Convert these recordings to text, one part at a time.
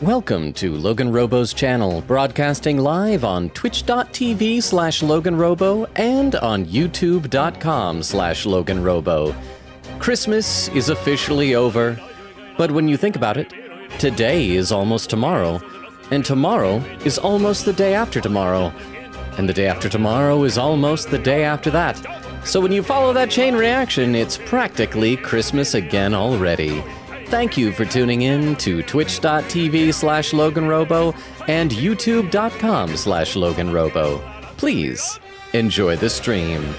Welcome to LoganRobo's channel, broadcasting live on twitch.tv/LoganRobo and on youtube.com/LoganRobo. Christmas is officially over, but when you think about it, today is almost tomorrow, and tomorrow is almost the day after tomorrow, and the day after tomorrow is almost the day after that. So when you follow that chain reaction, it's practically Christmas again already. Thank you for tuning in to twitch.tv/LoganRobo and youtube.com/LoganRobo. Please enjoy the stream.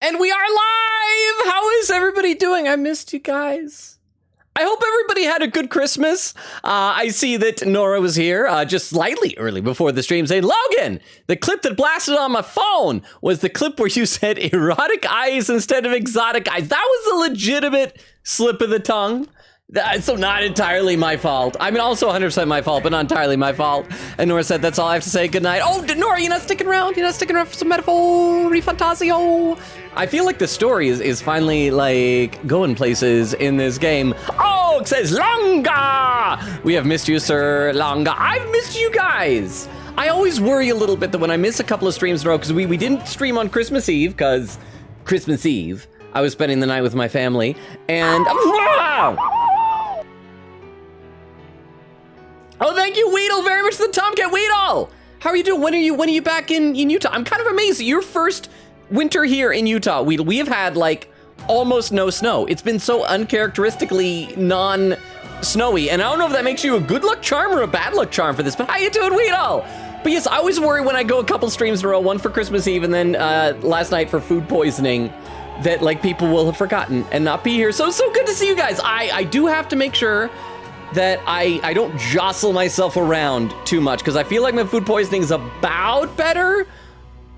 And we are live! How is everybody doing? I missed you guys. I hope everybody had a good Christmas. I see that Nora was here just slightly early before the stream saying, Logan, the clip that blasted on my phone was the clip where you said erotic eyes instead of exotic eyes. That was a legitimate slip of the tongue. So not entirely my fault. I mean, also 100% my fault, but not entirely my fault. And Nora said, that's all I have to say. Good night. Oh, Nora, you're not sticking around? You're not sticking around for some metaphor? ReFantazio? I feel like the story is finally, like, going places in this game. Oh, it says Longa! We have missed you, sir, Longa. I've missed you guys. I always worry a little bit that when I miss a couple of streams in a row, because we didn't stream on Christmas Eve, because Christmas Eve, I was spending the night with my family, and... Oh, thank you, Weedle, very much for the Tomcat. Weedle! How are you doing? When are you back in Utah? I'm kind of amazed. Your first winter here in Utah, Weedle. We have had, like, almost no snow. It's been so uncharacteristically non-snowy, and I don't know if that makes you a good luck charm or a bad luck charm for this, but how you doing, Weedle? But yes, I always worry when I go a couple streams in a row, one for Christmas Eve and then last night for food poisoning, that, like, people will have forgotten and not be here. So good to see you guys. I do have to make sure that I don't jostle myself around too much, because I feel like my food poisoning is about better.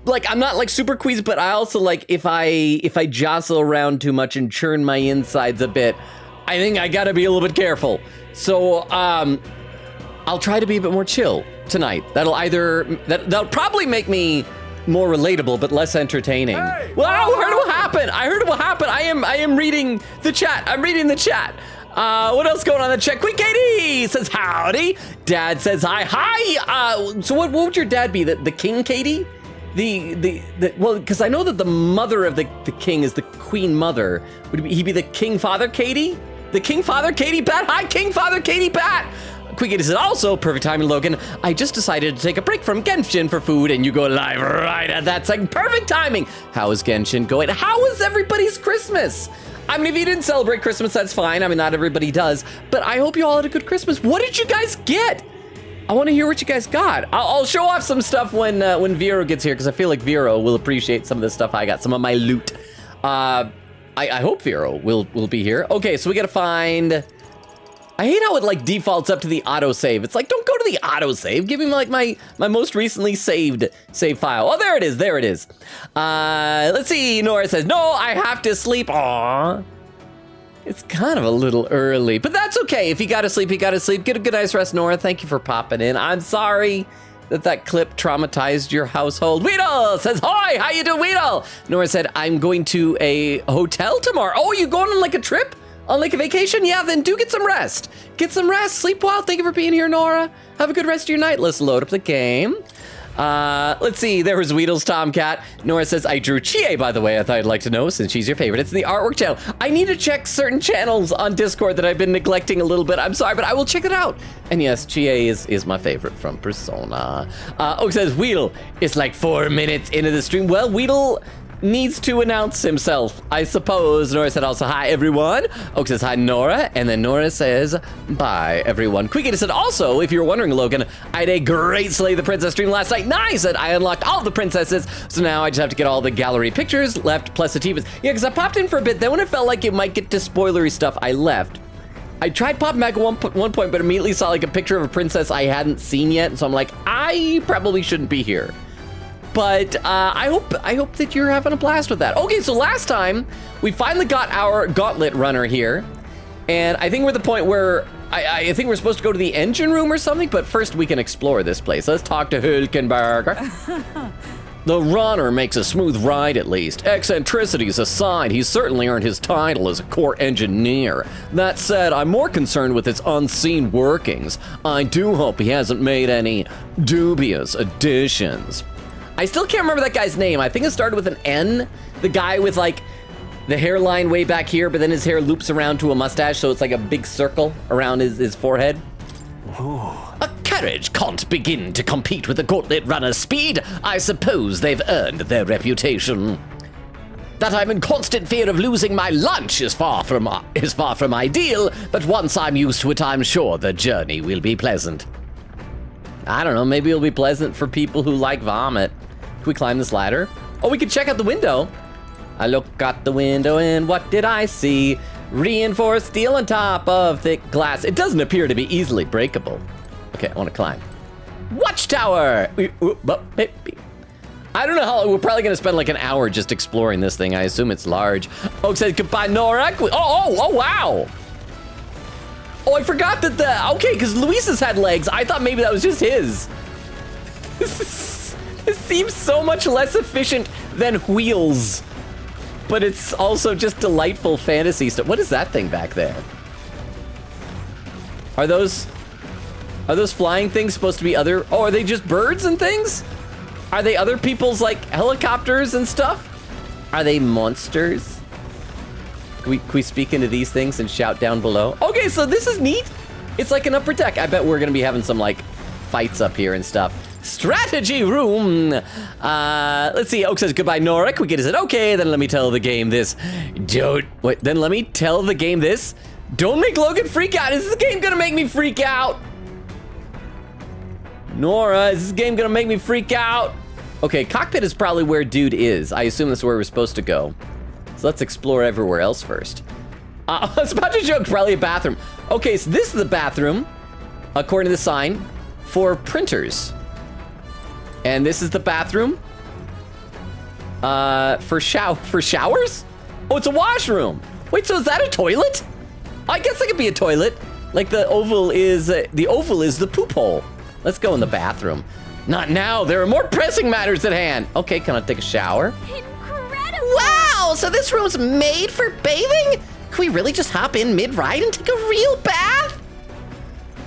Like, I'm not like super queasy, but I also, like, if I jostle around too much and churn my insides a bit, I think I gotta be a little bit careful. So I'll try to be a bit more chill tonight. That'll probably make me more relatable but less entertaining. Hey, well, I heard what happened. I am reading the chat. I'm reading the chat. What else going on in the chat? Quick Katie says howdy. Dad says hi. Hi. So what would your dad be? The King Katie? Well, because I know that the mother of the king is the Queen Mother. Would he be the King Father Katie? The King Father Katie Pat? Hi, King Father Katie Pat. Quick Katie says also, perfect timing, Logan. I just decided to take a break from Genshin for food, and you go live right at that second. Perfect timing. How is Genshin going? How is everybody's Christmas? I mean, if you didn't celebrate Christmas, that's fine. I mean, not everybody does, but I hope you all had a good Christmas. What did you guys get? I want to hear what you guys got. I'll show off some stuff when Vero gets here, because I feel like Vero will appreciate some of the stuff I got, some of my loot. I hope Vero will be here. Okay, so we gotta find... I hate how it, like, defaults up to the autosave. It's like, don't go to the autosave. Give me, like, my most recently saved save file. Oh, there it is. There it is. Let's see. Nora says, no, I have to sleep. Aww. It's kind of a little early, but that's okay. If you gotta sleep, you gotta sleep. Get a good night's rest, Nora. Thank you for popping in. I'm sorry that clip traumatized your household. Weedle says, hi, how you doing, Weedle? Nora said, I'm going to a hotel tomorrow. Oh, you going on, like, a trip? On, like, a vacation? Yeah, then do get some rest. Get some rest. Sleep well. Thank you for being here, Nora. Have a good rest of your night. Let's load up the game. Let's see. There was Weedle's Tomcat. Nora says, I drew Chie, by the way. I thought I'd like to know since she's your favorite. It's the artwork channel. I need to check certain channels on Discord that I've been neglecting a little bit. I'm sorry, but I will check it out. And yes, Chie is my favorite from Persona. Oak says, Weedle, it's like 4 minutes into the stream. Well, Weedle needs to announce himself, I suppose. Nora said also, hi, everyone. Oak says, hi, Nora. And then Nora says, bye, everyone. Quickity said, also, if you're wondering, Logan, I had a great Slay the Princess stream last night. Nice! Said I unlocked all the princesses, so now I just have to get all the gallery pictures left, plus Ativa's. Yeah, because I popped in for a bit. Then when it felt like it might get to spoilery stuff, I left. I tried popping back at one point, but immediately saw like a picture of a princess I hadn't seen yet. So I'm like, I probably shouldn't be here. But I hope that you're having a blast with that. Okay, so last time we finally got our gauntlet runner here, and I think we're at the point where I think we're supposed to go to the engine room or something. But first, we can explore this place. Let's talk to Hulkenberg. The runner makes a smooth ride, at least. Eccentricities aside, he's certainly earned his title as a core engineer. That said, I'm more concerned with its unseen workings. I do hope he hasn't made any dubious additions. I still can't remember that guy's name. I think it started with an N. The guy with like the hairline way back here, but then his hair loops around to a mustache, so it's like a big circle around his forehead. Ooh. A carriage can't begin to compete with the gauntlet runner's speed. I suppose they've earned their reputation. That I'm in constant fear of losing my lunch is far from ideal, but once I'm used to it, I'm sure the journey will be pleasant. I don't know, maybe it'll be pleasant for people who like vomit. Can we climb this ladder? Oh, we can check out the window. I look out the window and what did I see? Reinforced steel on top of thick glass. It doesn't appear to be easily breakable. Okay, I want to climb. Watchtower! I don't know how, we're probably gonna spend like an hour just exploring this thing. I assume it's large. Oak says goodbye, Nora. Oh, wow. Oh, I forgot that okay, because Luis's had legs. I thought maybe that was just his. This seems so much less efficient than wheels. But it's also just delightful fantasy stuff. What is that thing back there? Are those flying things supposed to be other, are they just birds and things? Are they other people's like helicopters and stuff? Are they monsters? Can we speak into these things and shout down below? Okay, so this is neat. It's like an upper deck. I bet we're gonna be having some like fights up here and stuff. Strategy room. Let's see. Oak says goodbye, Nora. Quickity said okay. Then let me tell the game this. Then let me tell the game this. Don't make Logan freak out. Is this game gonna make me freak out? Nora, is this game gonna make me freak out? Okay, cockpit is probably where dude is. I assume that's where we're supposed to go. So let's explore everywhere else first. I was about to joke, probably a bathroom. Okay, so this is the bathroom, according to the sign, for printers. And this is the bathroom for showers? Oh, it's a washroom. Wait, so is that a toilet? I guess it could be a toilet. Like the oval is the poop hole. Let's go in the bathroom. Not now, there are more pressing matters at hand. Okay, can I take a shower? Incredible! Wow, so this room's made for bathing? Can we really just hop in mid-ride and take a real bath?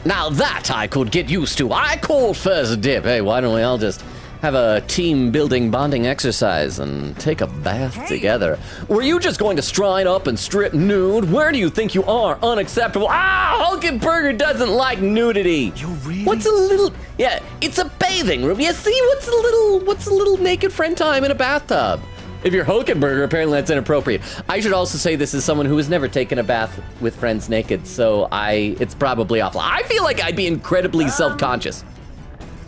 Now that I could get used to. I call first dip. Hey, why don't we all just have a team-building bonding exercise and take a bath together? Were you just going to stride up and strip nude? Where do you think you are? Unacceptable. Hulkenberger doesn't like nudity. You really? What's a little? Yeah, it's a bathing room. Yeah, see, what's a little naked friend time in a bathtub? If you're Hulkenberger, apparently that's inappropriate. I should also say this is someone who has never taken a bath with friends naked, so it's probably awful. I feel like I'd be incredibly self-conscious.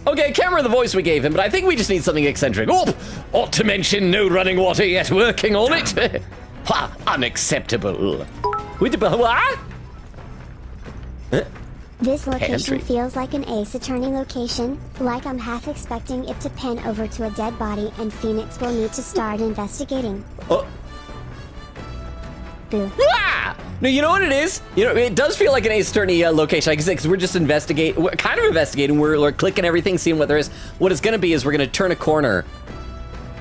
Okay, I can't remember the voice we gave him, but I think we just need something eccentric. Oh, ought to mention no running water yet, working on it. Ha, unacceptable. What? This location Pantry. feels like an Ace Attorney location, like I'm half expecting it to pan over to a dead body and Phoenix will need to start investigating. Oh. Boo. Ah! No, you know what it is? You know, it does feel like an Ace Attorney location. I can say, because we're just we're kind of investigating. We're clicking everything, seeing what there is. What it's going to be is we're going to turn a corner,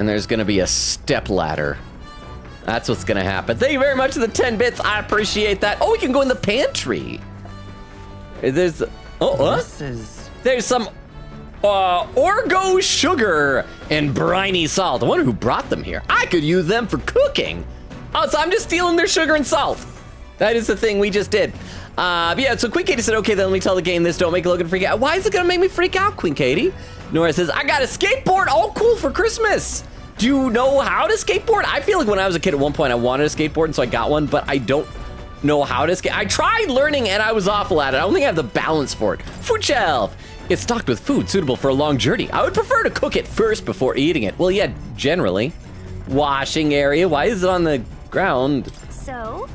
and there's going to be a step ladder. That's what's going to happen. Thank you very much for the 10 bits. I appreciate that. Oh, we can go in the pantry. There's, there's some Orgo sugar and briny salt. I wonder who brought them here. I could use them for cooking. Oh, so I'm just stealing their sugar and salt. That is the thing we just did. But yeah, so Queen Katie said, okay, then let me tell the game this. Don't make Logan freak out. Why is it gonna make me freak out, Queen Katie? Nora says, I got a skateboard, all cool for Christmas. Do you know how to skateboard? I feel like when I was a kid at one point, I wanted a skateboard, and so I got one, but I don't know how to skate. I tried learning, and I was awful at it. I don't think I have the balance for it. Food shelf. It's stocked with food suitable for a long journey. I would prefer to cook it first before eating it. Well, yeah, generally. Washing area. Why is it on the ground? So?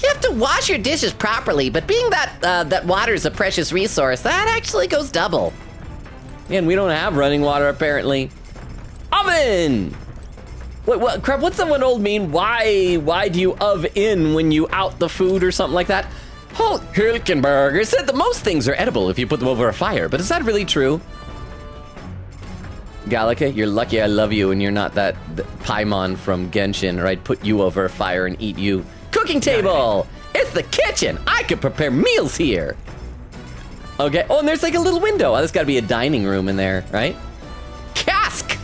You have to wash your dishes properly, but being that water is a precious resource, that actually goes double. And we don't have running water, apparently. Oven! Wait, what, crap, what's that one old mean? Why do you in when you out the food or something like that? Oh, Hilkenberger said that most things are edible if you put them over a fire, but is that really true? Gallica, you're lucky I love you and you're not that Paimon from Genshin, or I'd put you over a fire and eat you. Cooking table! It's the kitchen! I could prepare meals here! Okay, oh, and there's like a little window. Oh, there's gotta be a dining room in there, right? Cask!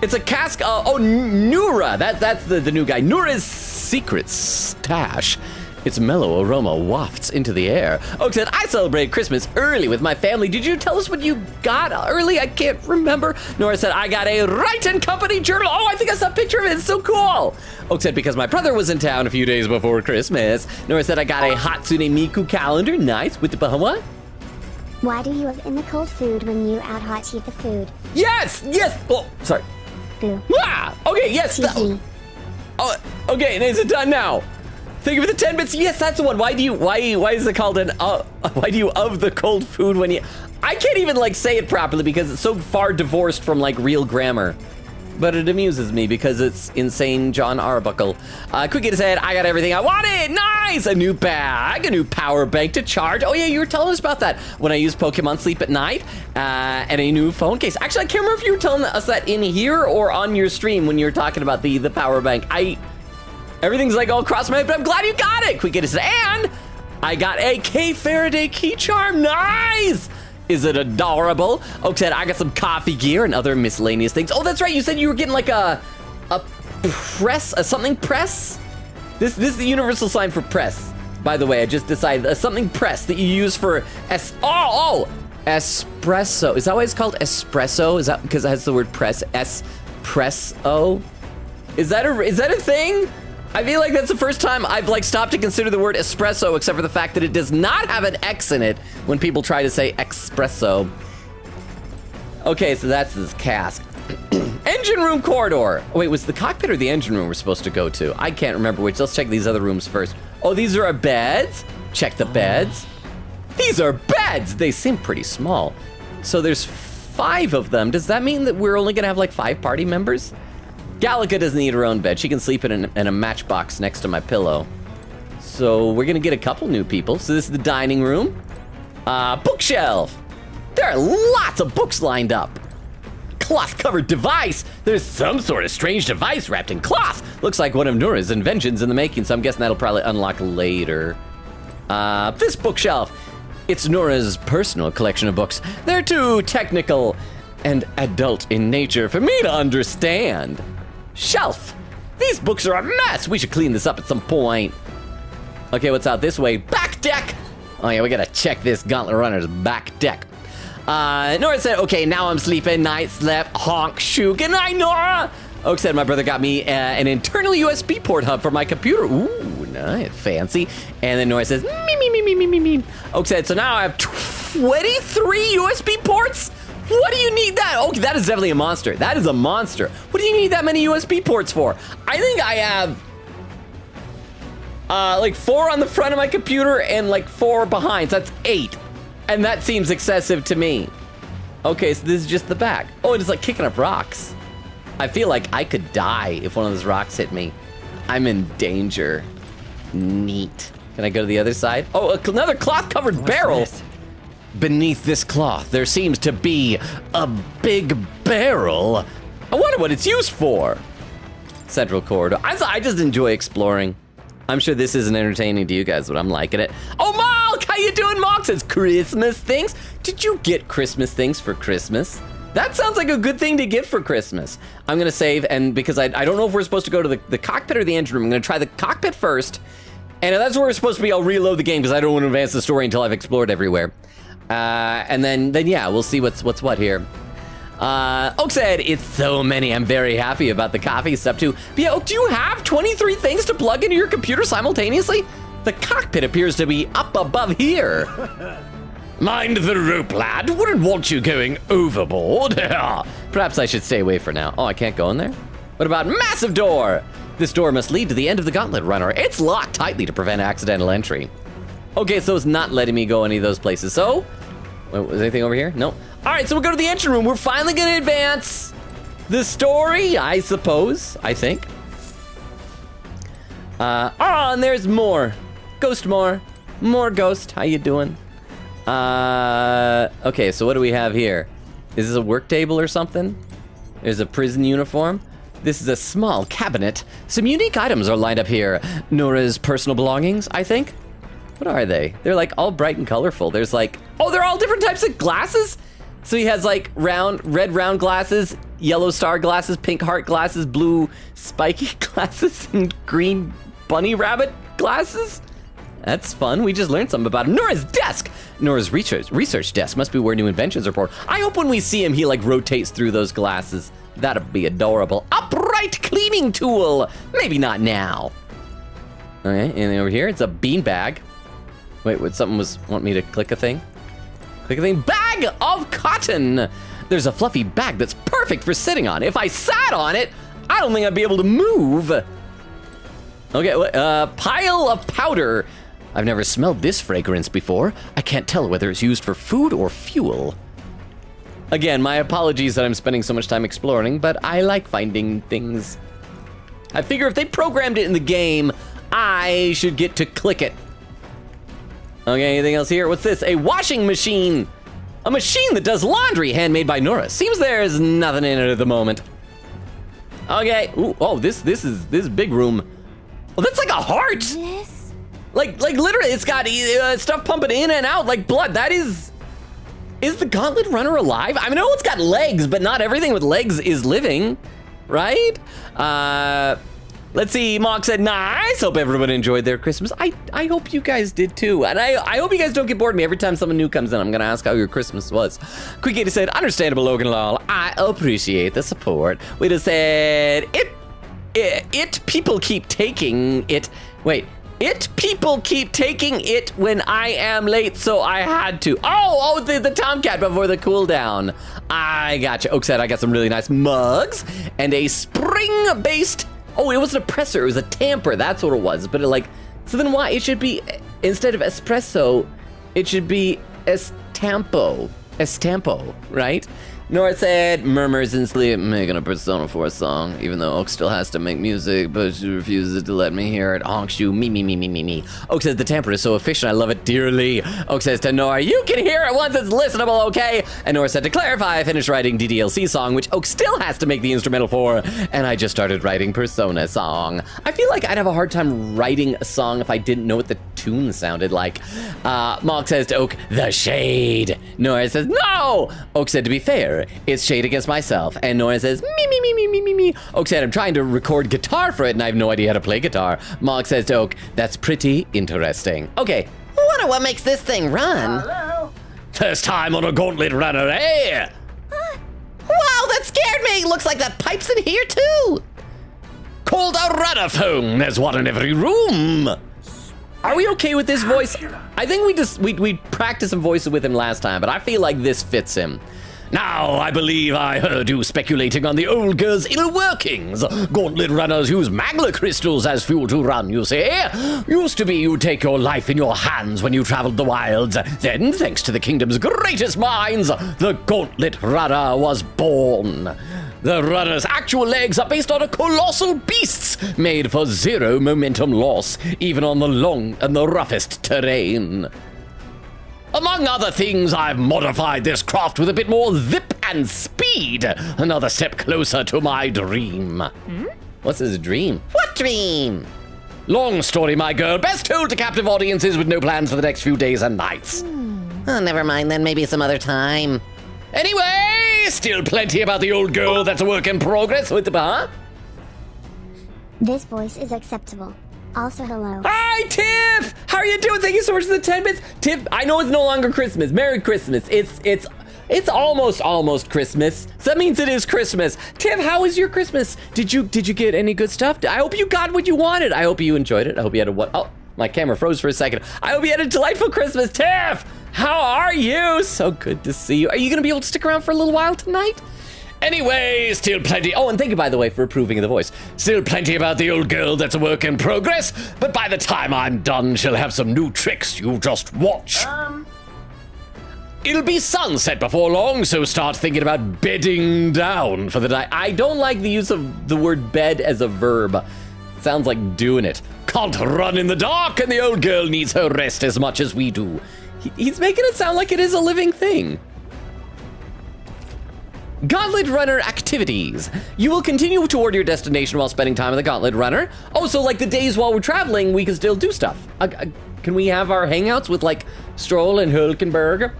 It's a cask, Nura, that's the new guy. Nura's secret stash. Its mellow aroma wafts into the air. Oak said, I celebrated Christmas early with my family. Did you tell us what you got early? I can't remember. Nora said, I got a Wright and Company journal. Oh, I think I saw a picture of it. It's so cool. Oak said, because my brother was in town a few days before Christmas. Nora said, I got a Hatsune Miku calendar. Nice. With the what? Why do you have in the cold food when you out hot heat the food? Yes. Oh, sorry. Boo. Ah, okay, yes. Oh, okay, and is it done now? Thank you for the 10 bits. Yes, that's the one. Why is it called why do you of the cold food when you... I can't even like say it properly because it's so far divorced from like real grammar. But it amuses me because it's insane John Arbuckle. Quickie said, I got everything I wanted. Nice! A new bag, a new power bank to charge. Oh yeah, you were telling us about that when I used Pokemon Sleep at Night. And a new phone case. Actually, I can't remember if you were telling us that in here or on your stream when you were talking about the power bank. Everything's like all across my head, but I'm glad you got it. Quickie said, and I got a K Faraday key charm. Nice! Is it adorable? Oak said, I got some coffee gear and other miscellaneous things. Oh, that's right. You said you were getting like a press, a something press? This is the universal sign for press. By the way, I just decided a something press that you use for espresso. Is that why it's called espresso? Is that because it has the word press? Espresso? Is that a thing? I feel like that's the first time I've like stopped to consider the word espresso, except for the fact that it does not have an X in it when people try to say espresso. Okay, so that's this cask. Engine room corridor. Oh, wait, was the cockpit or the engine room we're supposed to go to? I can't remember which. Let's check these other rooms first. Oh, these are our beds. Check the beds. These are beds. They seem pretty small. So there's 5 of them. Does that mean that we're only gonna have like 5 party members? Gallica doesn't need her own bed. She can sleep in a matchbox next to my pillow. So we're gonna get a couple new people. So this is the dining room. Bookshelf. There are lots of books lined up. Cloth-covered device. There's some sort of strange device wrapped in cloth. Looks like one of Nura's inventions in the making, so I'm guessing that'll probably unlock later. This bookshelf. It's Nora's personal collection of books. They're too technical and adult in nature for me to understand. Shelf. These books are a mess. We should clean this up at some point. Okay, what's out this way? Back deck. Oh yeah, we gotta check this Gauntlet Runner's back deck. Nora said, okay, now I'm sleeping. Night slept. Honk, shoo. Good night, Nora. Oak said, my brother got me an internal USB port hub for my computer. Ooh, nice, fancy. And then Nora says, me. Oak said, so now I have 23 USB ports? What do you need that? Okay, that is definitely a monster. That is a monster. What do you need that many USB ports for? I think I have like 4 on the front of my computer and like 4 behind. So that's 8. And that seems excessive to me. Okay, so this is just the back. Oh, it's like kicking up rocks. I feel like I could die if one of those rocks hit me. I'm in danger. Neat. Can I go to the other side? Oh, another cloth-covered barrel. This? Beneath this cloth, there seems to be a big barrel. I wonder what it's used for. Central corridor. I just enjoy exploring. I'm sure this isn't entertaining to you guys, but I'm liking it. Oh, Mal How you doing, Mox? It's Christmas things. Did you get Christmas things for Christmas? That sounds like a good thing to get for Christmas. I'm gonna save, and because I don't know if we're supposed to go to the cockpit or the engine room, I'm gonna try the cockpit first. And if that's where we're supposed to be, I'll reload the game because I don't want to advance the story until I've explored everywhere. And then yeah, we'll see what's what here. Oak said, it's so many. I'm very happy about the coffee stuff too. But yeah, Oak, do you have 23 things to plug into your computer simultaneously? The cockpit appears to be up above here. Mind the rope, lad. Wouldn't want you going overboard. Perhaps I should stay away for now. Oh, I can't go in there? What about massive door? This door must lead to the end of the gauntlet runner. It's locked tightly to prevent accidental entry. Okay, so it's not letting me go any of those places. So, wait, was anything over here? No. All right, so we'll go to the engine room. We're finally gonna advance the story, I suppose, I think. And there's more. Ghost more Ghost. How you doing? Okay, so what do we have here? Is this a work table or something? There's a prison uniform. This is a small cabinet. Some unique items are lined up here. Nora's personal belongings, I think. What are they? They're like all bright and colorful. There's like, oh, they're all different types of glasses? So he has like red round glasses, yellow star glasses, pink heart glasses, blue spiky glasses, and green bunny rabbit glasses? That's fun. We just learned something about him. Nora's desk. Nora's research desk must be where new inventions are poured. I hope when we see him, he like rotates through those glasses. That'd be adorable. Upright cleaning tool. Maybe not now. Okay, and over here, it's a bean bag. Wait, what? Something want me to click a thing? Click a thing. Bag of cotton. There's a fluffy bag that's perfect for sitting on. If I sat on it, I don't think I'd be able to move. Okay, pile of powder. I've never smelled this fragrance before. I can't tell whether it's used for food or fuel. Again, my apologies that I'm spending so much time exploring, but I like finding things. I figure if they programmed it in the game, I should get to click it. Okay, anything else here? What's this? A washing machine. A machine that does laundry, handmade by Nora. Seems there's nothing in it at the moment. Okay. Ooh, oh, this is big room. Oh, that's like a heart. This? Like literally, it's got stuff pumping in and out like blood. That is the gauntlet runner alive? I know it's got legs, but not everything with legs is living, right? Let's see, Mock said, nice. Hope everyone enjoyed their Christmas. I hope you guys did too. And I hope you guys don't get bored of me every time someone new comes in. I'm gonna ask how your Christmas was. Quick 80 said, understandable, Logan lol. I appreciate the support. We just said, people keep taking it. Wait. People keep taking it when I am late, so I had to. Oh, the Tomcat before the cooldown. I gotcha. Oak said I got some really nice mugs and a spring-based. Oh, it wasn't a presser, it was a tamper. That's what it was. But so then why? It should be, instead of espresso, it should be estampo, right? Nora said, murmurs in sleep, making a Persona 4 song, even though Oak still has to make music, but she refuses to let me hear it. Honks you, me. Oak says, the tamper is so efficient, I love it dearly. Oak says to Nora, you can hear it once it's listenable, okay? And Nora said, to clarify, I finished writing DDLC song, which Oak still has to make the instrumental for, and I just started writing Persona song. I feel like I'd have a hard time writing a song if I didn't know what the tune sounded like. Mock says to Oak, the shade. Nora says, no! Oak said, to be fair, it's shade against myself. And Nora says, me. Oak said, I'm trying to record guitar for it and I have no idea how to play guitar. Mock says to Oak, that's pretty interesting. Okay. I wonder what makes this thing run. Hello? First time on a gauntlet runner, eh? Wow, that scared me. Looks like that pipe's in here too. Called a runner phone. There's one in every room. Are we okay with this voice? I think we practiced some voices with him last time, but I feel like this fits him. Now, I believe I heard you speculating on the old girl's inner workings. Gauntlet runners use magma crystals as fuel to run, you see. Used to be you'd take your life in your hands when you traveled the wilds. Then, thanks to the kingdom's greatest minds, the Gauntlet runner was born. The runner's actual legs are based on a colossal beasts made for zero momentum loss, even on the long and the roughest terrain. Among other things, I've modified this craft with a bit more zip and speed. Another step closer to my dream. What's his dream? What dream? Long story, my girl. Best told to captive audiences with no plans for the next few days and nights. Oh, never mind then, maybe some other time. Anyway, still plenty about the old girl that's a work in progress with the bar. This voice is acceptable. Also, hello. Hi, Tiff! How are you doing? Thank you so much for the 10 bits. Tiff, I know it's no longer Christmas. Merry Christmas. It's almost Christmas. So that means it is Christmas. Tiff, how was your Christmas? Did you get any good stuff? I hope you got what you wanted. I hope you enjoyed it. I hope you had a what? Oh, my camera froze for a second. I hope you had a delightful Christmas. Tiff, how are you? So good to see you. Are you gonna be able to stick around for a little while tonight? Anyway, still plenty. Oh, and thank you, by the way, for approving of the voice. Still plenty about the old girl that's a work in progress, but by the time I'm done, she'll have some new tricks. You just watch. It'll be sunset before long, so start thinking about bedding down for the night. I don't like the use of the word bed as a verb. Sounds like doing it. Can't run in the dark, and the old girl needs her rest as much as we do. He's making it sound like it is a living thing. Gauntlet Runner activities. You will continue toward your destination while spending time in the Gauntlet Runner. Oh, so like the days while we're traveling, we can still do stuff. Can we have our hangouts with like Stroll and Hulkenberg?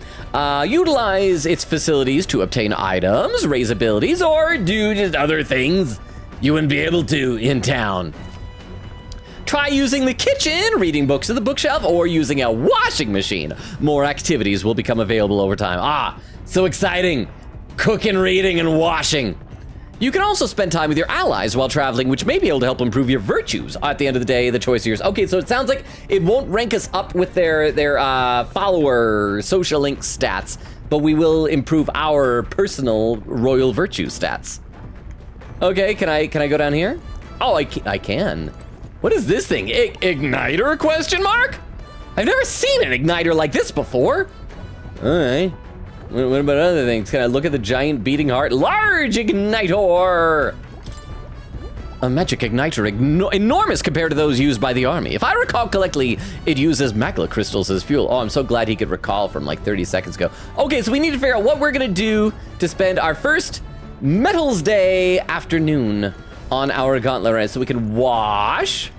Utilize its facilities to obtain items, raise abilities, or do just other things you wouldn't be able to in town. Try using the kitchen, reading books at the bookshelf, or using a washing machine. More activities will become available over time. Ah, so exciting. Cooking, reading, and washing. You can also spend time with your allies while traveling, which may be able to help improve your virtues. At the end of the day, the choice is yours. Okay, so it sounds like it won't rank us up with their follower social link stats, but we will improve our personal royal virtue stats. Okay, can I go down here? Oh, I can. What is this thing? Igniter, question mark? I've never seen an igniter like this before. All right. What about other things? Can I look at the giant beating heart? Large igniter! A magic igniter, enormous compared to those used by the army. If I recall correctly, it uses magma crystals as fuel. Oh, I'm so glad he could recall from like 30 seconds ago. Okay, so we need to figure out what we're gonna do to spend our first Metals Day afternoon on our gauntlet, right? So we can wash.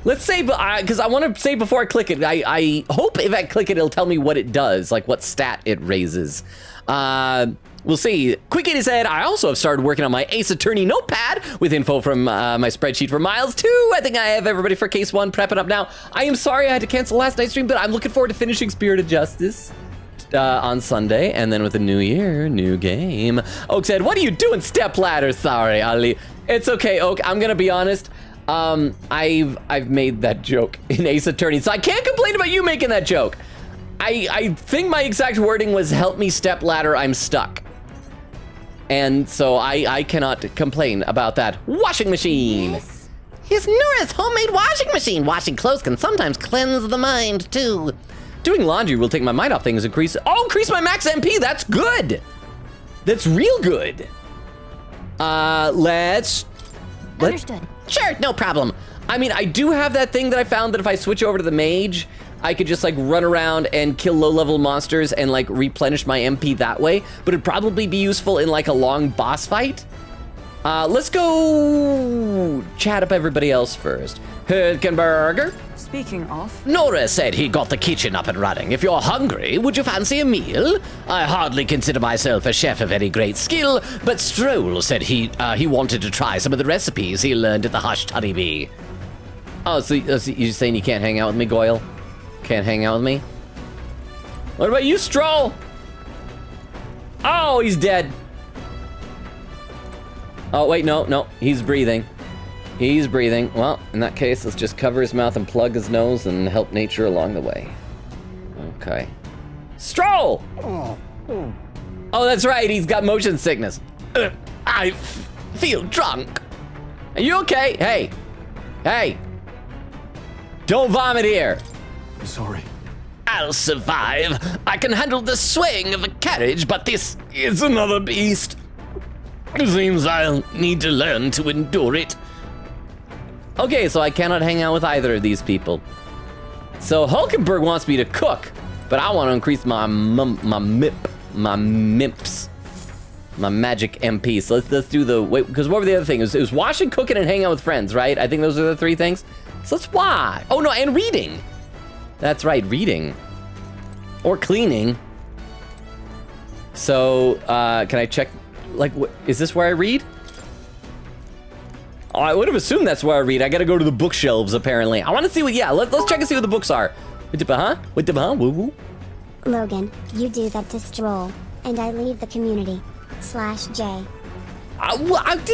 Let's say, because I want to say before I click it, I hope if I click it, it'll tell me what it does, like what stat it raises. We'll see. Quick hit his head. I also have started working on my Ace Attorney notepad with info from my spreadsheet for Miles 2. I think I have everybody for Case 1 prepping up now. I am sorry I had to cancel last night's stream, but I'm looking forward to finishing Spirit of Justice on Sunday, and then with the new year, new game. Oak said, "What are you doing, stepladder?" Sorry, Ali. It's okay, Oak. I'm gonna be honest. I've made that joke in Ace Attorney, so I can't complain about you making that joke. I think my exact wording was, "Help me, stepladder, I'm stuck." And so I cannot complain about that. Washing machine. His newest homemade washing machine. Washing clothes can sometimes cleanse the mind, too. Doing laundry will take my mind off things, increase my max MP. That's good. That's real good. Let's Understood. Sure, no problem. I mean, I do have that thing that I found that if I switch over to the mage, I could just like run around and kill low-level monsters and like replenish my MP that way, but it'd probably be useful in like a long boss fight. Let's go chat up everybody else first. Hülkenberg. Speaking of, Nora said he got the kitchen up and running. If you're hungry, would you fancy a meal? I hardly consider myself a chef of any great skill, but Stroll said he wanted to try some of the recipes he learned at the Hushed Honeybee. Oh, so you're saying you can't hang out with me, Goyle? Can't hang out with me? What about you, Stroll? Oh, he's dead. Oh, wait, no, he's breathing. He's breathing. Well, in that case, let's just cover his mouth and plug his nose and help nature along the way. Okay. Stroll! Oh, that's right, he's got motion sickness. I feel drunk. Are you okay? Hey. Don't vomit here. I'm sorry. I'll survive. I can handle the swing of a carriage, but this It's another beast. it seems I'll need to learn to endure it. Okay, so I cannot hang out with either of these people. So Hulkenberg wants me to cook, but I want to increase my MIMPs, my magic MP. So let's do the, wait, because what were the other things? It was washing, cooking, and hanging out with friends, right? I think those are the three things. So that's why. Oh no, and reading. That's right, reading. Or cleaning. So, can I check, like, is this where I read? Oh, I would have assumed that's where I read. I gotta go to the bookshelves, apparently. I wanna see what, yeah, let's check and see what the books are. Woo-woo. Logan, you do that to Stroll, and I leave the community. /J.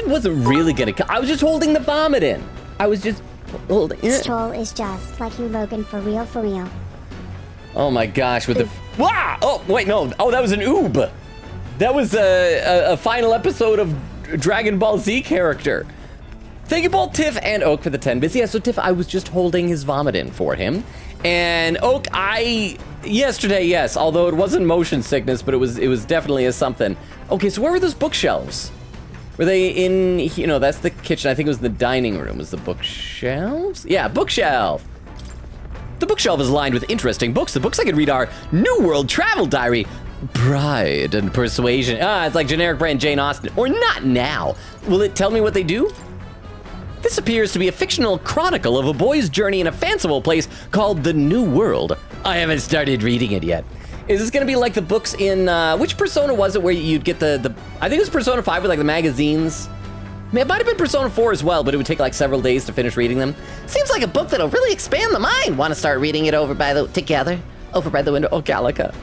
Wasn't really gonna, I was just holding the vomit in. I was just holding it. Stroll is just like you, Logan, for real, for real. Oh my gosh, with the, wow! Oh, wait, no, oh, that was an oob. That was a final episode of Dragon Ball Z character. Thank you both, Tiff and Oak, for the 10 bits. Yeah, so Tiff, I was just holding his vomit in for him. And Oak, yesterday, yes, although it wasn't motion sickness, but it was definitely a something. Okay, so where were those bookshelves? Were they in, you know, that's the kitchen. I think it was the dining room. Was the bookshelves? Yeah, bookshelf. The bookshelf is lined with interesting books. The books I could read are New World Travel Diary, Pride and Persuasion. It's like generic brand Jane Austen. Or Not Now. Will it tell me what they do? This appears to be a fictional chronicle of a boy's journey in a fanciful place called the New World. I haven't started reading it yet. Is this gonna be like the books in, which Persona was it where you'd get the I think it was Persona 5 with like the magazines. It might have been Persona 4 as well, but it would take like several days to finish reading them. Seems like a book that'll really expand the mind. Want to start reading it together? Over by the window. Oh, Gallica.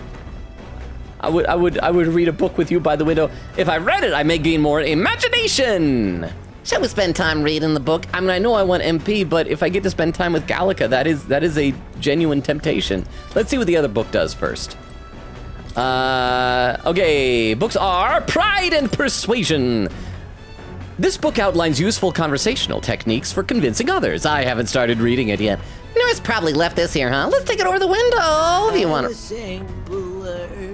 I would read a book with you by the window. If I read it, I may gain more imagination. Shall we spend time reading the book? I mean, I know I want MP, but if I get to spend time with Gallica, that is a genuine temptation. Let's see what the other book does first. Okay, books are Pride and Persuasion. This book outlines useful conversational techniques for convincing others. I haven't started reading it yet. Nurse probably left this here, huh? Let's take it over the window if you want to.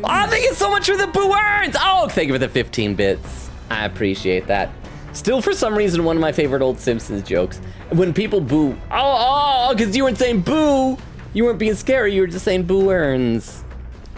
Oh, thank you so much for the boo earns. Oh, thank you for the 15 bits. I appreciate that. Still, for some reason, one of my favorite old Simpsons jokes. When people boo, because you weren't saying boo. You weren't being scary, you were just saying boo earns.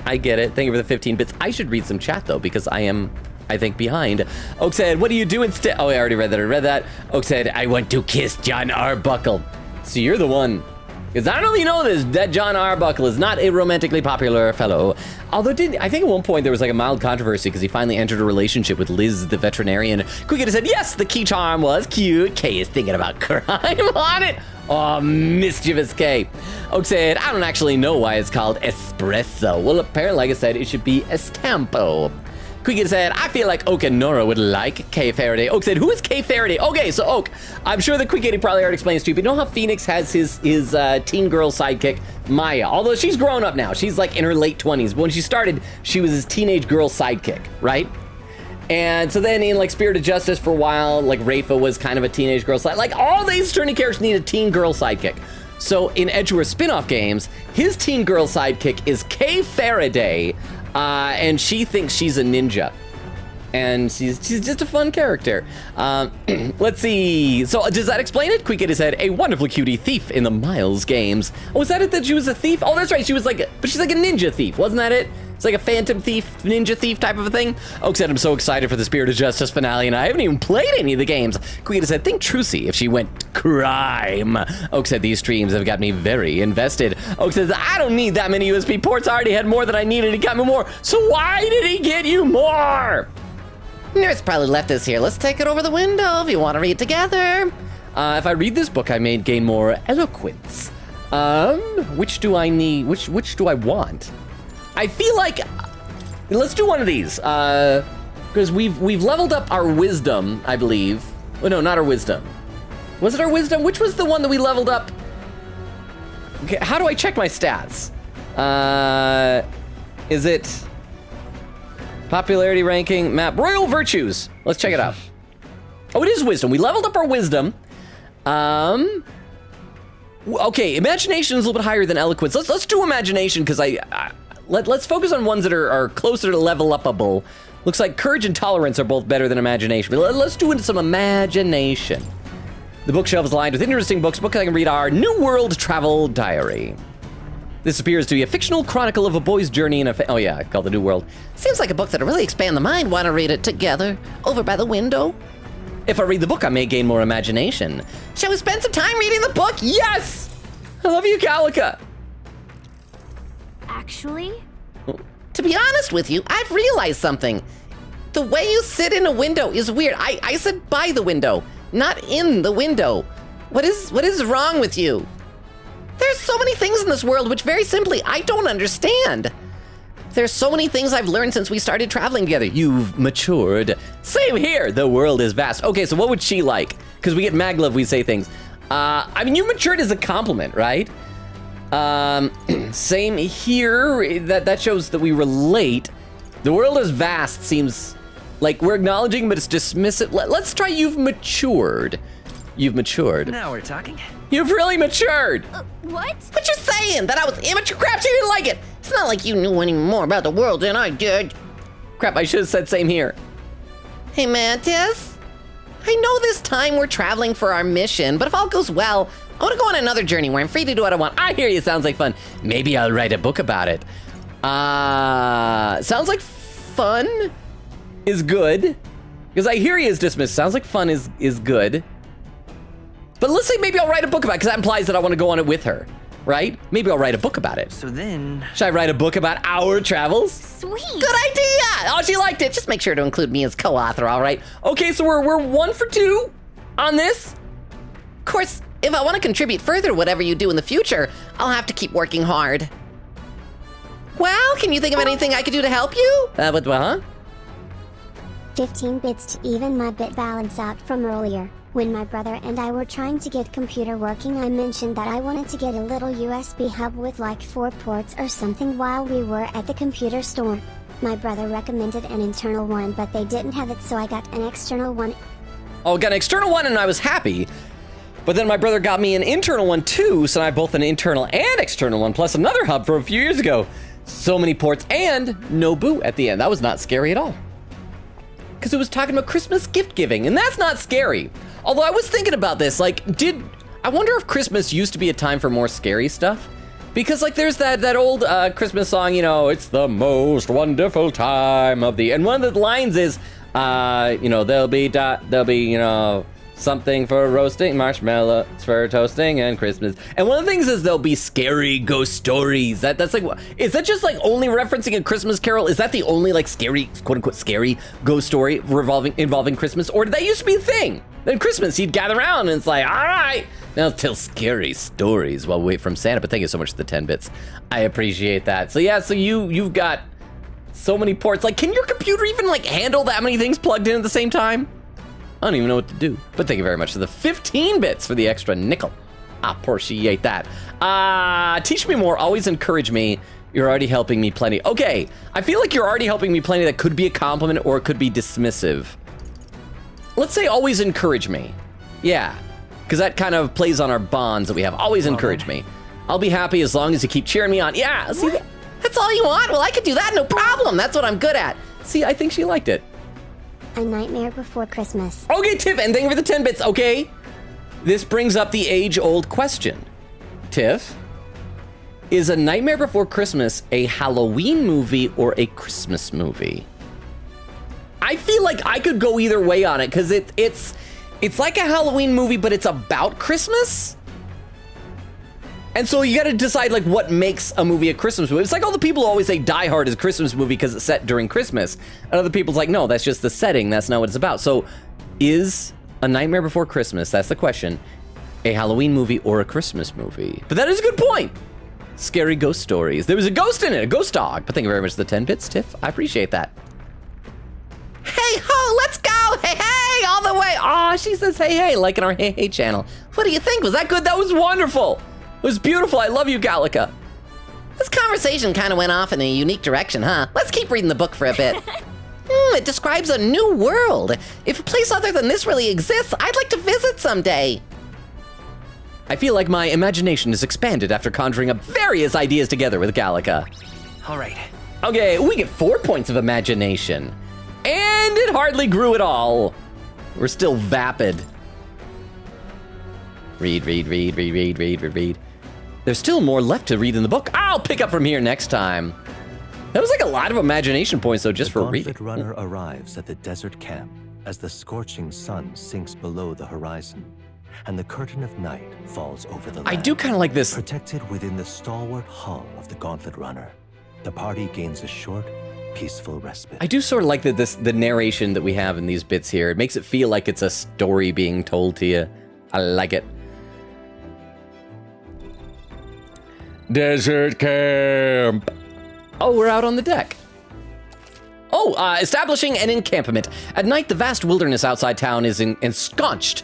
I get it. Thank you for the 15 bits. I should read some chat, though, because I am, I think, behind. Oak said, what do you do instead? Oh, I already read that. Oak said, I want to kiss John Arbuckle. So you're the one. Because I don't know if you know this, that John Arbuckle is not a romantically popular fellow. Although, I think at one point there was like a mild controversy because he finally entered a relationship with Liz, the veterinarian. Quickly said, yes, the key charm was cute. Kay is thinking about crime on it. Oh, mischievous Kay. Oak said, I don't actually know why it's called espresso. Well, apparently, like I said, it should be estampo. Quickly said, I feel like Oak and Nora would like Kay Faraday. Oak said, who is Kay Faraday? Okay, so Oak, I'm sure the Quick Kitty probably already explains to you, but you know how Phoenix has his teen girl sidekick, Maya? Although she's grown up now. She's like in her late 20s. But when she started, she was his teenage girl sidekick, right? And so then in like Spirit of Justice for a while, like Rafa was kind of a teenage girl sidekick. Like all these Attorney characters need a teen girl sidekick. So in Edgeworth spin-off games, his teen girl sidekick is Kay Faraday, and she thinks she's a ninja. And she's just a fun character. Let's see. So does that explain it? Quick Kitty said, a wonderful cutie thief in the Miles games. Oh, is that it that she was a thief? Oh, that's right. She was like, but she's like a ninja thief. Wasn't that it? It's like a phantom thief, ninja thief type of a thing. Oak said, I'm so excited for the Spirit of Justice finale, and I haven't even played any of the games. Queen said, think Trucy if she went crime. Oak said, these streams have got me very invested. Oak says, I don't need that many USB ports. I already had more than I needed. He got me more. So why did he get you more? Nurse probably left us here. Let's take it over the window if you want to read together. If I read this book, I may gain more eloquence. Which do I need? Which do I want? I feel like, let's do one of these, because we've leveled up our wisdom, I believe. Oh no, not our wisdom. Was it our wisdom? Which was the one that we leveled up? Okay, how do I check my stats? Is it popularity ranking map? Royal Virtues. Let's check it out. Oh, it is wisdom. We leveled up our wisdom. Okay, imagination is a little bit higher than eloquence. Let's do imagination because let's focus on ones that are closer to level upable. Looks like courage and tolerance are both better than imagination. But let's do some imagination. The bookshelf is lined with interesting books. Books I can read are New World Travel Diary. This appears to be a fictional chronicle of a boy's journey in a oh yeah, called The New World. Seems like a book that'll really expand the mind. Want to read it together over by the window? If I read the book, I may gain more imagination. Shall we spend some time reading the book? Yes! I love you, Calica. Actually? To be honest with you, I've realized something. The way you sit in a window is weird. I sit by the window, not in the window. What is wrong with you? There's so many things in this world which very simply I don't understand. There's so many things I've learned since we started traveling together. You've matured. Same here. The world is vast. Okay, so what would she like? Because we get mag love, we say things. I mean, you matured is a compliment, right? Same here. That shows that we relate. The world is vast seems like we're acknowledging, but it's dismissive. Let's try you've matured. You've matured. Now we're talking. You've really matured. What? What you saying? That I was immature? Crap, she didn't like it. It's not like you knew any more about the world than I did. Crap, I should have said same here. Hey, Mantis. I know this time we're traveling for our mission, but if all goes well, I want to go on another journey where I'm free to do what I want. I hear you. Sounds like fun. Maybe I'll write a book about it. Sounds like fun is good. Because I hear you is dismissed. Sounds like fun is good. But let's say maybe I'll write a book about it, because that implies that I want to go on it with her, right? Maybe I'll write a book about it. So then... Should I write a book about our travels? Sweet. Good idea! Oh, she liked it. Just make sure to include me as co-author, all right? Okay, so we're 1 for 2 on this. Of course, if I want to contribute further to whatever you do in the future, I'll have to keep working hard. Well, can you think of anything I could do to help you? What, huh? 15 bits to even my bit balance out from earlier. When my brother and I were trying to get computer working, I mentioned that I wanted to get a little USB hub with like 4 ports or something while we were at the computer store. My brother recommended an internal one, but they didn't have it, so I got an external one. Oh, got an external one and I was happy. But then my brother got me an internal one too, so I have both an internal and external one, plus another hub from a few years ago. So many ports and no boot at the end. That was not scary at all. Because it was talking about Christmas gift giving, and that's not scary. Although I was thinking about this, like, I wonder if Christmas used to be a time for more scary stuff? Because, like, there's that old Christmas song, you know, it's the most wonderful time of the... And one of the lines is, you know, there'll be, you know, something for roasting, marshmallows for toasting, and Christmas. And one of the things is there'll be scary ghost stories. That's like, is that just like only referencing a Christmas Carol? Is that the only like scary, quote unquote, scary ghost story involving Christmas? Or did that used to be a thing? Then Christmas, he'd gather around and it's like, all right, now tell scary stories while we wait from Santa. But thank you so much for the 10 bits. I appreciate that. So yeah, so you've got so many ports. Like, can your computer even like handle that many things plugged in at the same time? I don't even know what to do. But thank you very much for the 15 bits for the extra nickel. I appreciate that. Teach me more, always encourage me. You're already helping me plenty. Okay, I feel like you're already helping me plenty. That could be a compliment or it could be dismissive. Let's say always encourage me. Yeah, because that kind of plays on our bonds that we have. Always encourage me. I'll be happy as long as you keep cheering me on. Yeah, see, That's all you want? Well, I could do that, no problem. That's what I'm good at. see, I think she liked it. A Nightmare Before Christmas. Okay, Tiff, and thank you for the 10 bits, okay? This brings up the age-old question. Tiff, is A Nightmare Before Christmas a Halloween movie or a Christmas movie? I feel like I could go either way on it, because it's like a Halloween movie, but it's about Christmas? And so you gotta decide like what makes a movie a Christmas movie. It's like all the people who always say Die Hard is a Christmas movie because it's set during Christmas. And other people's like, no, that's just the setting. That's not what it's about. So is A Nightmare Before Christmas, that's the question, a Halloween movie or a Christmas movie? But that is a good point. Scary ghost stories. There was a ghost in it, a ghost dog. But thank you very much for the 10 bits, Tiff. I appreciate that. Hey ho, let's go! Hey hey, all the way! Aw, she says hey hey, like in our hey hey channel. What do you think? Was that good? That was wonderful. It was beautiful. I love you, Gallica. This conversation kind of went off in a unique direction, huh? Let's keep reading the book for a bit. It describes a new world. If a place other than this really exists, I'd like to visit someday. I feel like my imagination is expanded after conjuring up various ideas together with Gallica. All right. Okay, we get 4 points of imagination. And it hardly grew at all. We're still vapid. Read. There's still more left to read in the book. I'll pick up from here next time. That was like a lot of imagination points, though, just for reading. The gauntlet runner arrives at the desert camp. as the scorching sun sinks below the horizon and the curtain of night falls over the land. I do kind of like this. Protected within the stalwart hull of the Gauntlet Runner, the party gains a short, peaceful respite. I do sort of like the narration that we have in these bits here. It makes it feel like it's a story being told to you. I like it. Desert camp. Oh, we're out on the deck. Oh, establishing an encampment. At night, the vast wilderness outside town is ensconced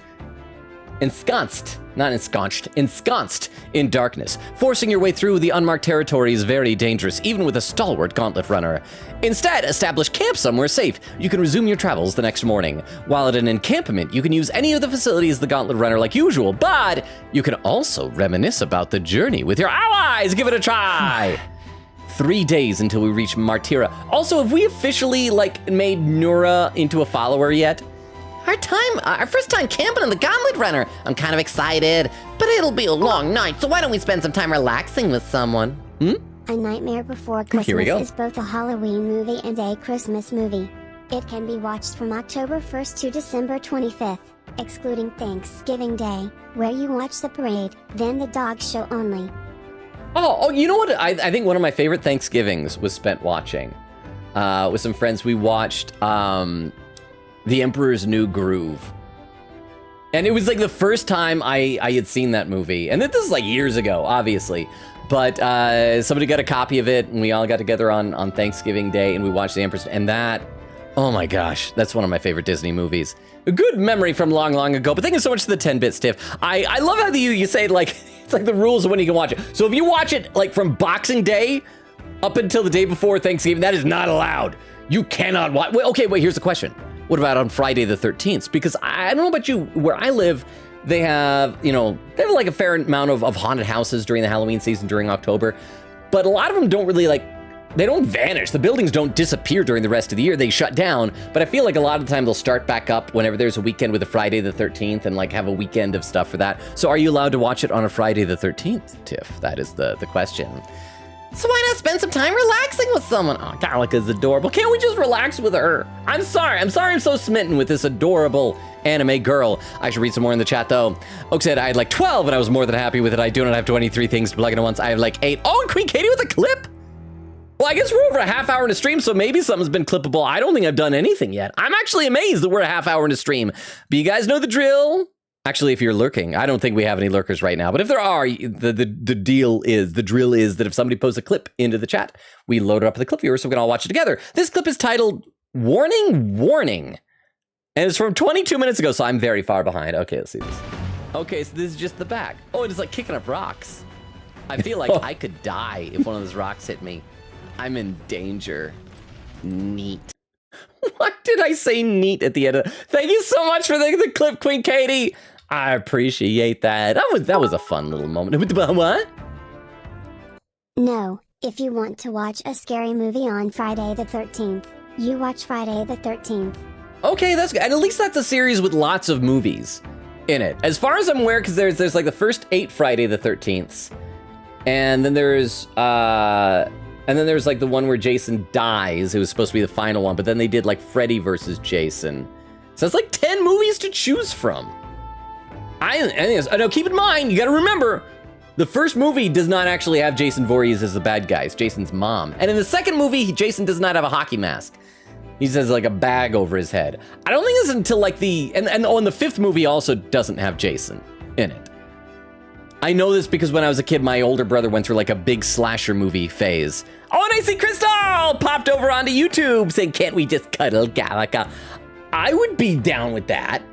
in darkness. Forcing your way through the unmarked territory is very dangerous, even with a stalwart gauntlet runner. Instead, establish camp somewhere safe. You can resume your travels the next morning. While at an encampment, you can use any of the facilities of the gauntlet runner like usual, but you can also reminisce about the journey with your allies. Give it a try. 3 days until we reach Martira. Also, have we officially, made Nura into a follower yet? Our first time camping in the Gauntlet Runner. I'm kind of excited, but it'll be a long night, so why don't we spend some time relaxing with someone? A Nightmare Before Here we go. Christmas is both a Halloween movie and a Christmas movie. It can be watched from October 1st to December 25th, excluding Thanksgiving Day, where you watch the parade, then the dog show only. Oh, you know what? I think one of my favorite Thanksgivings was spent watching with some friends. We watched The Emperor's New Groove. And it was like the first time I had seen that movie. And this is like years ago, obviously. But somebody got a copy of it, and we all got together on Thanksgiving Day, and we watched The Emperor's... And that, oh my gosh, that's one of my favorite Disney movies. A good memory from long, long ago. But thank you so much to the 10-bit Stiff. I love how you say, it's like the rules of when you can watch it. So if you watch it, from Boxing Day up until the day before Thanksgiving, that is not allowed. You cannot watch... Wait, here's the question. What about on Friday the 13th? Because I don't know about you, where I live, they have like a fair amount of haunted houses during the Halloween season during October, but a lot of them don't really they don't vanish. The buildings don't disappear during the rest of the year. They shut down, but I feel like a lot of the time they'll start back up whenever there's a weekend with a Friday the 13th and have a weekend of stuff for that. So are you allowed to watch it on a Friday the 13th, Tiff? That is the question. So why not spend some time relaxing with someone? Oh, Gallica's adorable. Can't we just relax with her? I'm sorry I'm so smitten with this adorable anime girl. I should read some more in the chat, though. Oak said, I had 12, and I was more than happy with it. I do not have 23 things to plug in at once. I have 8. Oh, and Queen Katie with a clip? Well, I guess we're over a half hour in a stream, so maybe something's been clippable. I don't think I've done anything yet. I'm actually amazed that we're a half hour in a stream. But you guys know the drill. Actually, if you're lurking, I don't think we have any lurkers right now. But if there are, the drill is that if somebody posts a clip into the chat, we load it up with the clip viewer so we can all watch it together. This clip is titled Warning, Warning. And it's from 22 minutes ago, so I'm very far behind. Okay, let's see this. Okay, so this is just the back. Oh, it's like kicking up rocks. I feel like I could die if one of those rocks hit me. I'm in danger. Neat. What did I say neat at the end of... Thank you so much for the clip, Queen Katie. I appreciate that. That was a fun little moment. What? No, if you want to watch a scary movie on Friday the 13th, you watch Friday the 13th. Okay, that's good. And at least that's a series with lots of movies in it. As far as I'm aware, because there's the first 8 Friday the 13ths. And then there's the one where Jason dies. It was supposed to be the final one, but then they did Freddy versus Jason. So it's 10 movies to choose from. I know, keep in mind, you gotta remember, the first movie does not actually have Jason Voorhees as the bad guy. It's Jason's mom. And in the second movie, Jason does not have a hockey mask. He just has a bag over his head. I don't think it's until and the 5th movie also doesn't have Jason in it. I know this because when I was a kid, my older brother went through a big slasher movie phase. Oh, and I see Crystal popped over onto YouTube saying, can't we just cuddle Gallica? I would be down with that.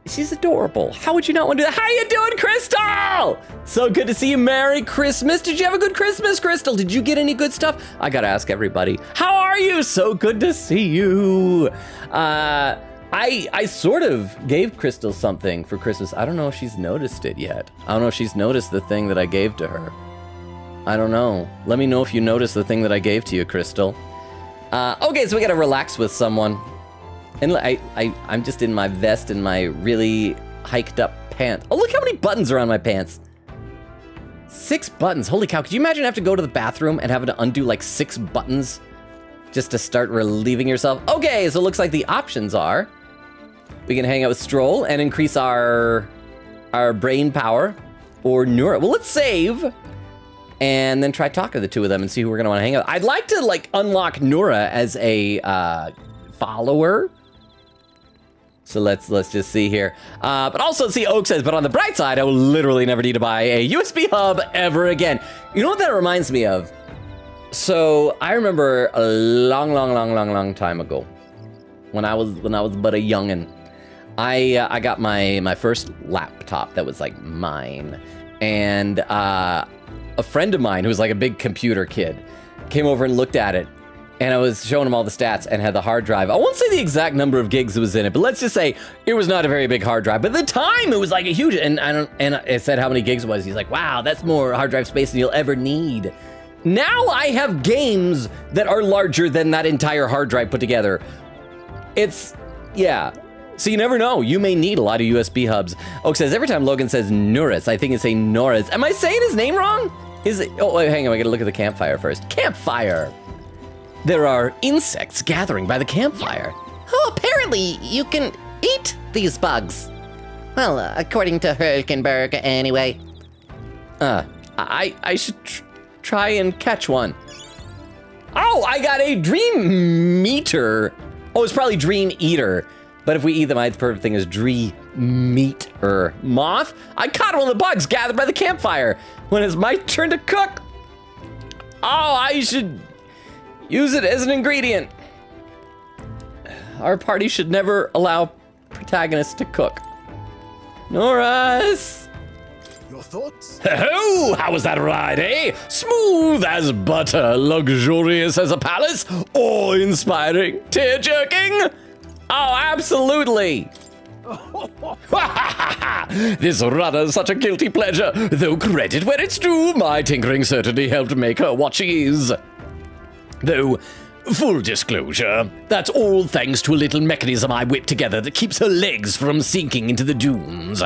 She's adorable. How would you not want to do that? How you doing, Crystal? So good to see you. Merry Christmas. Did you have a good Christmas, Crystal? Did you get any good stuff? I gotta ask everybody. How are you? So good to see you. I sort of gave Crystal something for Christmas. I don't know if she's noticed it yet. I don't know if she's noticed the thing that I gave to her. I don't know. Let me know if you noticed the thing that I gave to you, Crystal. Okay, so we gotta relax with someone. And I'm just in my vest and my really hiked up pants. Oh, look how many buttons are on my pants. 6 buttons. Holy cow. Could you imagine I have to go to the bathroom and having to undo 6 buttons just to start relieving yourself. Okay, so it looks like the options are we can hang out with Stroll and increase our brain power, or Nura. Well, let's save and then try talking to the two of them and see who we're gonna want to hang out with. I'd like to like unlock Nura as a follower. So let's just see here. But also see, Oak says, but on the bright side, I will literally never need to buy a USB hub ever again. You know what that reminds me of? So I remember a long time ago, when I was but a youngin', I got my first laptop that was like mine, and a friend of mine who was like a big computer kid came over and looked at it, and I was showing him all the stats and had the hard drive. I won't say the exact number of gigs that was in it, but let's just say it was not a very big hard drive. But at the time, it was like a huge, and it said how many gigs it was. He's like, wow, that's more hard drive space than you'll ever need. Now I have games that are larger than that entire hard drive put together. Yeah. So you never know. You may need a lot of USB hubs. Oak says, every time Logan says Norris, I think it's saying Norris. Am I saying his name wrong? Oh, wait, hang on. I gotta look at the campfire first. Campfire. There are insects gathering by the campfire. Oh, apparently you can eat these bugs. Well, according to Hülkenberg, anyway. I should try and catch one. Oh, I got a dream meter. Oh, it's probably dream eater. But if we eat them, the perfect thing is dream meter. Moth? I caught one of the bugs gathered by the campfire. When it's my turn to cook. Oh, I should use it as an ingredient. Our party should never allow protagonists to cook. Norris! Your thoughts? Oh, how was that ride, eh? Smooth as butter, luxurious as a palace, awe-inspiring, tear-jerking? Oh, absolutely! This runner's such a guilty pleasure, though credit where it's due, my tinkering certainly helped make her what she is. Though, full disclosure, that's all thanks to a little mechanism I whipped together that keeps her legs from sinking into the dunes.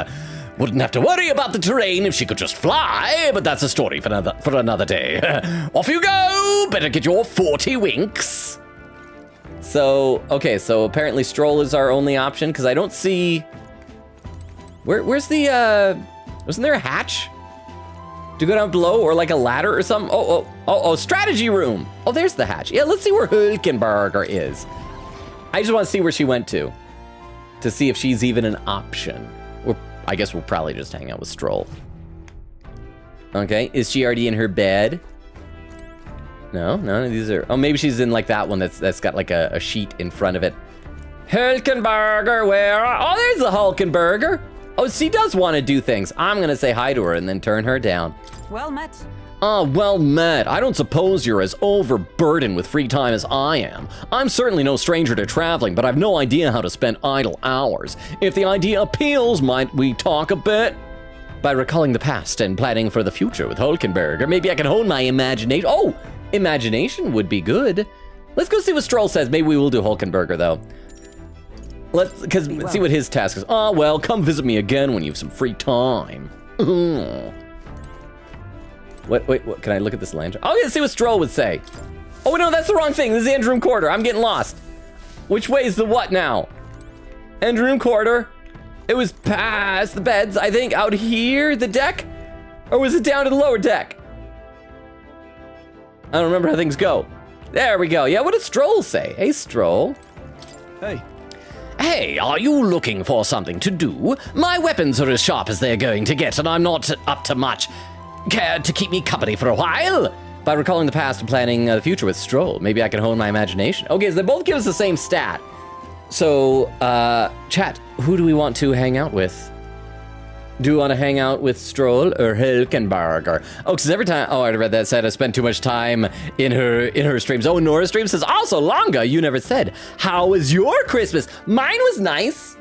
Wouldn't have to worry about the terrain if she could just fly, but that's a story for another day. Off you go! Better get your 40 winks. So, okay, so apparently Stroll is our only option, because I don't see... Where's the, wasn't there a hatch to go down below, or like a ladder or something? Oh, strategy room. Oh, there's the hatch. Yeah, let's see where Hülkenberger is. I just want to see where she went to see if she's even an option. I guess we'll probably just hang out with Stroll. Okay, is she already in her bed? No, none of these are... Oh, maybe she's in like that one that's got like a sheet in front of it. Hülkenberger, where are... Oh, there's the Hülkenberger. Oh, she does want to do things. I'm going to say hi to her and then turn her down. Well met. Oh, well met. I don't suppose you're as overburdened with free time as I am. I'm certainly no stranger to traveling, but I've no idea how to spend idle hours. If the idea appeals, might we talk a bit? By recalling the past and planning for the future with Hülkenberger, maybe I can hone my imagination. Oh, imagination would be good. Let's go see what Stroll says. Maybe we will do Hülkenberger, though. Let's see what his task is. Oh, well, come visit me again when you have some free time. What? Can I look at this lantern? Oh, yeah, see what Stroll would say. Oh, no, that's the wrong thing. This is the engine room corridor. I'm getting lost. Which way is the what now? Engine room corridor. It was past the beds, I think. Out here, the deck? Or was it down to the lower deck? I don't remember how things go. There we go. Yeah, what did Stroll say? Hey, Stroll. Hey. Hey, are you looking for something to do? My weapons are as sharp as they're going to get, and I'm not up to much. Care to keep me company for a while? By recalling the past and planning the future with Stroll, maybe I can hone my imagination. Okay, so they both give us the same stat. So, chat, who do we want to hang out with? Do you want to hang out with Stroll or Hülkenberger? Oh, because every time... Oh, I read that said I spent too much time in her streams. Oh, Nora's stream says, also, Longa, you never said. How was your Christmas? Mine was nice.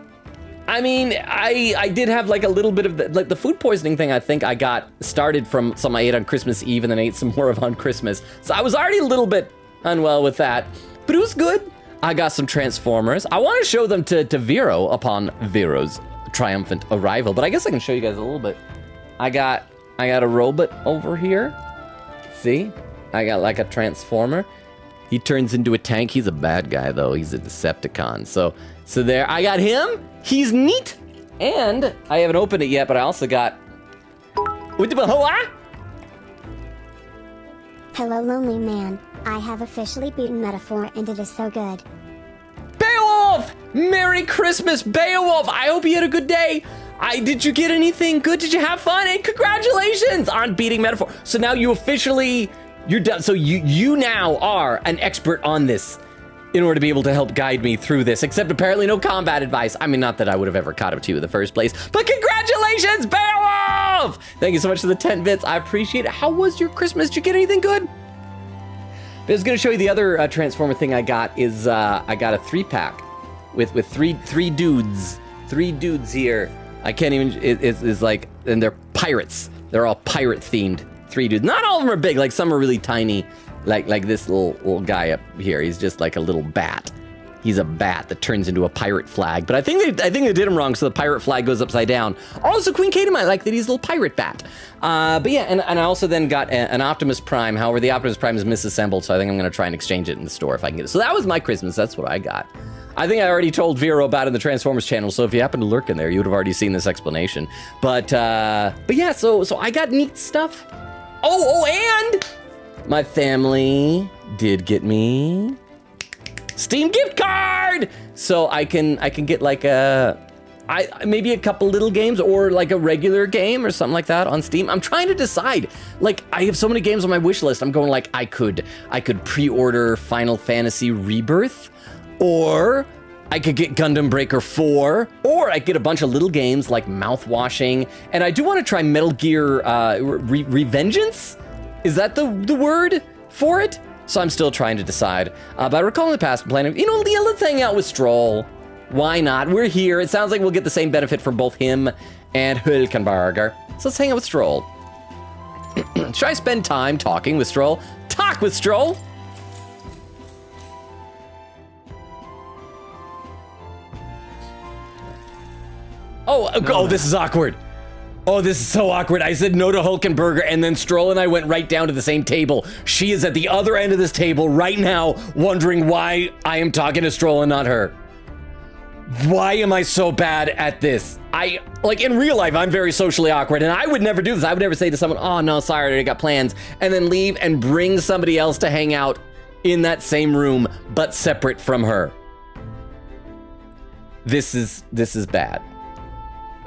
I mean, I did have like a little bit of the food poisoning thing. I think I got started from some I ate on Christmas Eve and then ate some more of on Christmas. So I was already a little bit unwell with that, but it was good. I got some Transformers. I want to show them to Vero upon Vero's triumphant arrival, but I guess I can show you guys a little bit. I got a robot over here. See? I got like a Transformer. He turns into a tank. He's a bad guy, though. He's a Decepticon. So there, I got him. He's neat. And I haven't opened it yet, but I also got... Hello, lonely man. I have officially beaten Metaphor, and it is so good. Beowulf! Merry Christmas, Beowulf! I hope you had a good day. Did you get anything good? Did you have fun? And congratulations on beating Metaphor. So now you officially... You're done. So you now are an expert on this in order to be able to help guide me through this, except apparently no combat advice. I mean, not that I would have ever caught up to you in the first place, but congratulations, Beowulf! Thank you so much for the 10 bits. I appreciate it. How was your Christmas? Did you get anything good? I was going to show you the other Transformer thing I got is I got a 3-pack with three dudes. 3 dudes here. I can't even, it's like, and they're pirates. They're all pirate themed. 3 dudes. Not all of them are big. Like some are really tiny. Like this little guy up here. He's just like a little bat. He's a bat that turns into a pirate flag. But I think they did him wrong, so the pirate flag goes upside down. Also, Queen Kate might like that he's a little pirate bat. But yeah, and I also then got an Optimus Prime. However, the Optimus Prime is misassembled, so I think I'm going to try and exchange it in the store if I can get it. So that was my Christmas. That's what I got. I think I already told Vero about it in the Transformers channel, so if you happen to lurk in there, you would have already seen this explanation. But yeah, so I got neat stuff. Oh, and my family did get me Steam gift card, so I can get like maybe a couple little games or like a regular game or something like that on Steam. I'm trying to decide. Like I have so many games on my wish list. I'm going like I could pre-order Final Fantasy Rebirth, or I could get Gundam Breaker 4, or I could get a bunch of little games like Mouthwashing, and I do want to try Metal Gear Revengeance? Is that the word for it? So I'm still trying to decide. But I recall in the past planning, yeah, let's hang out with Stroll. Why not? We're here. It sounds like we'll get the same benefit from both him and Hulkenberger. So let's hang out with Stroll. Should I spend time talking with Stroll? Talk with Stroll! Oh, this is awkward. Oh, this is so awkward. I said no to Hulkenberger, and then Stroll and I went right down to the same table. She is at the other end of this table right now, wondering why I am talking to Stroll and not her. Why am I so bad at this? Like in real life, I'm very socially awkward, and I would never do this. I would never say to someone, oh no, sorry, I already got plans, and then leave and bring somebody else to hang out in that same room, but separate from her. This is bad.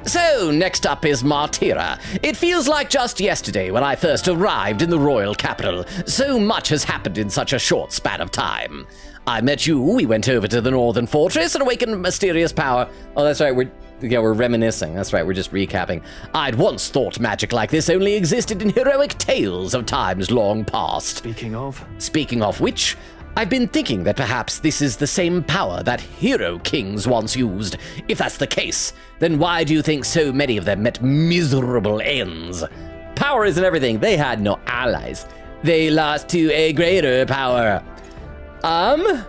So, next up is Martyra. It feels like just yesterday when I first arrived in the royal capital. So much has happened in such a short span of time. I met you, we went over to the northern fortress and awakened mysterious power. Oh, that's right, we're reminiscing. That's right, we're just recapping. I'd once thought magic like this only existed in heroic tales of times long past. Speaking of which, I've been thinking that perhaps this is the same power that hero kings once used. If that's the case, then why do you think so many of them met miserable ends? Power isn't everything. They had no allies. They lost to a greater power. I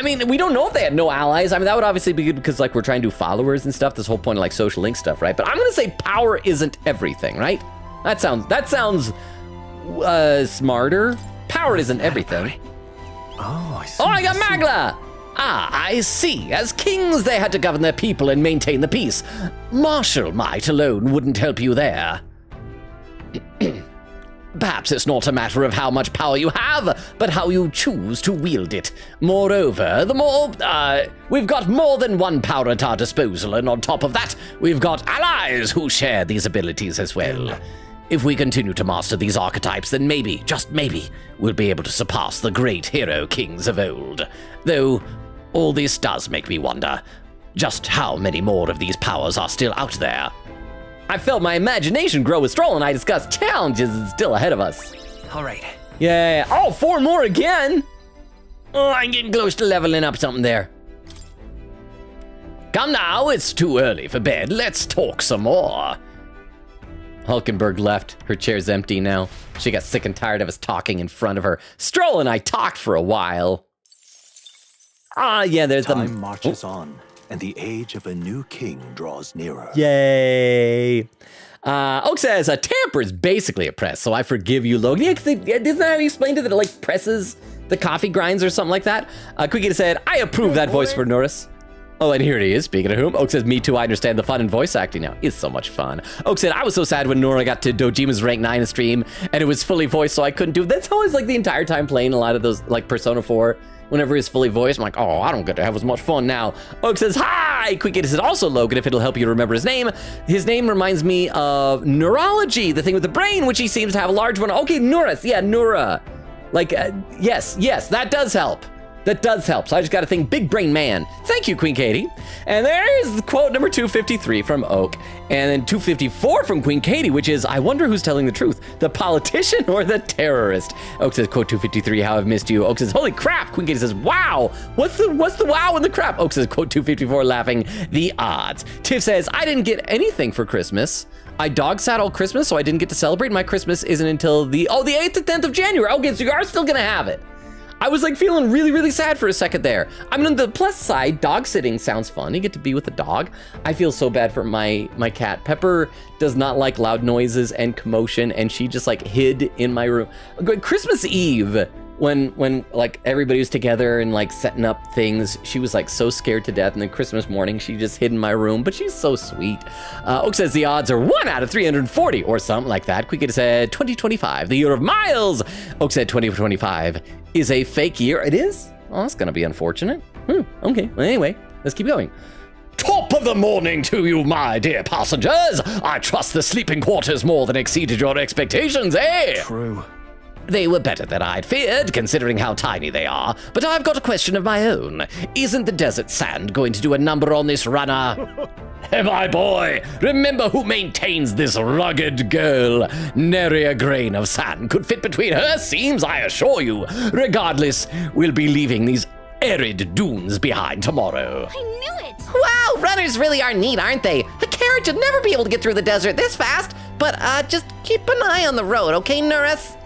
mean, we don't know if they had no allies. I mean, that would obviously be good because, like, we're trying to do followers and stuff. This whole point of, like, social link stuff, right? But I'm gonna say power isn't everything, right? That sounds smarter. Power isn't everything. Oh, I see. Oh, I got Magla! Ah, I see. As kings, they had to govern their people and maintain the peace. Martial might alone wouldn't help you there. Perhaps it's not a matter of how much power you have, but how you choose to wield it. Moreover, we've got more than one power at our disposal, and on top of that, we've got allies who share these abilities as well. If we continue to master these archetypes, then maybe, just maybe, we'll be able to surpass the great hero kings of old. Though, all this does make me wonder, just how many more of these powers are still out there? I felt my imagination grow with Stroll, and I discussed challenges still ahead of us. All right. Yeah. Oh, 4 more again! Oh, I'm getting close to leveling up something there. Come now, it's too early for bed. Let's talk some more. Hulkenberg left. Her chair's empty now. She got sick and tired of us talking in front of her. Stroll and I talked for a while. Yeah, there's Time marches on, and the age of a new king draws nearer. Yay. Oak says, a tamper is basically a press, so I forgive you, Logan. Yeah, isn't that how you explained it, that it like presses the coffee grinds or something like that? Quickie said, I approve that voice for Norris. Oh, and here it is. Speaking of whom, Oak says, me too, I understand the fun in voice acting now. It's so much fun. Oak said, I was so sad when Nora got to Dojima's rank 9 stream, and it was fully voiced, so I couldn't do it. That's always like the entire time playing a lot of those, like Persona 4. Whenever it's fully voiced, I'm like, oh, I don't get to have as much fun now. Oak says, hi! Quickie says, also Logan, if it'll help you remember his name reminds me of neurology, the thing with the brain, which he seems to have a large one. Okay, Norris, yeah, Nura. Like, yes, that does help. That does help. So I just got to think big brain man. Thank you, Queen Katie. And there's quote number 253 from Oak. And then 254 from Queen Katie, which is, I wonder who's telling the truth, the politician or the terrorist? Oak says, quote 253, how I've missed you. Oak says, holy crap. Queen Katie says, wow. What's the wow and the crap? Oak says, quote 254, laughing, the odds. Tiff says, I didn't get anything for Christmas. I dog sat all Christmas, so I didn't get to celebrate. My Christmas isn't until the 8th to 10th of January. Okay, so you are still gonna have it. I was like feeling really, really sad for a second there. I mean, on the plus side, dog sitting sounds fun. You get to be with the dog. I feel so bad for my cat. Pepper does not like loud noises and commotion, and she just like hid in my room. Christmas Eve, when like everybody was together and like setting up things, she was like so scared to death. And then Christmas morning, she just hid in my room, but she's so sweet. Oak says the odds are 1 out of 340 or something like that. Quickie said 2025, the year of Miles. Oak said 2025 is a fake year. It is? Oh, that's gonna be unfortunate. Okay, well, anyway, let's keep going. Top of the morning to you, my dear passengers. I trust the sleeping quarters more than exceeded your expectations, eh? True. They were better than I'd feared, considering how tiny they are. But I've got a question of my own. Isn't the desert sand going to do a number on this runner? My boy, remember who maintains this rugged girl. Nary a grain of sand could fit between her seams, I assure you. Regardless, we'll be leaving these arid dunes behind tomorrow. I knew it! Wow, runners really are neat, aren't they? A carriage would never be able to get through the desert this fast. But just keep an eye on the road, okay, Norris?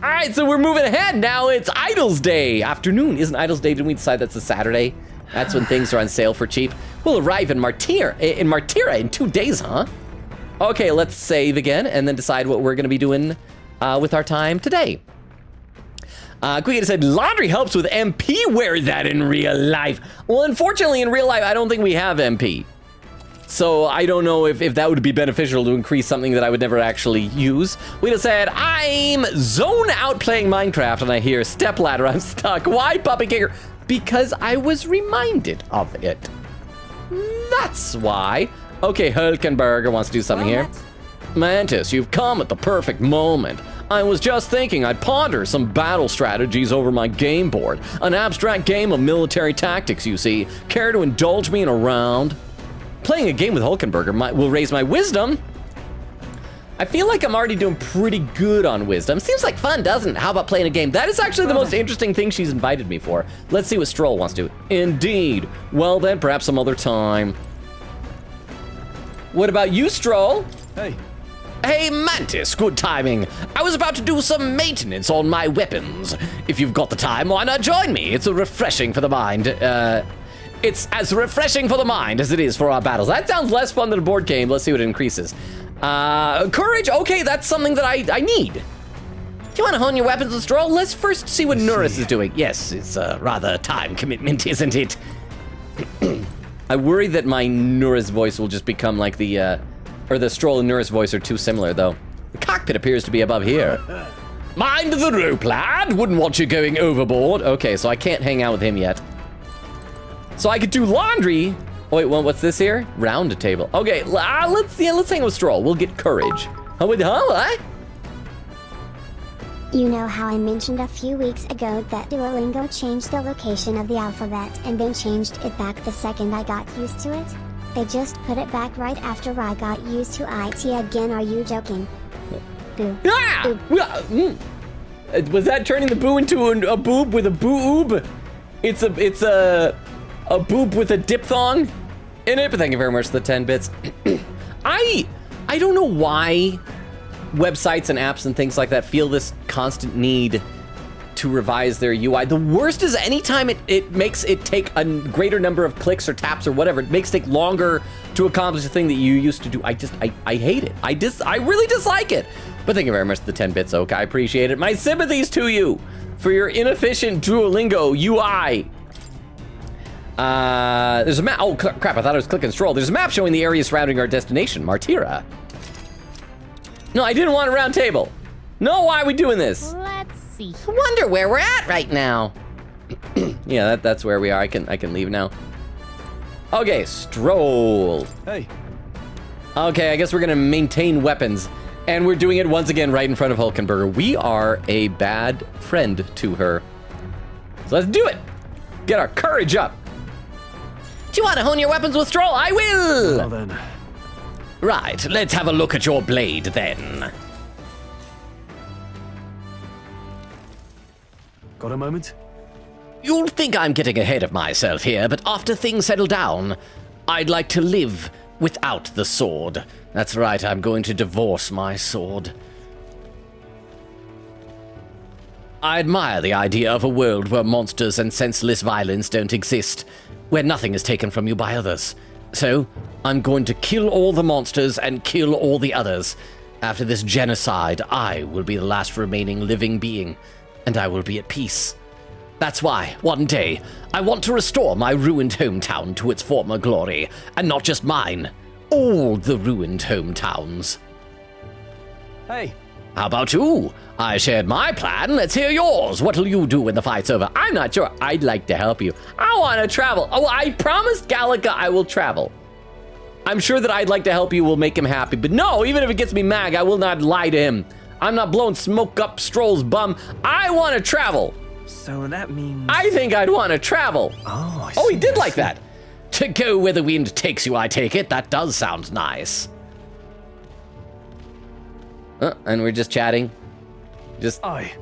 All right, so we're moving ahead. Now it's Idols Day afternoon. Isn't Idols Day? Didn't we decide that's a Saturday? That's when things are on sale for cheap. We'll arrive in Martira in 2 days, huh? Okay, let's save again and then decide what we're gonna be doing with our time today. Quickie said, laundry helps with MP. Wear that in real life. Well, unfortunately, in real life, I don't think we have MP. So I don't know if that would be beneficial to increase something that I would never actually use. Wheedle said, I'm zone out playing Minecraft and I hear stepladder, I'm stuck. Why, puppy kicker? Because I was reminded of it. That's why. Okay, Hulkenberger wants to do something here. Mantis, you've come at the perfect moment. I was just thinking I'd ponder some battle strategies over my game board. An abstract game of military tactics, you see. Care to indulge me in a round? Playing a game with Hulkenberger will raise my wisdom. I feel like I'm already doing pretty good on wisdom. Seems like fun, doesn't it? How about playing a game? That is actually the most interesting thing she's invited me for. Let's see what Stroll wants to do. Indeed. Well then, perhaps some other time. What about you, Stroll? Hey. Hey, Mantis, good timing. I was about to do some maintenance on my weapons. If you've got the time, why not join me? It's refreshing for the mind. It's as refreshing for the mind as it is for our battles. That sounds less fun than a board game. Let's see what it increases. Courage, okay, that's something that I need. Do you want to hone your weapons with Stroll? Let's first see what Norris is doing. Yes, it's a rather time commitment, isn't it? I worry that my Norris voice will just become like the Stroll and Norris voice are too similar, though. The cockpit appears to be above here. Mind the rope, lad. Wouldn't want you going overboard. Okay, so I can't hang out with him yet. So I could do laundry. Oh, wait, well, what's this here? Round a table. Okay, let's hang with Stroll. We'll get courage. What? You know how I mentioned a few weeks ago that Duolingo changed the location of the alphabet and then changed it back the second I got used to it? They just put it back right after I got used to it again. Are you joking? Boo. Ah! Was that turning the boo into a boob with a boo-oob? It's a boob with a diphthong in it, but thank you very much for the 10 bits. I don't know why websites and apps and things like that feel this constant need to revise their UI. The worst is anytime it makes it take a greater number of clicks or taps or whatever, it makes it take longer to accomplish the thing that you used to do. I hate it. I really dislike it. But thank you very much for the 10 bits, Oak. I appreciate it. My sympathies to you for your inefficient Duolingo UI. There's a map. Oh, crap. I thought I was clicking stroll. There's a map showing the area surrounding our destination, Martira. No, I didn't want a round table. No, why are we doing this? Let's see. I wonder where we're at right now. Yeah, that's where we are. I can leave now. Okay, stroll. Hey, Okay, I guess we're gonna maintain weapons. And we're doing it once again right in front of Hulkenberger. We are a bad friend to her. So let's do it. Get our courage up. Do you want to hone your weapons with Stroll? I will! well then. Right, let's have a look at your blade then. Got a moment? You'll think I'm getting ahead of myself here, but after things settle down, I'd like to live without the sword. That's right, I'm going to divorce my sword. I admire the idea of a world where monsters and senseless violence don't exist, where nothing is taken from you by others. So, I'm going to kill all the monsters and kill all the others. After this genocide, I will be the last remaining living being, and I will be at peace. That's why, one day, I want to restore my ruined hometown to its former glory, and not just mine, all the ruined hometowns. Hey, How about you? I shared my plan, let's hear yours. What'll you do when the fight's over? I'm not sure. I'd like to help you. I want to travel. Oh, I promised Gallica I will travel. I'm sure that I'd like to help you will make him happy. But no, even if it gets me mad, I will not lie to him. I'm not blowing smoke up Stroll's bum. I want to travel. So that means... I think I'd want to travel. Oh, I Oh, he see, did I like see. that. To go where the wind takes you, I take it. That does sound nice. And we're just chatting. Just I've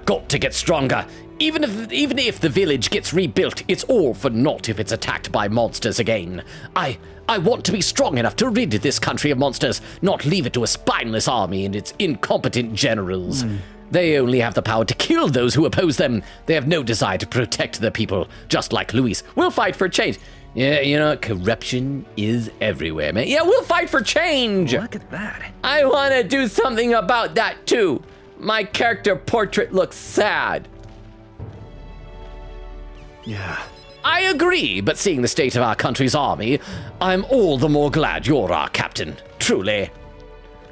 got to get stronger. Even if the village gets rebuilt, it's all for naught if it's attacked by monsters again. I want to be strong enough to rid this country of monsters, not leave it to a spineless army and its incompetent generals. They only have the power to kill those who oppose them. They have no desire to protect the people, just like Luis. we'll fight for change. Yeah, you know, corruption is everywhere, man. Yeah, we'll fight for change. Look at that. I want to do something about that too. My character portrait looks sad. yeah. I agree, but seeing the state of our country's army, I'm all the more glad you're our captain, truly.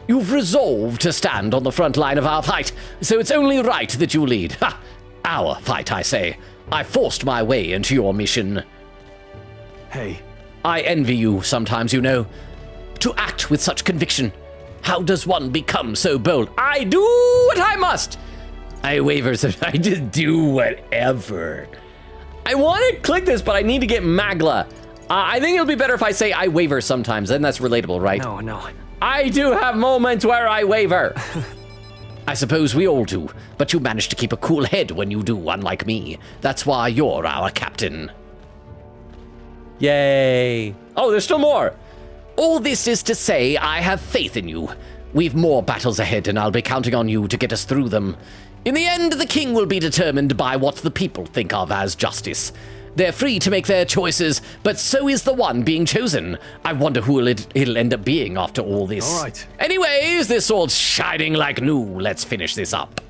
You've resolved to stand on the front line of our fight, so it's only right that you lead. Ha! Our fight, I say. I forced my way into your mission. Hey, I envy you sometimes, you know. To act with such conviction. How does one become so bold? I do what I must. I waver, so I just do whatever. I want to click this, but I need to get Magla. I think it'll be better if I say I waver sometimes, then that's relatable, right? No. I do have moments where I waver. I suppose we all do, but you manage to keep a cool head when you do, unlike me. That's why you're our captain. Yay. Oh, there's still more. All this is to say, I have faith in you. We've more battles ahead, and I'll be counting on you to get us through them. In the end, the king will be determined by what the people think of as justice. They're free to make their choices, but so is the one being chosen. I wonder who it'll end up being after all this. all right. Anyways, this sword's shining like new. Let's finish this up.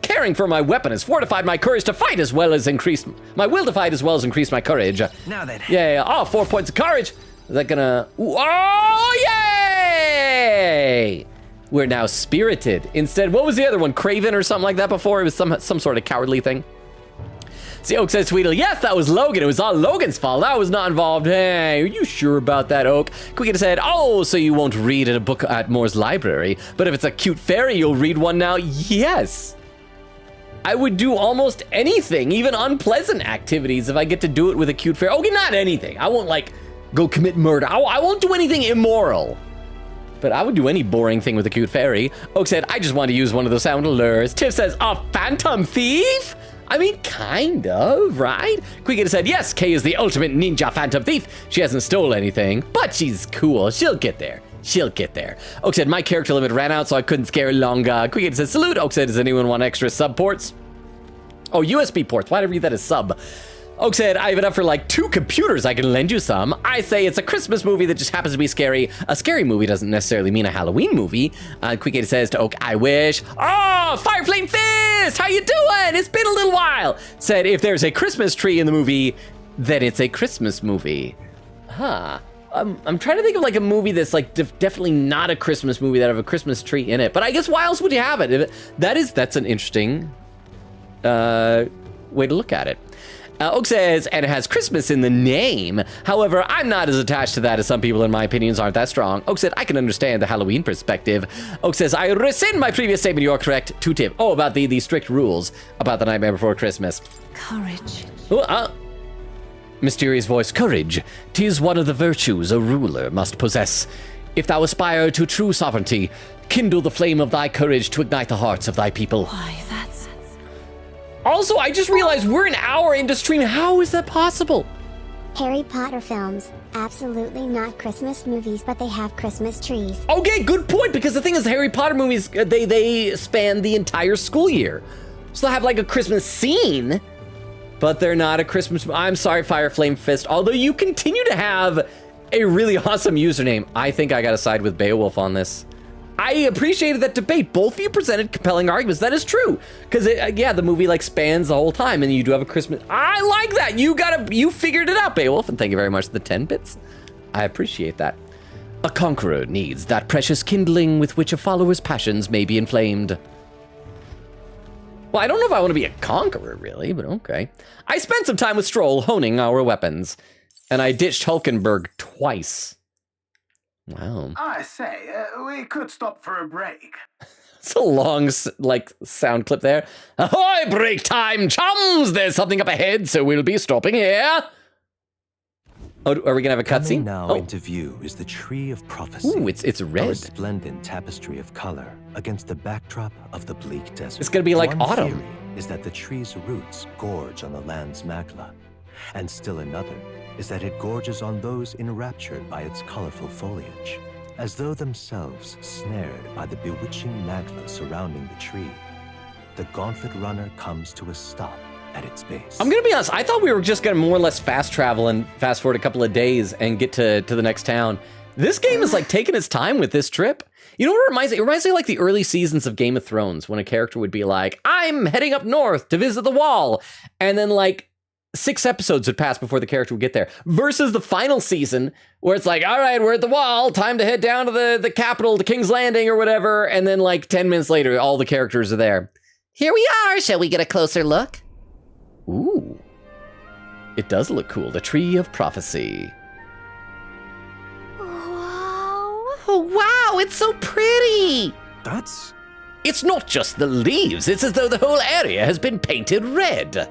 Caring for my weapon has fortified my courage to fight as well as increased my will to fight as well as increased my courage. Now then. Yeah. Oh, 4 points of courage. Is that gonna... Ooh, oh, yay! We're now spirited. Instead, what was the other one? Craven or something like that before? It was some sort of cowardly thing. See, Oak says, Tweedle, yes, that was Logan. It was all Logan's fault. I was not involved. Hey, are you sure about that, Oak? Quick said, oh, so you won't read a book at Moore's library, but if it's a cute fairy, you'll read one now? Yes. I would do almost anything, even unpleasant activities, if I get to do it with a cute fairy. Okay, not anything. I won't, like, go commit murder. I won't do anything immoral. But I would do any boring thing with a cute fairy. Oak said, I just want to use one of those sound lures. Tiff says, a phantom thief? I mean, kind of, right? Quickita said, yes, Kay is the ultimate ninja phantom thief. She hasn't stolen anything, but she's cool. She'll get there. She'll get there. Oak said, my character limit ran out, so I couldn't scare longer. Quick says, salute. Oak said, does anyone want extra sub ports? Oh, USB ports. Why did I read that as sub? Oak said, I have enough for like 2 computers. I can lend you some. I say it's a Christmas movie that just happens to be scary. A scary movie doesn't necessarily mean a Halloween movie. Quick says to Oak, I wish. Oh, Fireflame Fist! How you doing? It's been a little while. Said, if there's a Christmas tree in the movie, then it's a Christmas movie. Huh. I'm trying to think of like a movie that's like definitely not a Christmas movie that have a Christmas tree in it. But I guess why else would you have it? That's an interesting way to look at it. Oak says, and it has Christmas in the name. However, I'm not as attached to that as some people, in my opinions, aren't that strong. Oak said, I can understand the Halloween perspective. Oak says, I rescind my previous statement. You are correct. 2 tip. Oh, about the strict rules about the Nightmare Before Christmas. Courage. Mysterious voice, courage. 'Tis one of the virtues a ruler must possess. If thou aspire to true sovereignty, kindle the flame of thy courage to ignite the hearts of thy people. Why, that's... Also, I just realized we're an hour into stream. How is that possible? Harry Potter films, absolutely not Christmas movies, but they have Christmas trees. Okay, good point, because the thing is, Harry Potter movies, they span the entire school year. So they'll have like a Christmas scene, but they're not a Christmas... I'm sorry, Fireflame Fist, although you continue to have a really awesome username. I think I gotta side with Beowulf on this. I appreciated that debate. Both of you presented compelling arguments. That is true. Because, yeah, the movie, like, spans the whole time, and you do have a Christmas... I like that! You figured it out, Beowulf, and thank you very much for the 10 bits. I appreciate that. A conqueror needs that precious kindling with which a follower's passions may be inflamed. Well, I don't know if I want to be a conqueror, really, but okay. I spent some time with Stroll honing our weapons, and I ditched Hulkenberg twice. Wow. I say, we could stop for a break. It's a long, like, sound clip there. Ahoy, break time, chums! There's something up ahead, so we'll be stopping here. Oh, are we gonna have a Coming cutscene? now into view is the Tree of Prophecy. Ooh, it's A red. resplendent tapestry of color against the backdrop of the bleak desert. It's gonna be like One autumn. theory is that the tree's roots gorge on the land's magla, and still another is that it gorges on those enraptured by its colorful foliage, as though themselves snared by the bewitching magla surrounding the tree. The Gauntlet Runner comes to a stop at its base. I'm gonna be honest, I thought we were just gonna more or less fast travel and fast forward a couple of days and get to the next town. This game is like taking its time with this trip. You know what it reminds me? It reminds me of like the early seasons of Game of Thrones when a character would be like, I'm heading up north to visit the Wall. And then like 6 episodes would pass before the character would get there. Versus the final season where it's like, all right, we're at the Wall, time to head down to the capital, to King's Landing or whatever. And then like 10 minutes later, all the characters are there. Here we are. Shall we get a closer look? Ooh, it does look cool. The Tree of Prophecy. Wow. Oh, wow. It's so pretty. That's... It's not just the leaves, it's as though the whole area has been painted red.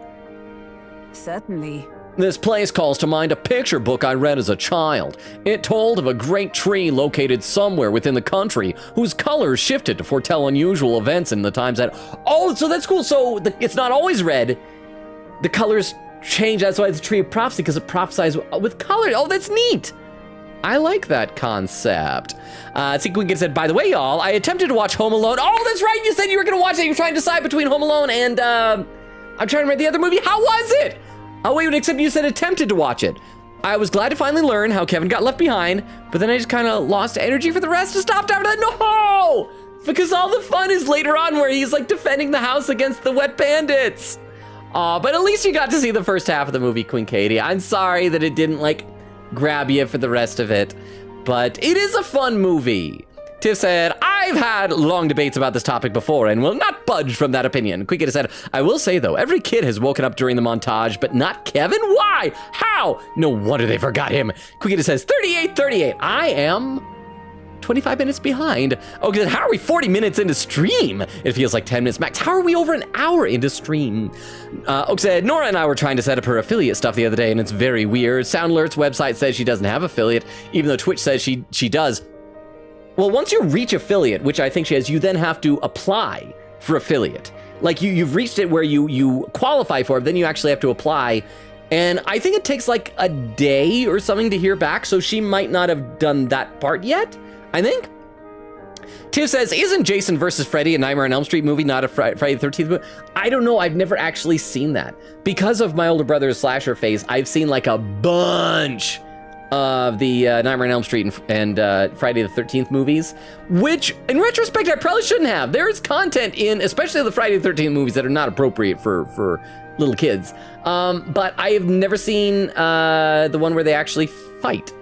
Certainly. This place calls to mind a picture book I read as a child. It told of a great tree located somewhere within the country whose colors shifted to foretell unusual events in the times that... Oh, so that's cool. So it's not always red. The colors change. That's why it's a Tree of Prophecy, because it prophesies with color. Oh, that's neat. I like that concept. See, we can say, by the way, y'all, I attempted to watch Home Alone. Oh, that's right. You said you were going to watch it. You were trying to decide between Home Alone and... I'm trying to remember the other movie. How was it? Oh, wait, except you said attempted to watch it. I was glad to finally learn how Kevin got left behind, but then I just kind of lost energy for the rest and stopped after that. No! Because all the fun is later on where he's like defending the house against the wet bandits. But at least you got to see the first half of the movie, Queen Katie. I'm sorry that it didn't like grab you for the rest of it, but it is a fun movie. Tiff said, I've had long debates about this topic before and will not budge from that opinion. Quickita said, I will say though, every kid has woken up during the montage, but not Kevin? Why? How? No wonder they forgot him. Quickita says, 38. I am 25 minutes behind. Oh, good. How are we 40 minutes into stream? It feels like 10 minutes max. How are we over an hour into stream? Oak said, Nora and I were trying to set up her affiliate stuff the other day, and it's very weird. Sound Alert's website says she doesn't have affiliate, even though Twitch says she does. Well, once you reach affiliate, which I think she has, you then have to apply for affiliate. Like you've reached it where you qualify for it, then you actually have to apply. And I think it takes like a day or something to hear back, so she might not have done that part yet. I think. Tiff says, isn't Jason versus Freddy a Nightmare on Elm Street movie, not a Friday the 13th movie? I don't know. I've never actually seen that. Because of my older brother's slasher phase, I've seen like a bunch of the Nightmare on Elm Street and Friday the 13th movies, which in retrospect, I probably shouldn't have. There's content in, especially the Friday the 13th movies, that are not appropriate for little kids. But I have never seen the one where they actually fight.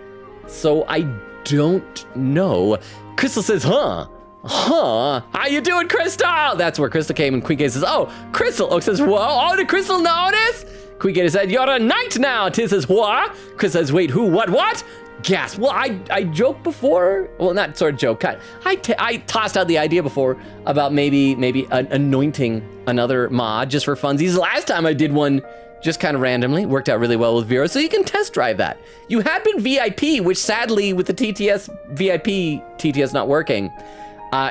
So I don't know. Crystal says, huh? How you doing, Crystal? That's where Crystal came, and Queen Gay says, oh, Crystal. Oak says, whoa, oh, did Crystal notice? Queen Gay said, you're a knight now. Tiz says, what? Crystal says, wait, who, what? Gasp. Well, I joked before, well, not sort of joke, I tossed out the idea before about maybe anointing another mod just for funsies. Last time I did one just kind of randomly, worked out really well with Vera, so you can test drive that. You had been VIP, which sadly with the TTS not working,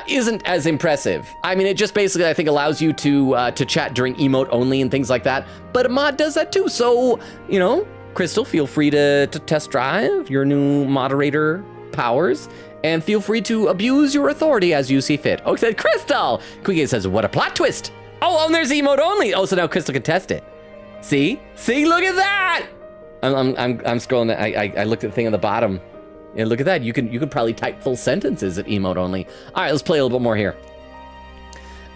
isn't as impressive. I mean, it just basically, I think, allows you to chat during emote only and things like that, but a mod does that too. So, you know, Crystal, feel free to test drive your new moderator powers, and feel free to abuse your authority as you see fit. Oh, said Crystal! Quiggy says, what a plot twist! Oh, and there's emote only! Oh, so now Crystal can test it. See, look at that! I'm scrolling, I looked at the thing on the bottom. Yeah, look at that. You can probably type full sentences at emote only. All right, let's play a little bit more here.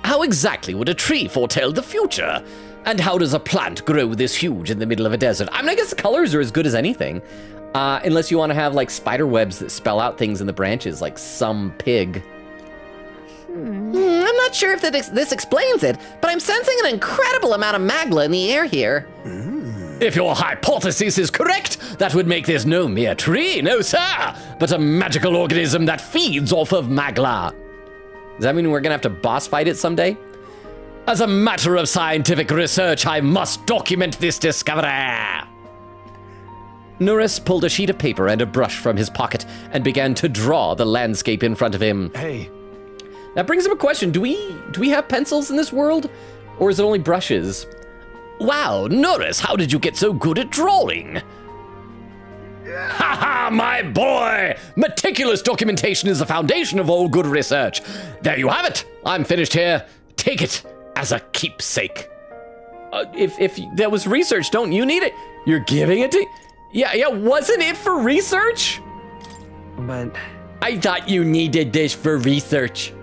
How exactly would a tree foretell the future? And how does a plant grow this huge in the middle of a desert? I mean, I guess the colors are as good as anything. Unless you want to have like spider webs that spell out things in the branches, like some pig. I'm not sure if this explains it, but I'm sensing an incredible amount of magla in the air here. If your hypothesis is correct, that would make this no mere tree, no sir, but a magical organism that feeds off of magla. Does that mean we're gonna have to boss fight it someday? As a matter of scientific research, I must document this discovery. Norris pulled a sheet of paper and a brush from his pocket and began to draw the landscape in front of him. Hey. That brings up a question. Do we have pencils in this world? Or is it only brushes? Wow, Norris, how did you get so good at drawing? Haha, my boy! Meticulous documentation is the foundation of all good research. There you have it. I'm finished here. Take it as a keepsake. If that was research, don't you need it? You're giving it to... Yeah, wasn't it for research? But... I thought you needed this for research.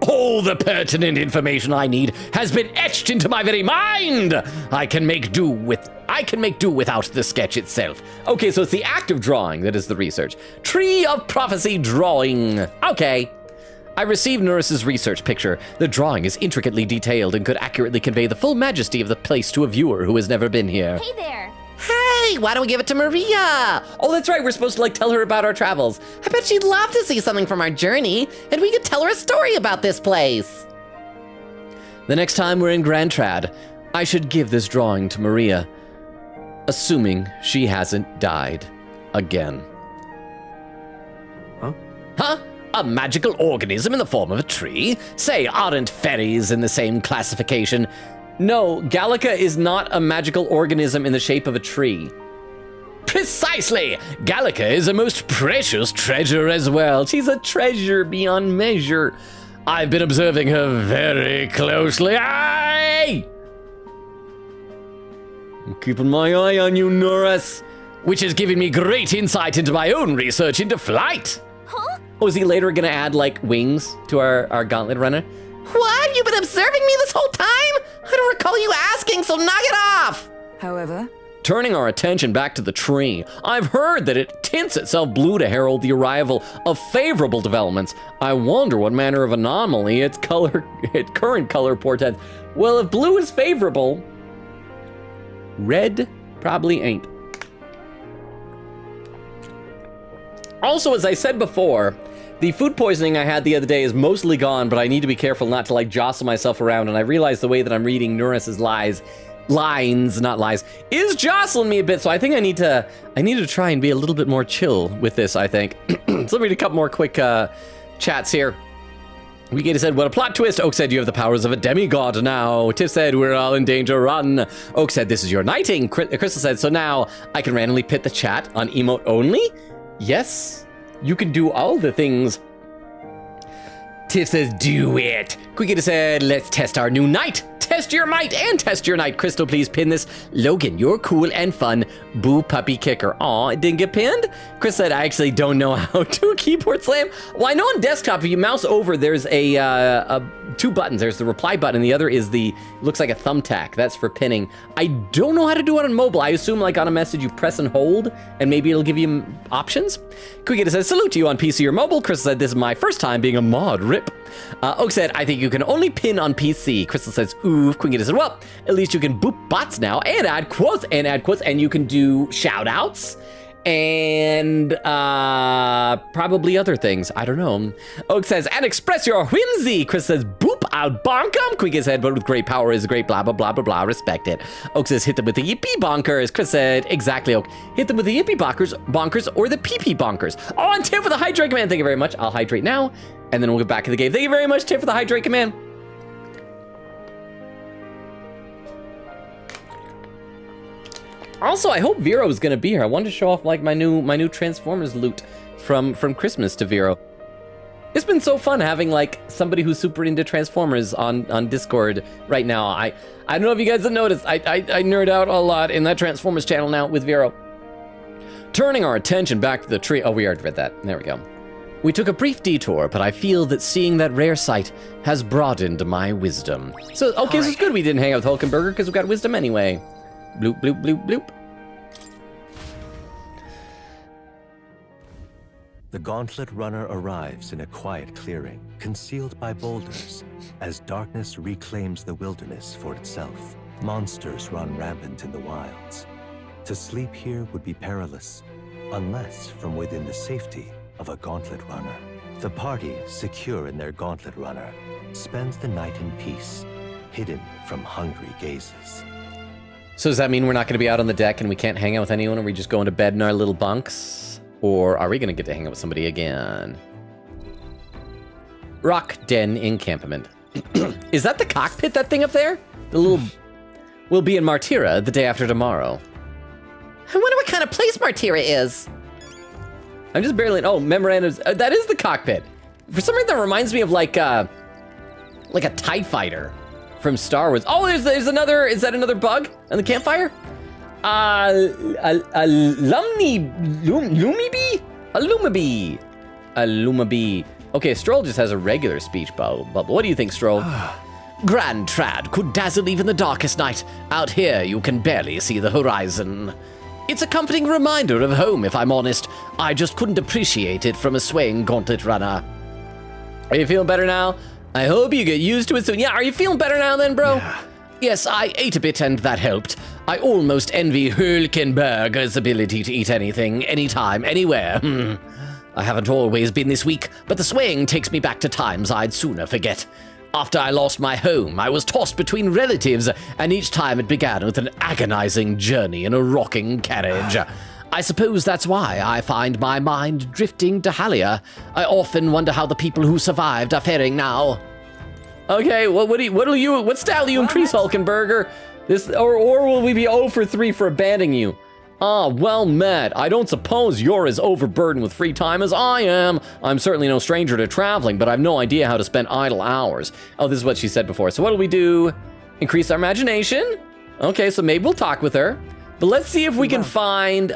All the pertinent information I need has been etched into my very mind. I can make do without the sketch itself. Okay, so it's the act of drawing that is the research. Tree of Prophecy drawing. Okay. I received Norris's research picture. The drawing is intricately detailed and could accurately convey the full majesty of the place to a viewer who has never been here. Hey there! Hey, why don't we give it to Maria? Oh, that's right. We're supposed to tell her about our travels. I bet she'd love to see something from our journey, and we could tell her a story about this place. The next time we're in Grand Trad, I should give this drawing to Maria, assuming she hasn't died again. Huh? A magical organism in the form of a tree? Say, aren't fairies in the same classification? No, Gallica is not a magical organism in the shape of a tree. Precisely! Gallica is a most precious treasure as well. She's a treasure beyond measure. I've been observing her very closely. Aye! I'm keeping my eye on you, Norris. Which has given me great insight into my own research into flight. Huh? Oh, is he later gonna add, wings to our gauntlet runner? What? You've been observing me this whole time? I don't recall you asking, so knock it off! However, Turning our attention back to the tree, I've heard that it tints itself blue to herald the arrival of favorable developments. I wonder what manner of anomaly its current color portends. Well, if blue is favorable, red probably ain't. Also, as I said before, the food poisoning I had the other day is mostly gone, but I need to be careful not to jostle myself around, and I realize the way that I'm reading Norris's lines, not lies, is jostling me a bit, so I think I need to try and be a little bit more chill with this, I think. So let me read a couple more quick chats here. Wigata said, what a plot twist. Oak said, you have the powers of a demigod now. Tiff said, we're all in danger, run. Oak said, this is your knighting. Crystal said, so now I can randomly pit the chat on emote only? Yes, You can do all the things. Tiff says, do it. Quickita said, let's test our new knight. Test your might and test your knight. Crystal, please pin this. Logan, you're cool and fun. Boo puppy kicker. Aw, it didn't get pinned? Chris said, I actually don't know how to keyboard slam. Well, I know on desktop, if you mouse over, there's a two buttons. There's the reply button, and the other is looks like a thumbtack. That's for pinning. I don't know how to do it on mobile. I assume like on a message, you press and hold, and maybe it'll give you options. Quickita says, salute to you on PC or mobile. Chris said, this is my first time being a mod. Rip. Oak said, I think you can only pin on PC. Crystal says, oof. Quickita said, well, at least you can boop bots now and add quotes, and you can do shout outs and probably other things. I don't know. Oak says, and express your whimsy. Chris says, boop, I'll bonk him. Quickita said, but with great power is great blah, blah, blah, blah, blah. Respect it. Oak says, hit them with the yippee bonkers. Chris said, exactly, Oak. Hit them with the yippee bonkers or the pee-pee bonkers. Oh, and Tiff for the hydrate command. Thank you very much. I'll hydrate now, and then we'll get back to the game. Thank you very much, Tiff, for the hydrate command. Also, I hope Vero's gonna be here. I wanted to show off like my new Transformers loot from Christmas to Vero. It's been so fun having like somebody who's super into Transformers on Discord right now. I don't know if you guys have noticed, I nerd out a lot in that Transformers channel now with Vero. Turning our attention back to the tree. Oh, we already read that. There we go. We took a brief detour, but I feel that seeing that rare sight has broadened my wisdom. So, okay, so it's good we didn't hang out with Hulkenberger because we got wisdom anyway. Bloop, bloop, bloop, bloop. The Gauntlet Runner arrives in a quiet clearing, concealed by boulders, as darkness reclaims the wilderness for itself. Monsters run rampant in the wilds. To sleep here would be perilous, unless from within the safety of a Gauntlet Runner. The party, secure in their Gauntlet Runner, spends the night in peace, hidden from hungry gazes. So does that mean we're not going to be out on the deck and we can't hang out with anyone, or we just go into bed in our little bunks? Or are we going to get to hang out with somebody again? Rock Den encampment. Is that the cockpit, that thing up there? The little... We'll be in Martira the day after tomorrow. I wonder what kind of place Martira is. I'm just barely... Oh, memorandums. That is the cockpit. For some reason, that reminds me of like a TIE fighter from Star Wars. Oh, there's another... Is that another bug on the campfire? Lumibee. Okay, Stroll just has a regular speech bubble. What do you think, Stroll? Grand Trad could dazzle even the darkest night. Out here, you can barely see the horizon. It's a comforting reminder of home, if I'm honest. I just couldn't appreciate it from a swaying Gauntlet Runner. Are you feeling better now? I hope you get used to it soon. Yeah, are you feeling better now then, bro? Yeah. Yes, I ate a bit and that helped. I almost envy Hulkenberger's ability to eat anything, anytime, anywhere. I haven't always been this weak, but the swaying takes me back to times I'd sooner forget. After I lost my home, I was tossed between relatives, and each time it began with an agonizing journey in a rocking carriage. I suppose that's why I find my mind drifting to Halia. I often wonder how the people who survived are faring now. Okay, well, what style do you increase, Hulkenberger? Or will we be 0 for 3 for abandoning you? Ah, well met. I don't suppose you're as overburdened with free time as I am. I'm certainly no stranger to traveling, but I've no idea how to spend idle hours. Oh, this is what she said before. So what'll we do? Increase our imagination? Okay, so maybe we'll talk with her. But let's see if we can find,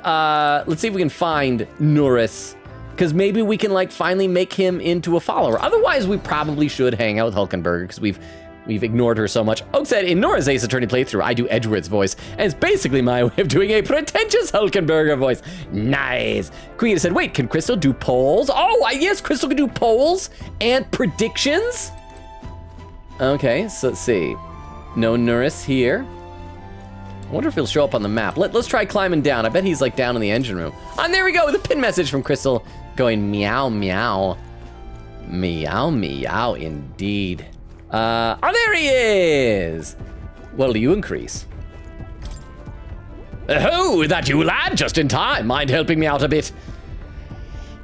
Norris. Because maybe we can, like, finally make him into a follower. Otherwise, we probably should hang out with Hulkenberger, because we've ignored her so much. Oak said, in Nora's Ace Attorney playthrough, I do Edgeworth's voice, and it's basically my way of doing a pretentious Hulkenberger voice. Nice. Queen said, wait, can Crystal do polls? Oh, yes, Crystal can do polls and predictions. Okay, so let's see. No Norris here. I wonder if he'll show up on the map. Let's try climbing down. I bet he's, like, down in the engine room. And there we go, the pin message from Crystal going meow, meow. Meow, meow, indeed. Oh, there he is! What'll you increase? Oh, that you, lad? Just in time. Mind helping me out a bit?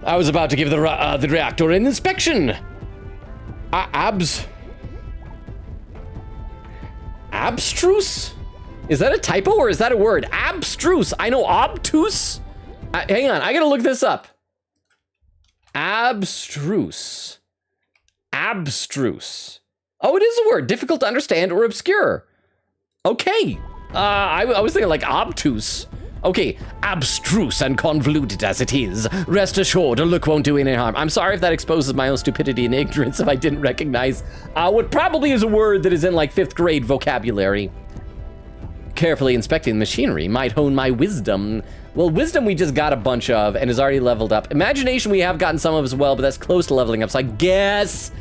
I was about to give the reactor an inspection. Abstruse? Is that a typo or is that a word? Abstruse. I know obtuse. Hang on, I gotta look this up. Abstruse. Abstruse. Oh, it is a word. Difficult to understand or obscure. Okay. I was thinking like obtuse. Okay, abstruse and convoluted as it is, rest assured a look won't do any harm. I'm sorry if that exposes my own stupidity and ignorance if I didn't recognize what probably is a word that is in like 5th grade vocabulary. Carefully inspecting the machinery might hone my wisdom. Well, wisdom we just got a bunch of and is already leveled up. Imagination we have gotten some of as well, but that's close to leveling up. So I guess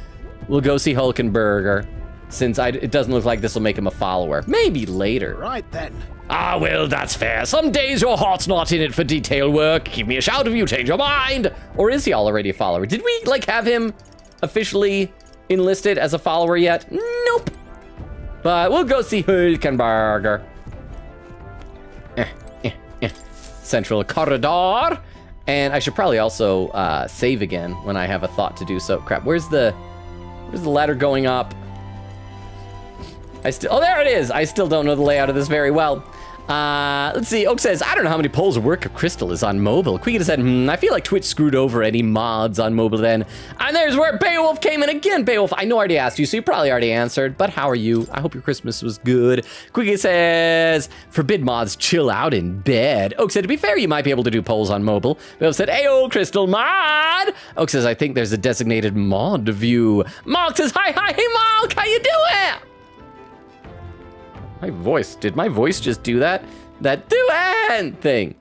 we'll go see Hulkenberger, since it doesn't look like this will make him a follower. Maybe later. Right then. Ah, well, that's fair. Some days your heart's not in it for detail work. Give me a shout if you change your mind. Or is he already a follower? Did we like have him officially enlisted as a follower yet? Nope. But we'll go see Hulkenberger. Central corridor. And I should probably also save again when I have a thought to do so. Crap, where's the ladder going up? Oh, there it is. I still don't know the layout of this very well. Let's see. Oak says, I don't know how many polls of work of Crystal is on mobile. Quick said, I feel like Twitch screwed over any mods on mobile then. And there's where Beowulf came in again. Beowulf, I know I already asked you, so you probably already answered, but how are you? I hope your Christmas was good. Quickie says, forbid mods chill out in bed. Oak said, to be fair, you might be able to do polls on mobile. Beowulf said, Ayo, Crystal mod. Oak says, I think there's a designated mod view. Mark says, hi, hey Mark, how you doing? Did my voice just do that? That doing thing.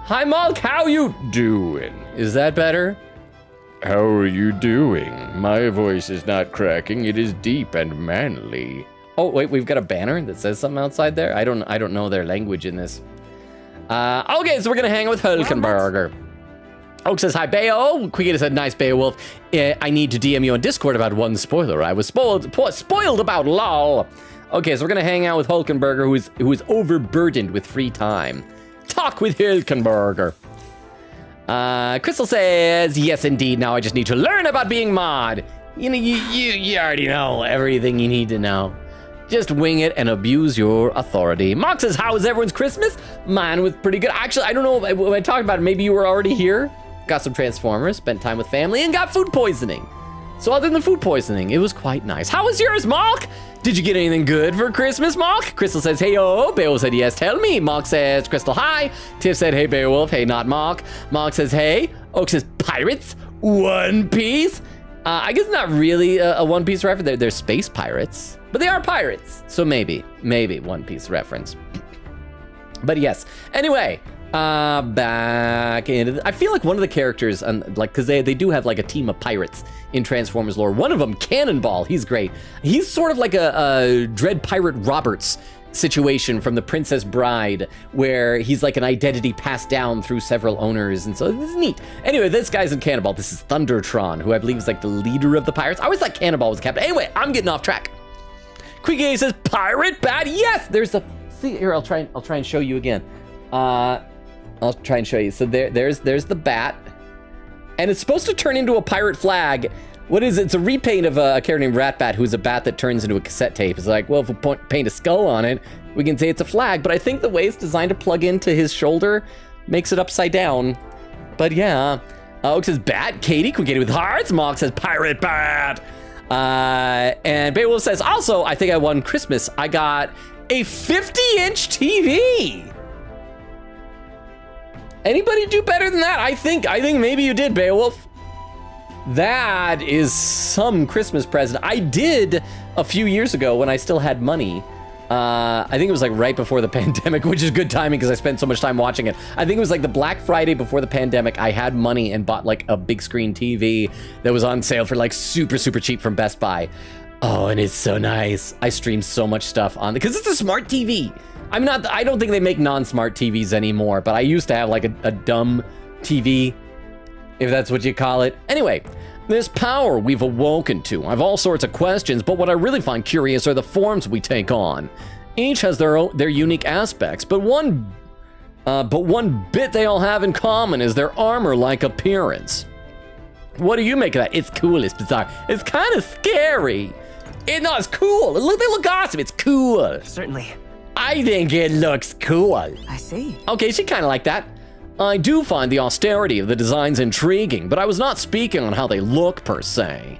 Hi, Mark, how you doing? Is that better? How are you doing? My voice is not cracking, it is deep and manly. Oh, wait, we've got a banner that says something outside there? I don't know their language in this. Okay, so we're gonna hang out with Hulkenberger. Oak says, hi, Bayo. Quickly said, nice, Beowulf. I need to DM you on Discord about one spoiler. I was spoiled about LOL. Okay, so we're gonna hang out with Hulkenberger, who is overburdened with free time. Talk with Hulkenberger. Crystal says, yes, indeed. Now I just need to learn about being mod. You know, you already know everything you need to know. Just wing it and abuse your authority. Mark says, how was everyone's Christmas? Mine was pretty good. Actually, I don't know when I talked about it, maybe you were already here. Got some Transformers, spent time with family, and got food poisoning. So other than the food poisoning, it was quite nice. How was yours, Mark? Did you get anything good for Christmas, Mark? Crystal says, hey, oh. Beowulf said, yes, tell me. Mark says, Crystal, hi. Tiff said, hey, Beowulf. Hey, not Mark. Mark says, hey. Oak says, pirates? One Piece? I guess not really a One Piece reference. They're space pirates, but they are pirates. So maybe One Piece reference. But yes. Anyway, back into I feel like one of the characters, because they do have like a team of pirates in Transformers lore. One of them, Cannonball, he's great. He's sort of like a Dread Pirate Roberts situation from The Princess Bride, where he's like an identity passed down through several owners, and so this is neat. Anyway, this guy's in Cannonball. This is Thundertron, who I believe is like the leader of the pirates. I always thought Cannonball was the captain. Anyway, I'm getting off track. Quickie says, pirate bad? Yes, there's a, see here, I'll try and show you again. I'll try and show you. So there's the bat, and it's supposed to turn into a pirate flag. What is it? It's a repaint of a character named Ratbat, who's a bat that turns into a cassette tape. It's like, well, if we paint a skull on it, we can say it's a flag. But I think the way it's designed to plug into his shoulder makes it upside down. But yeah. Oak says bat. Katie, can we get it with hearts? Mark says pirate bat. And Beowulf says, also, I think I won Christmas. I got a 50-inch TV. Anybody do better than that? I think maybe you did, Beowulf. That is some Christmas present. I did a few years ago when I still had money. I think it was like right before the pandemic, which is good timing because I spent so much time watching it. I think it was like the Black Friday before the pandemic. I had money and bought like a big screen TV that was on sale for like super, super cheap from Best Buy. Oh, and it's so nice. I streamed so much stuff on it because it's a smart TV. I don't think they make non-smart TVs anymore, but I used to have like a dumb TV, if that's what you call it. Anyway, this power we've awoken to. I've all sorts of questions, but what I really find curious are the forms we take on. Each has their unique aspects, but one bit they all have in common is their armor-like appearance. What do you make of that? It's cool, it's bizarre. It's kind of scary. No, it's cool. They look awesome. It's cool. Certainly. I think it looks cool. I see. Okay, she kind of like that. I do find the austerity of the designs intriguing, but I was not speaking on how they look per se.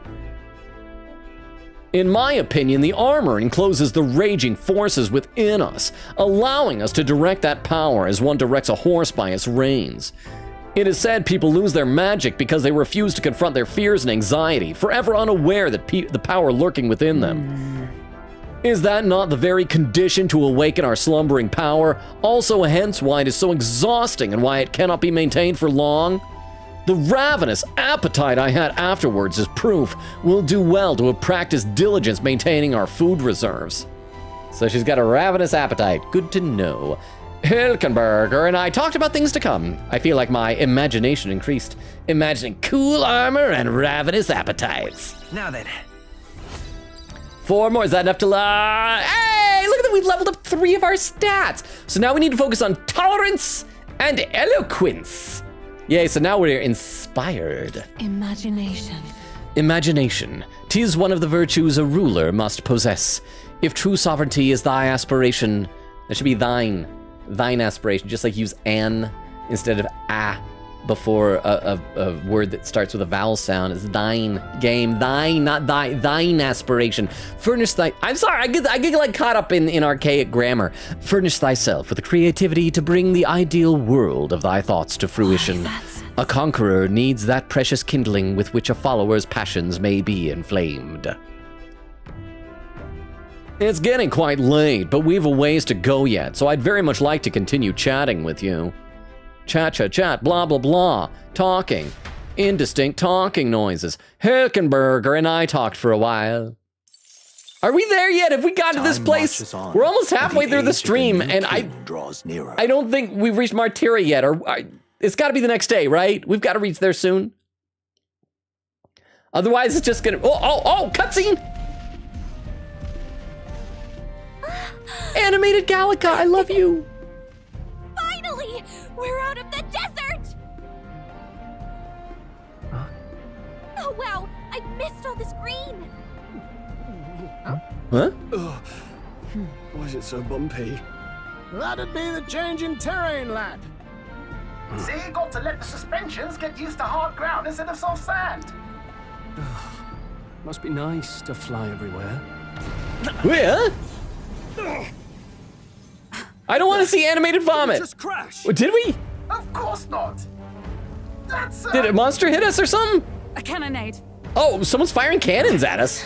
In my opinion, the armor encloses the raging forces within us, allowing us to direct that power as one directs a horse by its reins. It is said people lose their magic because they refuse to confront their fears and anxiety, forever unaware that the power lurking within them. Is that not the very condition to awaken our slumbering power? Also hence why it is so exhausting and why it cannot be maintained for long? The ravenous appetite I had afterwards is proof we'll do well to have practiced diligence maintaining our food reserves. So she's got a ravenous appetite. Good to know. Hilkenberger and I talked about things to come. I feel like my imagination increased, imagining cool armor and ravenous appetites. Now then. 4 more, is that enough to hey, look at that, we've leveled up 3 of our stats. So now we need to focus on tolerance and eloquence. Yay, so now we're inspired. Imagination. Imagination. 'Tis one of the virtues a ruler must possess. If true sovereignty is thy aspiration, that should be thine. Thine aspiration, just like use an instead of a before a word that starts with a vowel sound. It's thine, game, thine, not thy, thine aspiration. Furnish thy, I'm sorry, I get like caught up in archaic grammar. Furnish thyself with the creativity to bring the ideal world of thy thoughts to fruition. A conqueror needs that precious kindling with which a follower's passions may be inflamed. It's getting quite late, but we've a ways to go yet, so I'd very much like to continue chatting with you. Chat, blah, blah, blah. Talking. Indistinct talking noises. Hilkenberger and I talked for a while. Are we there yet? Have we gotten to this place? We're almost halfway through the stream, and I don't think we've reached Martyria yet. It's got to be the next day, right? We've got to reach there soon. Otherwise, it's just gonna... Oh, cutscene! Animated Gallica, I love you. Finally! We're out of the desert! Huh? Oh wow, I missed all this green! Huh? Why is it so bumpy? That'd be the change in terrain, lad. See, got to let the suspensions get used to hard ground instead of soft sand. Must be nice to fly everywhere. Where? I don't want to see animated vomit. Just crash. Did we? Of course not. That's Did a monster hit us or something? A cannonade. Oh, someone's firing cannons at us.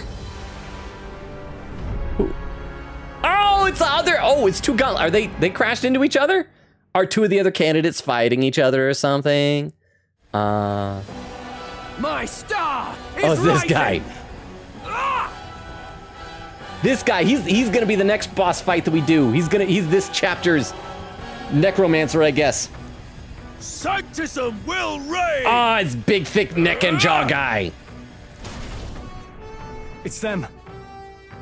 Oh, it's the other. Oh, it's 2 guns. Are they crashed into each other? Are 2 of the other candidates fighting each other or something? My star is Oh, it's this rising. guy. This guy, he's gonna be the next boss fight that we do. He's this chapter's necromancer, I guess. Sanctism will reign. Ah, it's big, thick neck and jaw guy. It's them.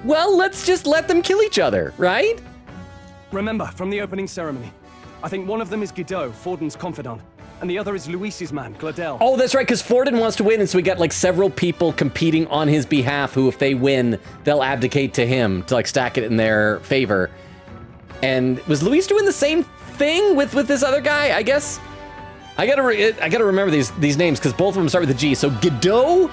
Well, let's just let them kill each other, right? Remember from the opening ceremony. I think one of them is Guido, Forden's confidant, and the other is Luis's man, Gladel. Oh, that's right, because Forden wants to win, and so we got like several people competing on his behalf who, if they win, they'll abdicate to him to like stack it in their favor. And was Luis doing the same thing with this other guy, I guess? I gotta remember these names, because both of them start with a G. So Guido?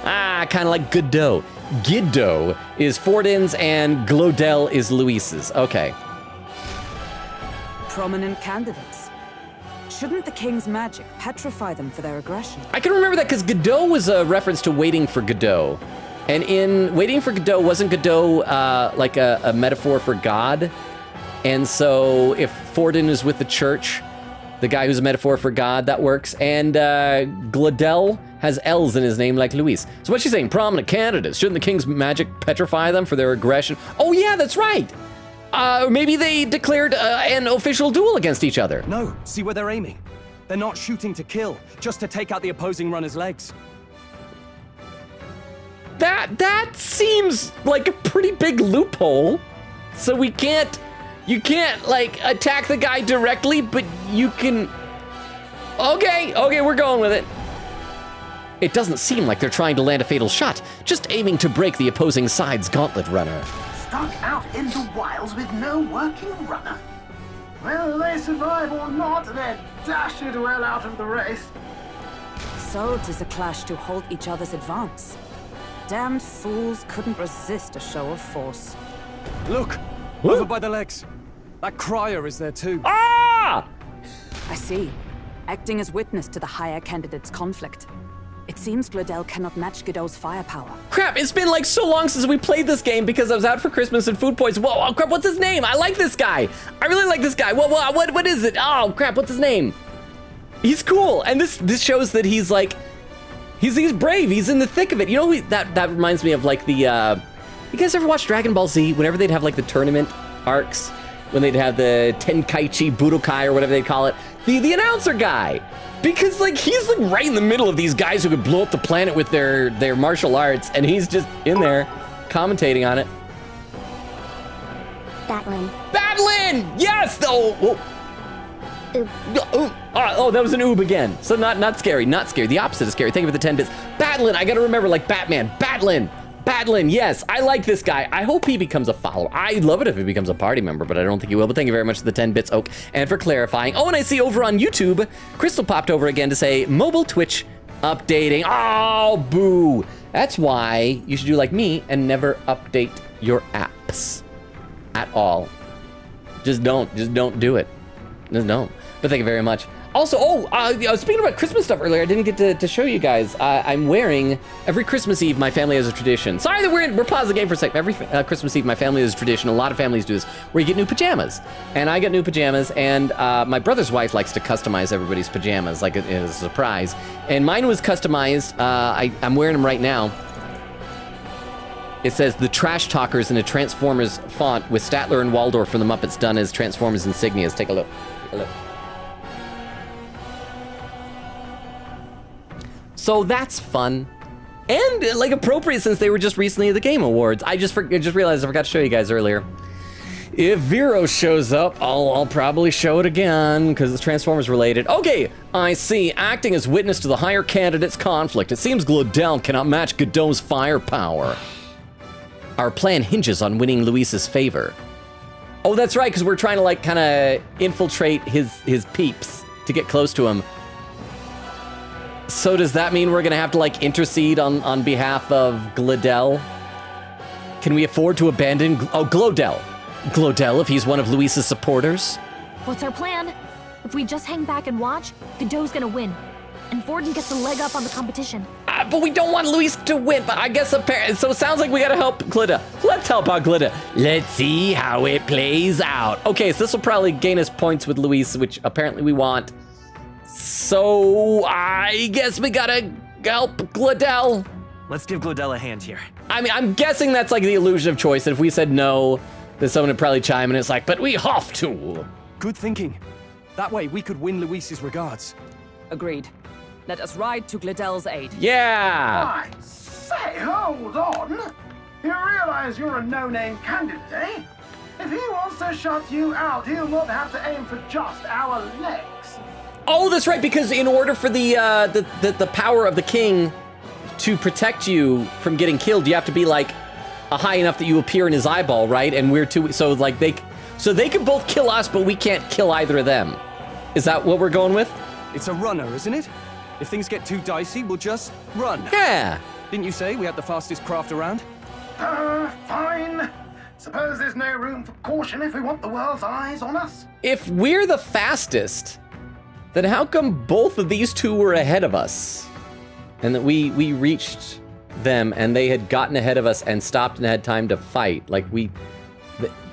Ah, kind of like Godot. Guido is Forden's and Glodel is Luis's. Okay. Prominent candidates. Shouldn't the king's magic petrify them for their aggression? I can remember that because Godot was a reference to Waiting for Godot. And in Waiting for Godot, wasn't Godot like a metaphor for God? And so if Forden is with the church, the guy who's a metaphor for God, that works. And Glodel has L's in his name like Luis. So what's she saying? Prominent candidates. Shouldn't the king's magic petrify them for their aggression? Oh yeah, that's right. Maybe they declared an official duel against each other. No, see where they're aiming. They're not shooting to kill, just to take out the opposing runner's legs. That seems like a pretty big loophole. So you can't like attack the guy directly, but you can. Okay, we're going with it. It doesn't seem like they're trying to land a fatal shot, just aiming to break the opposing side's gauntlet runner. Stuck out in the wilds with no working runner. Whether they survive or not, they're dash it well out of the race. So 'tis a clash to halt each other's advance. Damned fools couldn't resist a show of force. Look! Over by the legs. That crier is there too. Ah! I see. Acting as witness to the higher candidate's conflict. It seems Glodell cannot match Godot's firepower. Crap, it's been like so long since we played this game because I was out for Christmas and food poisoning. Whoa, oh crap, what's his name? I like this guy. I really like this guy. What is it? Oh crap, what's his name? He's cool. And this shows that he's like, he's brave. He's in the thick of it. You know, that reminds me of like the, you guys ever watch Dragon Ball Z? Whenever they'd have like the tournament arcs, when they'd have the Tenkaichi Budokai or whatever they'd call it, the announcer guy. Because like he's like right in the middle of these guys who could blow up the planet with their martial arts, and he's just in there commentating on it. Batlin. Batlin! Yes! Oh, that was an oob again. So not scary, not scary. The opposite of scary. Thank you for the 10 bits. Batlin, I gotta remember like Batman. Batlin, yes, I like this guy. I hope he becomes a follower. I'd love it if he becomes a party member, but I don't think he will. But thank you very much for the 10 bits, Oak, and for clarifying. Oh, and I see over on YouTube, Crystal popped over again to say, mobile Twitch updating. Oh, boo. That's why you should do like me and never update your apps at all. Just don't do it. Just don't. But thank you very much. Also, I was speaking about Christmas stuff earlier. I didn't get to show you guys. I'm wearing, every Christmas Eve, my family has a tradition. Sorry that we're pausing the game for a second. Every Christmas Eve, my family has a tradition. A lot of families do this, where you get new pajamas. And I get new pajamas, and my brother's wife likes to customize everybody's pajamas, like as a surprise. And mine was customized. I'm wearing them right now. It says the Trash Talkers in a Transformers font with Statler and Waldorf from the Muppets done as Transformers insignias. Take a look. So that's fun, and like appropriate since they were just recently at the Game Awards. I just realized I forgot to show you guys earlier. If Vero shows up, I'll probably show it again because it's Transformers related. Okay, I see. Acting as witness to the higher candidate's conflict. It seems Glodell cannot match Godot's firepower. Our plan hinges on winning Luis's favor. Oh, that's right, because we're trying to like kind of infiltrate his peeps to get close to him. So does that mean we're gonna have to like intercede on behalf of Glodell? Can we afford to abandon Glodell if he's one of Luis's supporters? What's our plan? If we just hang back and watch, Godot's gonna win. And Forden gets a leg up on the competition. But we don't want Luis to win, but I guess apparently, so it sounds like we gotta help Glodell. Let's help out Glodell. Let's see how it plays out. Okay, so this will probably gain us points with Luis, which apparently we want. So I guess we gotta help Glodell. Let's give Glodell a hand here. I mean, I'm guessing that's like the illusion of choice. That if we said no, then someone would probably chime in. It's like, but we have to. Good thinking. That way we could win Luis's regards. Agreed. Let us ride to Glodell's aid. Yeah. I say, hold on. You realize you're a no-name candidate, eh? If he wants to shut you out, he'll not have to aim for just our legs. Oh, that's right, because in order for the power of the king to protect you from getting killed, you have to be like high enough that you appear in his eyeball, right? And we're too, so like they can both kill us, but we can't kill either of them. Is that what we're going with? It's a runner, isn't it? If things get too dicey, we'll just run. Yeah. Didn't you say we had the fastest craft around? Fine. Suppose there's no room for caution if we want the world's eyes on us? If we're the fastest, then how come both of these two were ahead of us? And that we reached them and they had gotten ahead of us and stopped and had time to fight. Like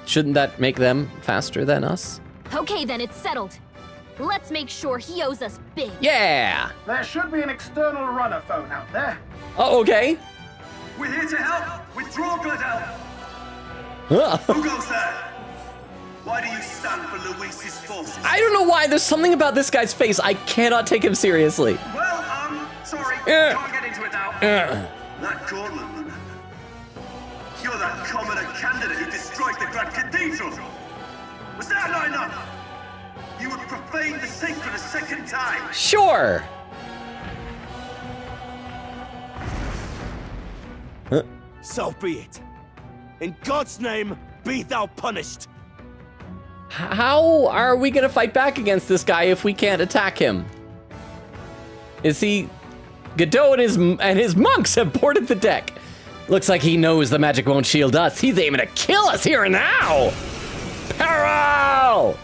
shouldn't that make them faster than us? Okay, then it's settled. Let's make sure he owes us big. Yeah. There should be an external runner phone out there. Oh, okay. We're here to help. Withdraw, Glodell. Who goes there? Why do you stand for Luis's forces? I don't know why. There's something about this guy's face. I cannot take him seriously. Well, sorry. Can't get into it now. That Cortland, you're that commoner candidate who destroyed the Grand Cathedral. Was that not enough? You would profane the sacred a second time. Sure. So be it. In God's name, be thou punished. How are we gonna fight back against this guy if we can't attack him? Is he... Godot and his monks have boarded the deck. Looks like he knows the magic won't shield us. He's aiming to kill us here and now. Peril!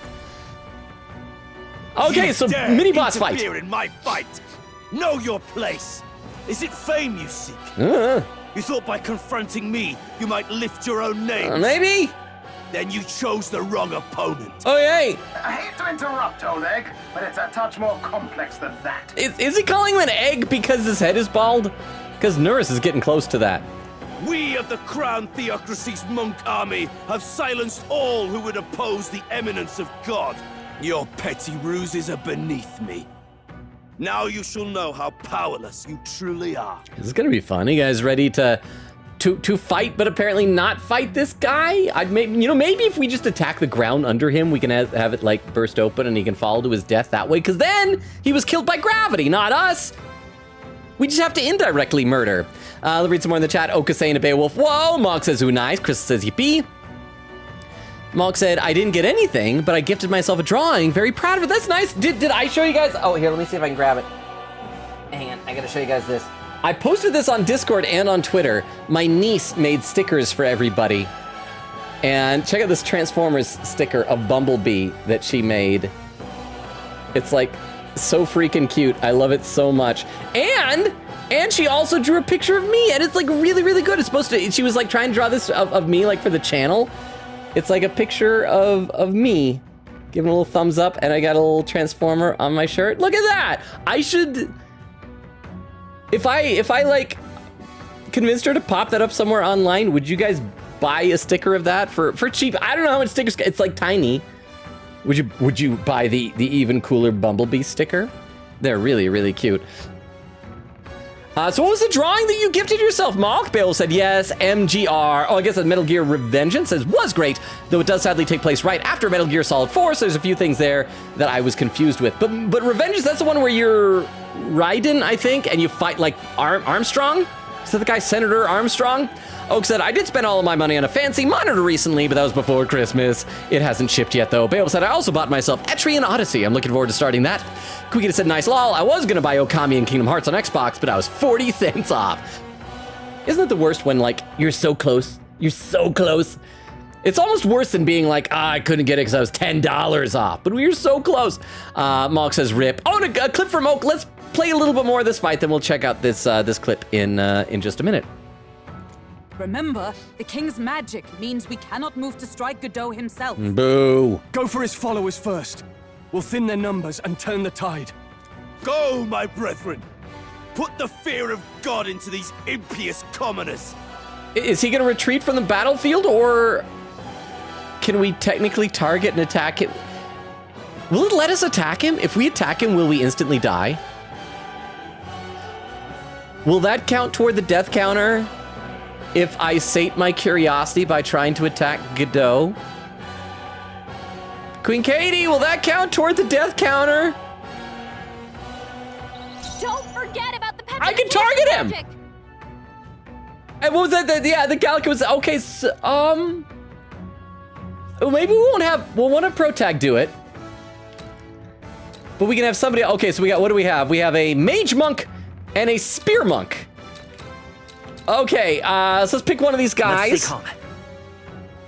Okay, so mini boss fight. Interfere in my fight. Know your place. Is it fame you seek? You thought by confronting me, you might lift your own name? Maybe? Then you chose the wrong opponent. Oh, yay! I hate to interrupt, Oleg, but it's a touch more complex than that. Is he calling him an egg because his head is bald? Because Nurse is getting close to that. We of the Crown Theocracy's monk army have silenced all who would oppose the eminence of God. Your petty ruses are beneath me. Now you shall know how powerless you truly are. This is gonna be fun. You guys ready to fight, but apparently not fight this guy? Maybe if we just attack the ground under him, we can have it like burst open and he can fall to his death that way. Because then he was killed by gravity, not us. We just have to indirectly murder. Let's read some more in the chat. Oka saying to Beowulf, whoa. Mog says, ooh, nice. Chris says, yippee. Mog said, I didn't get anything, but I gifted myself a drawing. Very proud of it. That's nice. Did I show you guys? Oh, here, let me see if I can grab it. Hang on, I gotta show you guys this. I posted this on Discord and on Twitter. My niece made stickers for everybody. And check out this Transformers sticker of Bumblebee that she made. It's like so freaking cute. I love it so much. And she also drew a picture of me, and it's like really, really good. It's supposed to, she was like trying to draw this of me like for the channel. It's like a picture of me giving a little thumbs up, and I got a little Transformer on my shirt. Look at that. I should, if I like convinced her to pop that up somewhere online, would you guys buy a sticker of that for cheap? I don't know how much stickers, it's like tiny. Would you buy the even cooler Bumblebee sticker? They're really, really cute. So what was the drawing that you gifted yourself, Malk? Bale said yes. MGR. Oh, I guess that's Metal Gear Revengeance says was great, though it does sadly take place right after Metal Gear Solid 4, so there's a few things there that I was confused with. But Revengeance, that's the one where you're Raiden, I think, and you fight like Armstrong? Is that the guy, Senator Armstrong? Oak said, I did spend all of my money on a fancy monitor recently, but that was before Christmas. It hasn't shipped yet, though. Bale said, I also bought myself Etrian Odyssey. I'm looking forward to starting that. Quigita said, nice lol. I was going to buy Okami and Kingdom Hearts on Xbox, but I was 40 cents off. Isn't it the worst when, like, you're so close? You're so close. It's almost worse than being like, I couldn't get it because I was $10 off. But we were so close. Malk says, rip. Oh, and a clip from Oak. Let's play a little bit more of this fight, then we'll check out this clip in just a minute. Remember, the king's magic means we cannot move to strike Godot himself. Boo. Go for his followers first. We'll thin their numbers and turn the tide. Go, my brethren. Put the fear of God into these impious commoners. Is he going to retreat from the battlefield, or can we technically target and attack him? Will it let us attack him? If we attack him, will we instantly die? Will that count toward the death counter if I sate my curiosity by trying to attack Godot? Queen Katie, will that count toward the death counter? Don't forget about the I can target him! magic. And what was that? The Gallic was, okay, so, maybe we'll want a Protag do it. But we can have somebody, okay, so what do we have? We have a Mage Monk and a Spear Monk. Okay, so let's pick one of these guys. Let's stay calm.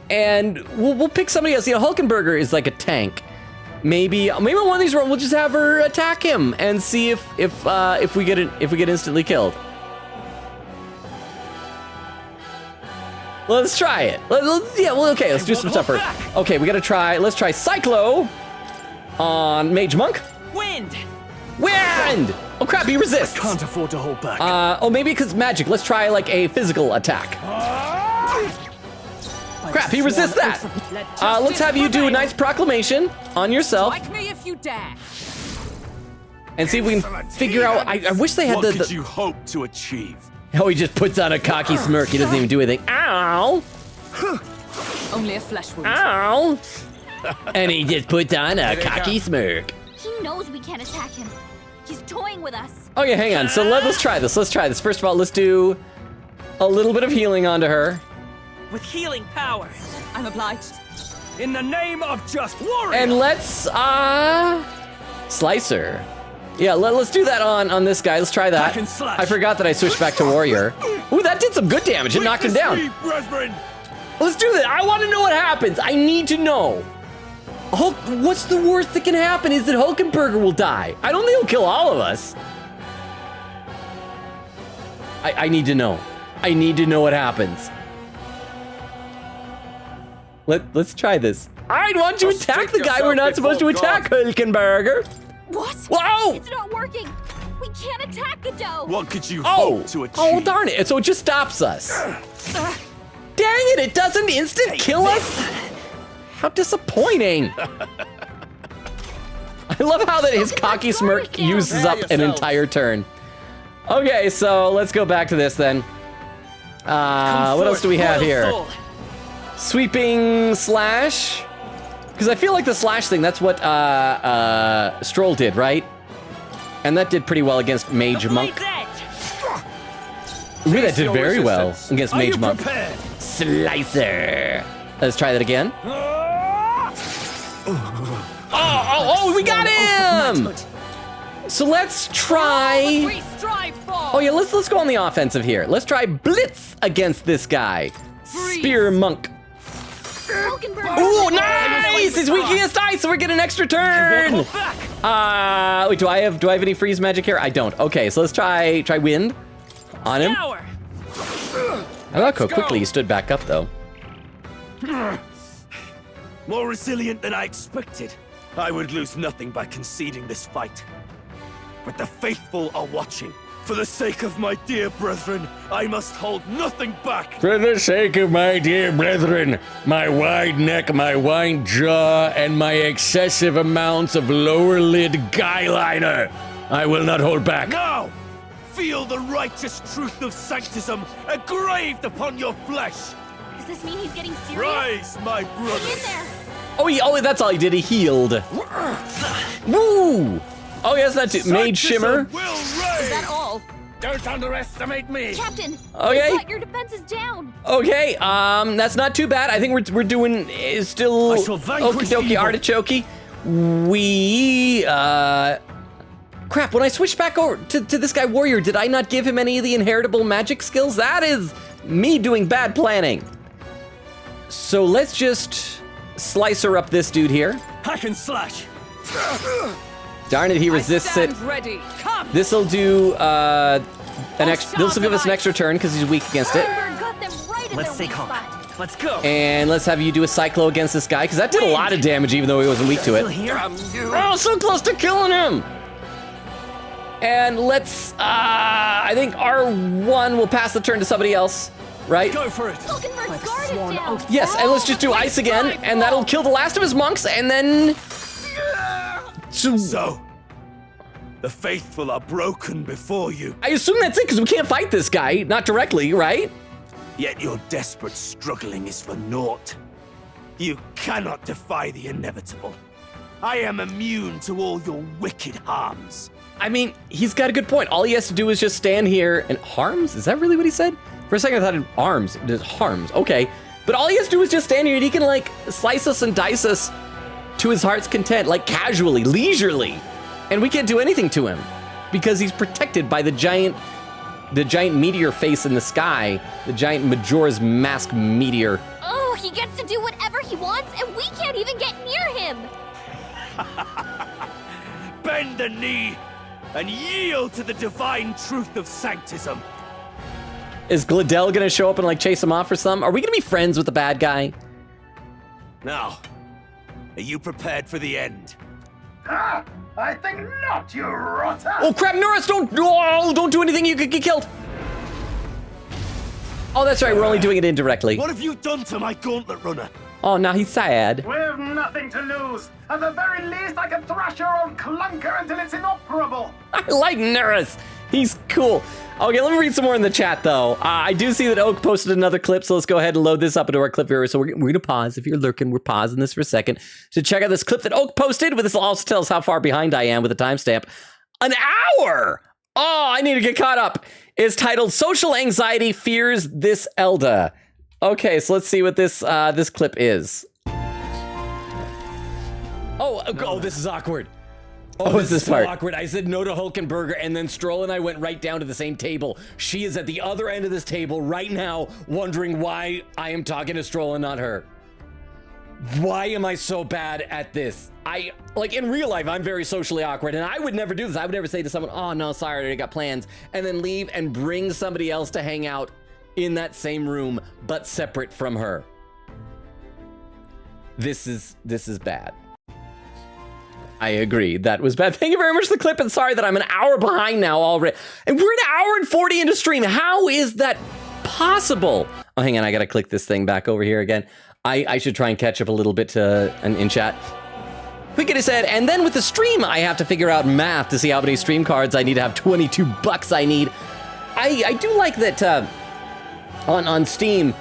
And we'll pick somebody else. You know, Hulkenberger is like a tank. Maybe on one of these we'll just have her attack him and see if we get instantly killed. Let's try it. Okay, let's do some stuff first. Okay, we gotta try. Let's try Cyclo on Mage Monk. Wind. Oh crap, he resists. I can't afford to hold back. Maybe because magic. Let's try like a physical attack. Crap, he resists that. Let's have you do a nice proclamation on yourself. Strike me if you dare. And see if we can figure out. I wish they had what the. could you hope to achieve? Oh, he just puts on a cocky smirk. He doesn't even do anything. Ow! Only a flesh wound. Ow! And he just puts on a cocky smirk. He knows we can't attack him. He's toying with us. Okay, hang on. So let's try this. First of all, let's do a little bit of healing onto her. With healing power. I'm obliged. In the name of just warrior. And let's, Slicer. Yeah, let's do that on this guy. Let's try that. I forgot that I switched back to warrior. Ooh, that did some good damage. It knocked him down. Let's do that. I want to know what happens. I need to know. Hulk, what's the worst that can happen is that Hulkenberger will die. I don't think he'll kill all of us. I need to know. I need to know what happens. Let's try this. I want to attack the guy we're not supposed to attack, Hulkenberger. What? Whoa! It's not working. We can't attack Godot. What could you hope to achieve? Oh, darn it. So it just stops us. Dang it, it doesn't instant kill us? How disappointing. I love how that his cocky smirk uses up an entire turn. Okay, so let's go back to this then. What else do we have here? Sweeping slash. Because I feel like the slash thing, that's what Stroll did, right? And that did pretty well against Mage Monk. Ooh, that did very well against Mage Monk. Slicer. Let's try that again. Oh, we got him! So let's try. Oh yeah, let's go on the offensive here. Let's try Blitz against this guy. Spear Monk. Ooh, nice! He's weak against ice, so we're getting an extra turn. Wait, do I have any freeze magic here? I don't. Okay, so let's try wind on him. I like how quickly he stood back up though. More resilient than I expected. I would lose nothing by conceding this fight. But the faithful are watching. For the sake of my dear brethren, I must hold nothing back. For the sake of my dear brethren, my wide neck, my wide jaw, and my excessive amounts of lower lid guy liner, I will not hold back. Now, feel the righteous truth of sanctism engraved upon your flesh. Does this mean he's getting serious? Rise, my brother. Hang in there. Oh, that's all he did. He healed. Woo! Oh, yes, that's it. Mage Shimmer. Is that all? Don't underestimate me. Captain, okay. I thought your defense is down. Okay, that's not too bad. I think we're doing still okie dokie artichoke. We crap, when I switched back over to this guy warrior, did I not give him any of the inheritable magic skills? That is me doing bad planning. So let's just slicer up this dude here. Hack and slash. Darn it, he resists it. Ready. Come. This'll do this'll give us an extra turn because he's weak against it. Let's stay calm. Let's go. And let's have you do a cyclo against this guy because that did a lot of damage even though he wasn't weak to it. Oh, so close to killing him. And let's I think R1 will pass the turn to somebody else, right? Go for it. Yes, and let's just do ice again, and that'll kill the last of his monks, and then So, the faithful are broken before you. I assume that's it, because we can't fight this guy, not directly, right? Yet your desperate struggling is for naught. You cannot defy the inevitable. I am immune to all your wicked harms. I mean, he's got a good point. All he has to do is just stand here and harms? Is that really what he said? For a second I thought it arms, it is harms, okay. But all he has to do is just stand here and he can like slice us and dice us to his heart's content, like casually, leisurely. And we can't do anything to him because he's protected by the giant meteor face in the sky, the giant Majora's Mask meteor. Oh, he gets to do whatever he wants and we can't even get near him. Bend the knee and yield to the divine truth of sanctism. Is Glidell gonna show up and like chase him off or something? Are we gonna be friends with the bad guy? Now, are you prepared for the end? Ah, I think not, you rotter! Oh crap, Norris, don't do anything, you could get killed. Oh, that's right, we're only doing it indirectly. What have you done to my gauntlet runner? Oh, now he's sad. We've nothing to lose. At the very least, I can thrash your old clunker until it's inoperable. I like Norris. He's cool. Okay, let me read some more in the chat, though. I do see that Oak posted another clip, so let's go ahead and load this up into our clip viewer. So we're going to pause. If you're lurking, we're pausing this for a second to check out this clip that Oak posted, but this will also tell us how far behind I am with the timestamp. An hour! Oh, I need to get caught up. It's titled Social Anxiety Fears This Elda. Okay, so let's see what this clip is. Oh, this is awkward. Oh, this is so part? awkward. I said no to Hulkenberger, and then Stroll and I went right down to the same table. She is at the other end of this table right now, wondering why I am talking to Stroll and not her. Why am I so bad at this? Like, in real life, I'm very socially awkward, and I would never do this. I would never say to someone, oh, no, sorry, I already got plans, and then leave and bring somebody else to hang out in that same room, but separate from her. This is bad. I agree. That was bad. Thank you very much for the clip, and sorry that I'm an hour behind now already. And we're an hour and 40 into stream. How is that possible? Oh, hang on. I got to click this thing back over here again. I should try and catch up a little bit in chat. Quickity said, and then with the stream, I have to figure out math to see how many stream cards I need to have. 22 bucks I need. I do like that on Steam,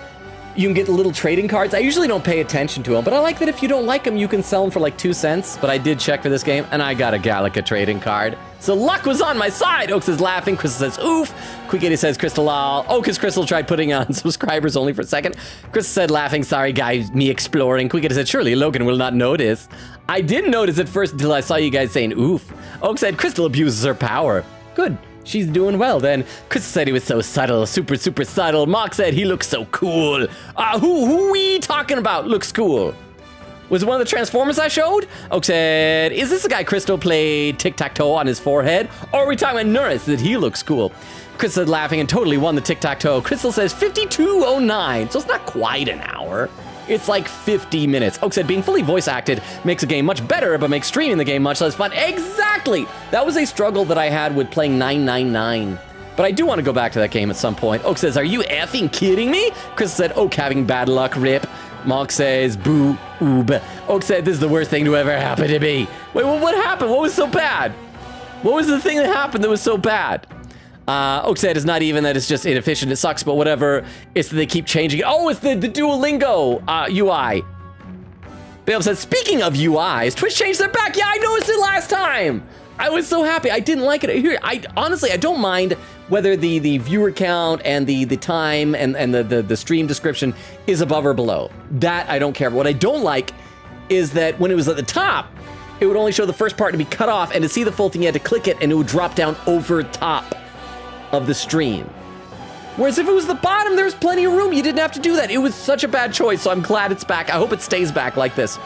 you can get little trading cards. I usually don't pay attention to them, but I like that if you don't like them, you can sell them for like 2 cents. But I did check for this game, and I got a Gallica trading card. So luck was on my side. Oaks is laughing. Crystal says, oof. Quickity says, Crystal, lol. Oh, because Crystal tried putting on subscribers only for a second. Crystal said, laughing, sorry, guys, me exploring. Quickity said, surely Logan will not notice. I didn't notice at first until I saw you guys saying, oof. Oak said, Crystal abuses her power. Good. She's doing well then. Crystal said he was so subtle, super subtle. Mock said he looks so cool. Who we talking about looks cool? Was it one of the Transformers I showed? Oak said, is this the guy Crystal played tic-tac-toe on his forehead? Or are we talking about Norris that he looks cool? Crystal said laughing and totally won the tic-tac-toe. Crystal says 52:09, so it's not quite an hour. It's like 50 minutes. Oak said being fully voice acted makes a game much better, but makes streaming the game much less fun. Exactly! That was a struggle that I had with playing 999. But I do want to go back to that game at some point. Oak says, are you effing kidding me? Crystal said, Oak having bad luck, rip. Mock says, boo, oob. Oak said, this is the worst thing to ever happen to me. Wait, what happened? What was so bad? What was the thing that happened that was so bad? Oak said it's not even that it's just inefficient, it sucks, but whatever. It's that they keep changing it. Oh, it's the Duolingo UI. Bale said, speaking of UIs, Twitch changed their back. Yeah, I noticed it last time. I was so happy. I didn't like it. Here, honestly, I don't mind whether the viewer count and the time and the stream description is above or below. That I don't care. But what I don't like is that when it was at the top, it would only show the first part to be cut off, and to see the full thing, you had to click it, and it would drop down over top of the stream. Whereas if it was the bottom, there's plenty of room. You didn't have to do that. It was such a bad choice, so I'm glad it's back. I hope it stays back like this.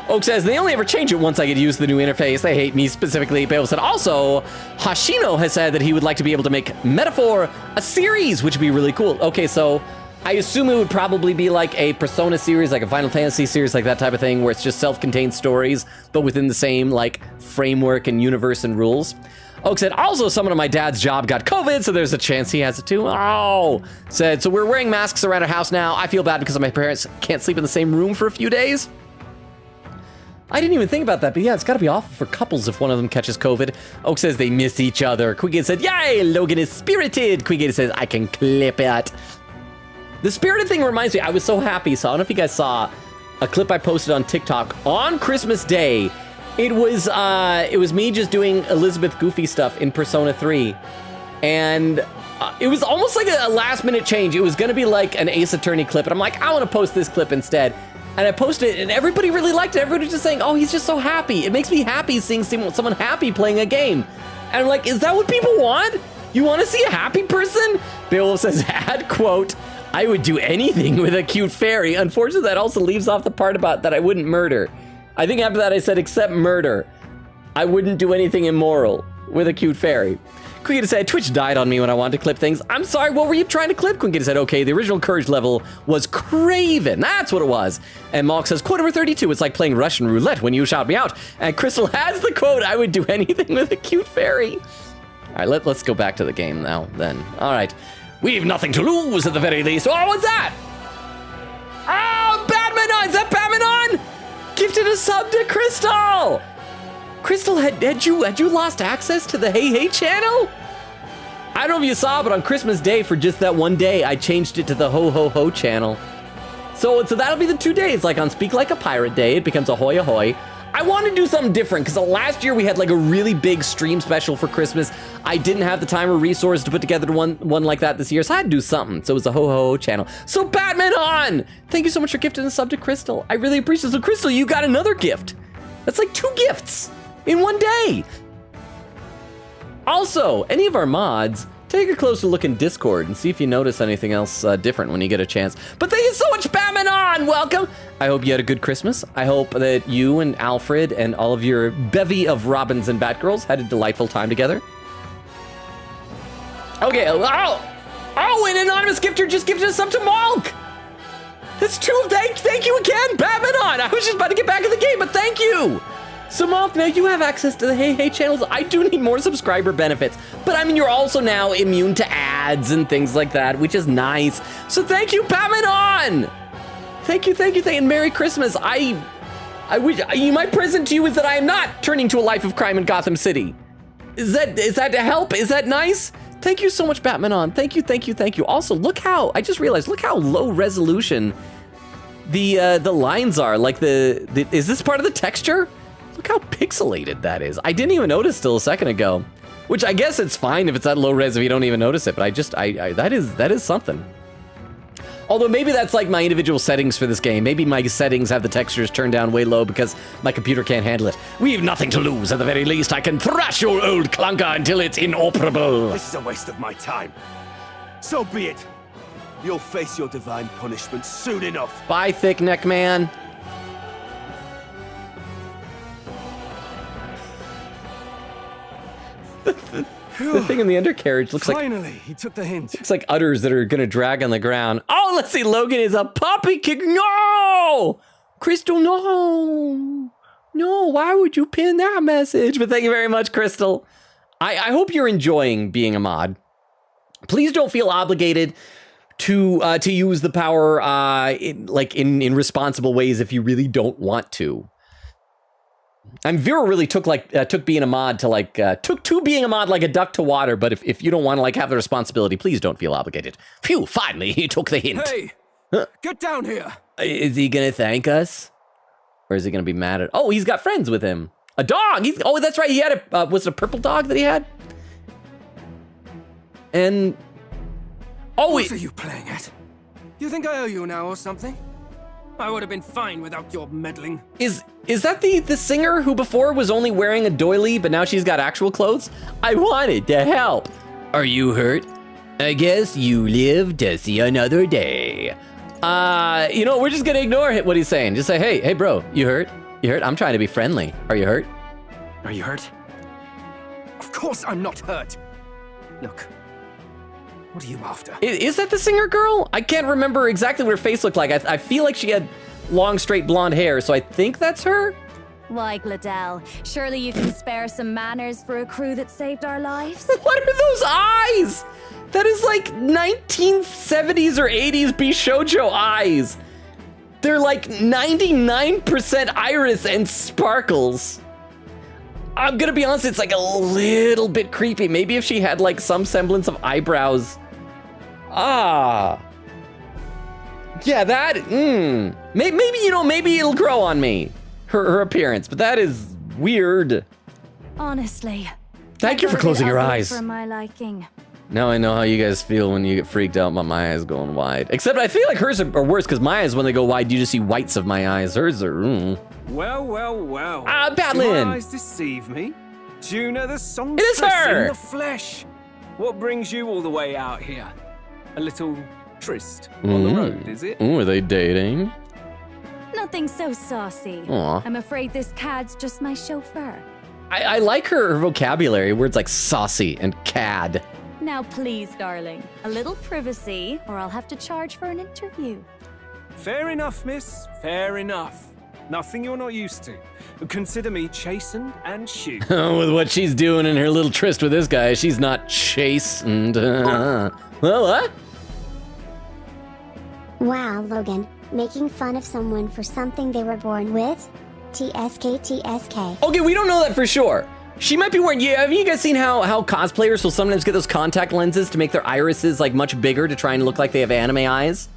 Oak says, they only ever change it once I get used to the new interface. They hate me specifically. Bale said, also, Hashino has said that he would like to be able to make Metaphor a series, which would be really cool. Okay, so I assume it would probably be like a Persona series, like a Final Fantasy series, like that type of thing, where it's just self-contained stories, but within the same, like, framework and universe and rules. Oak said, also, someone at my dad's job got COVID, so there's a chance he has it too. Oh! Said, so we're wearing masks around our house now. I feel bad because my parents can't sleep in the same room for a few days. I didn't even think about that, but yeah, it's gotta be awful for couples if one of them catches COVID. Oak says they miss each other. Quiggin said, yay, Logan is spirited. Quiggin says, I can clip it. The spirited thing reminds me, I was so happy. So I don't know if you guys saw a clip I posted on TikTok on Christmas Day. It was me just doing Elizabeth Goofy stuff in Persona 3. And it was almost like a last minute change. It was gonna be like an Ace Attorney clip. And I'm like, I wanna post this clip instead. And I posted it, and everybody really liked it. Everybody was just saying, oh, he's just so happy. It makes me happy seeing someone happy playing a game. And I'm like, is that what people want? You want to see a happy person? Beowulf says, add quote, I would do anything with a cute fairy. Unfortunately, that also leaves off the part about that I wouldn't murder. I think after that I said, except murder. I wouldn't do anything immoral with a cute fairy. Quinkita said, Twitch died on me when I wanted to clip things. I'm sorry, what were you trying to clip? Quinkita said, okay, the original courage level was Craven. That's what it was. And Malk says, quote number 32, it's like playing Russian roulette when you shout me out. And Crystal has the quote, I would do anything with a cute fairy. All right, let's go back to the game now, then. All right, we've nothing to lose at the very least. Oh, what's that? Oh, Batmanon, is that Batmanon? Gifted a sub to Crystal. Crystal, had you lost access to the Hey Hey channel? I don't know if you saw, but on Christmas Day, for just that one day, I changed it to the Ho Ho Ho channel. So that'll be the 2 days, like on Speak Like a Pirate Day, it becomes Ahoy Ahoy. I want to do something different because last year we had like a really big stream special for Christmas. I didn't have the time or resource to put together one like that this year, so I had to do something. So it was a ho-ho channel. So Batman on! Thank you so much for gifting the sub to Crystal. I really appreciate it. So Crystal, you got another gift. That's like 2 gifts in one day. Also, any of our mods, take a closer look in Discord and see if you notice anything else different when you get a chance. But thank you so much, Batman on! Welcome! I hope you had a good Christmas. I hope that you and Alfred and all of your bevy of Robins and Batgirls had a delightful time together. Okay, oh, an anonymous gifter just gifted us up to Malk! That's 2, thank you again, Batman on! I was just about to get back in the game, but thank you! So Malk, now you have access to the Hey Hey channels. I do need more subscriber benefits, but I mean, you're also now immune to ads and things like that, which is nice. So thank you, Batman on! Thank you, and Merry Christmas. I wish, my present to you is that I am not turning to a life of crime in Gotham City. Is that to help? Is that nice? Thank you so much, Batman on. Thank you. Also, look how, I just realized, look how low resolution the lines are. Like is this part of the texture? Look how pixelated that is. I didn't even notice till a second ago, which I guess it's fine if it's that low res if you don't even notice it, but that is something. Although maybe that's like my individual settings for this game. Maybe my settings have the textures turned down way low because my computer can't handle it. We've nothing to lose. At the very least, I can thrash your old clunker until it's inoperable. This is a waste of my time. So be it. You'll face your divine punishment soon enough. Bye, thick neck man. The thing in the undercarriage looks Finally, he took the hint. Looks like udders that are gonna drag on the ground. Oh, let's see, Logan is a puppy kick. No! Crystal, no! No, why would you pin that message? But thank you very much, Crystal. I hope you're enjoying being a mod. Please don't feel obligated to use the power in responsible ways if you really don't want to. Vera really took being a mod to took being a mod like a duck to water, but if you don't want to have the responsibility, please don't feel obligated. Phew, finally he took the hint. Hey, get down here. Is he gonna thank us? Or is he gonna be mad at, oh, he's got friends with him. A dog, oh, that's right, he had was it a purple dog that he had? And, oh, what are you playing at? You think I owe you now or something? I would have been fine without your meddling. Is that the singer who before was only wearing a doily, but now she's got actual clothes? I wanted to help. Are you hurt? I guess you live to see another day. We're just gonna ignore what he's saying. Just say, hey, bro, you hurt? You hurt? I'm trying to be friendly. Are you hurt? Are you hurt? Of course I'm not hurt. Look, what are you after? Is that the singer girl? I can't remember exactly what her face looked like. I feel like she had long, straight blonde hair, so I think that's her. Why, Gladell, surely you can spare some manners for a crew that saved our lives? What are those eyes? That is like 1970s or 80s Bishoujo eyes. They're like 99% iris and sparkles. I'm gonna be honest, it's like a little bit creepy. Maybe if she had like some semblance of eyebrows. Yeah, that, maybe it'll grow on me, her appearance, but that is weird. Honestly. Thank you for closing your eyes. For my liking. Now I know how you guys feel when you get freaked out by my eyes going wide. Except I feel like hers are worse, because my eyes, when they go wide, you just see whites of my eyes. Hers are, Well. Batlin! Do my eyes deceive me? Juna, the songstress It is her! in the flesh. What brings you all the way out here? A little tryst on the road, is it? Are they dating? Nothing so saucy. Aw. I'm afraid this cad's just my chauffeur. I like her vocabulary, words like saucy and cad. Now please, darling, a little privacy, or I'll have to charge for an interview. Fair enough, miss. Fair enough. Nothing you're not used to. Consider me chastened and shoot. With what she's doing in her little tryst with this guy, she's not chastened. Well, what? Wow, Logan, making fun of someone for something they were born with? TSK. Okay, we don't know that for sure. She might be wearing, have you guys seen how cosplayers will sometimes get those contact lenses to make their irises like much bigger to try and look like they have anime eyes?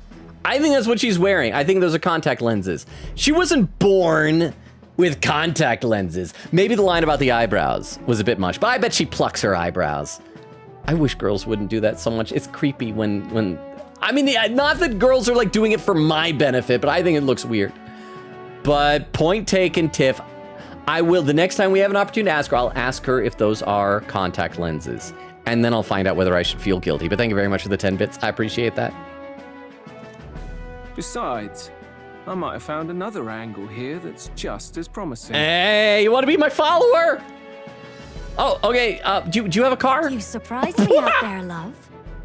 I think that's what she's wearing. I think those are contact lenses. She wasn't born with contact lenses. Maybe the line about the eyebrows was a bit much, but I bet she plucks her eyebrows. I wish girls wouldn't do that so much. It's creepy when I mean, not that girls are like doing it for my benefit, but I think it looks weird. But point taken, Tiff. I will, the next time we have an opportunity to ask her, I'll ask her if those are contact lenses. And then I'll find out whether I should feel guilty. But thank you very much for the 10 bits. I appreciate that. Besides, I might have found another angle here that's just as promising. Hey, you want to be my follower? Oh, okay. Do you have a car? You surprised me out there, love.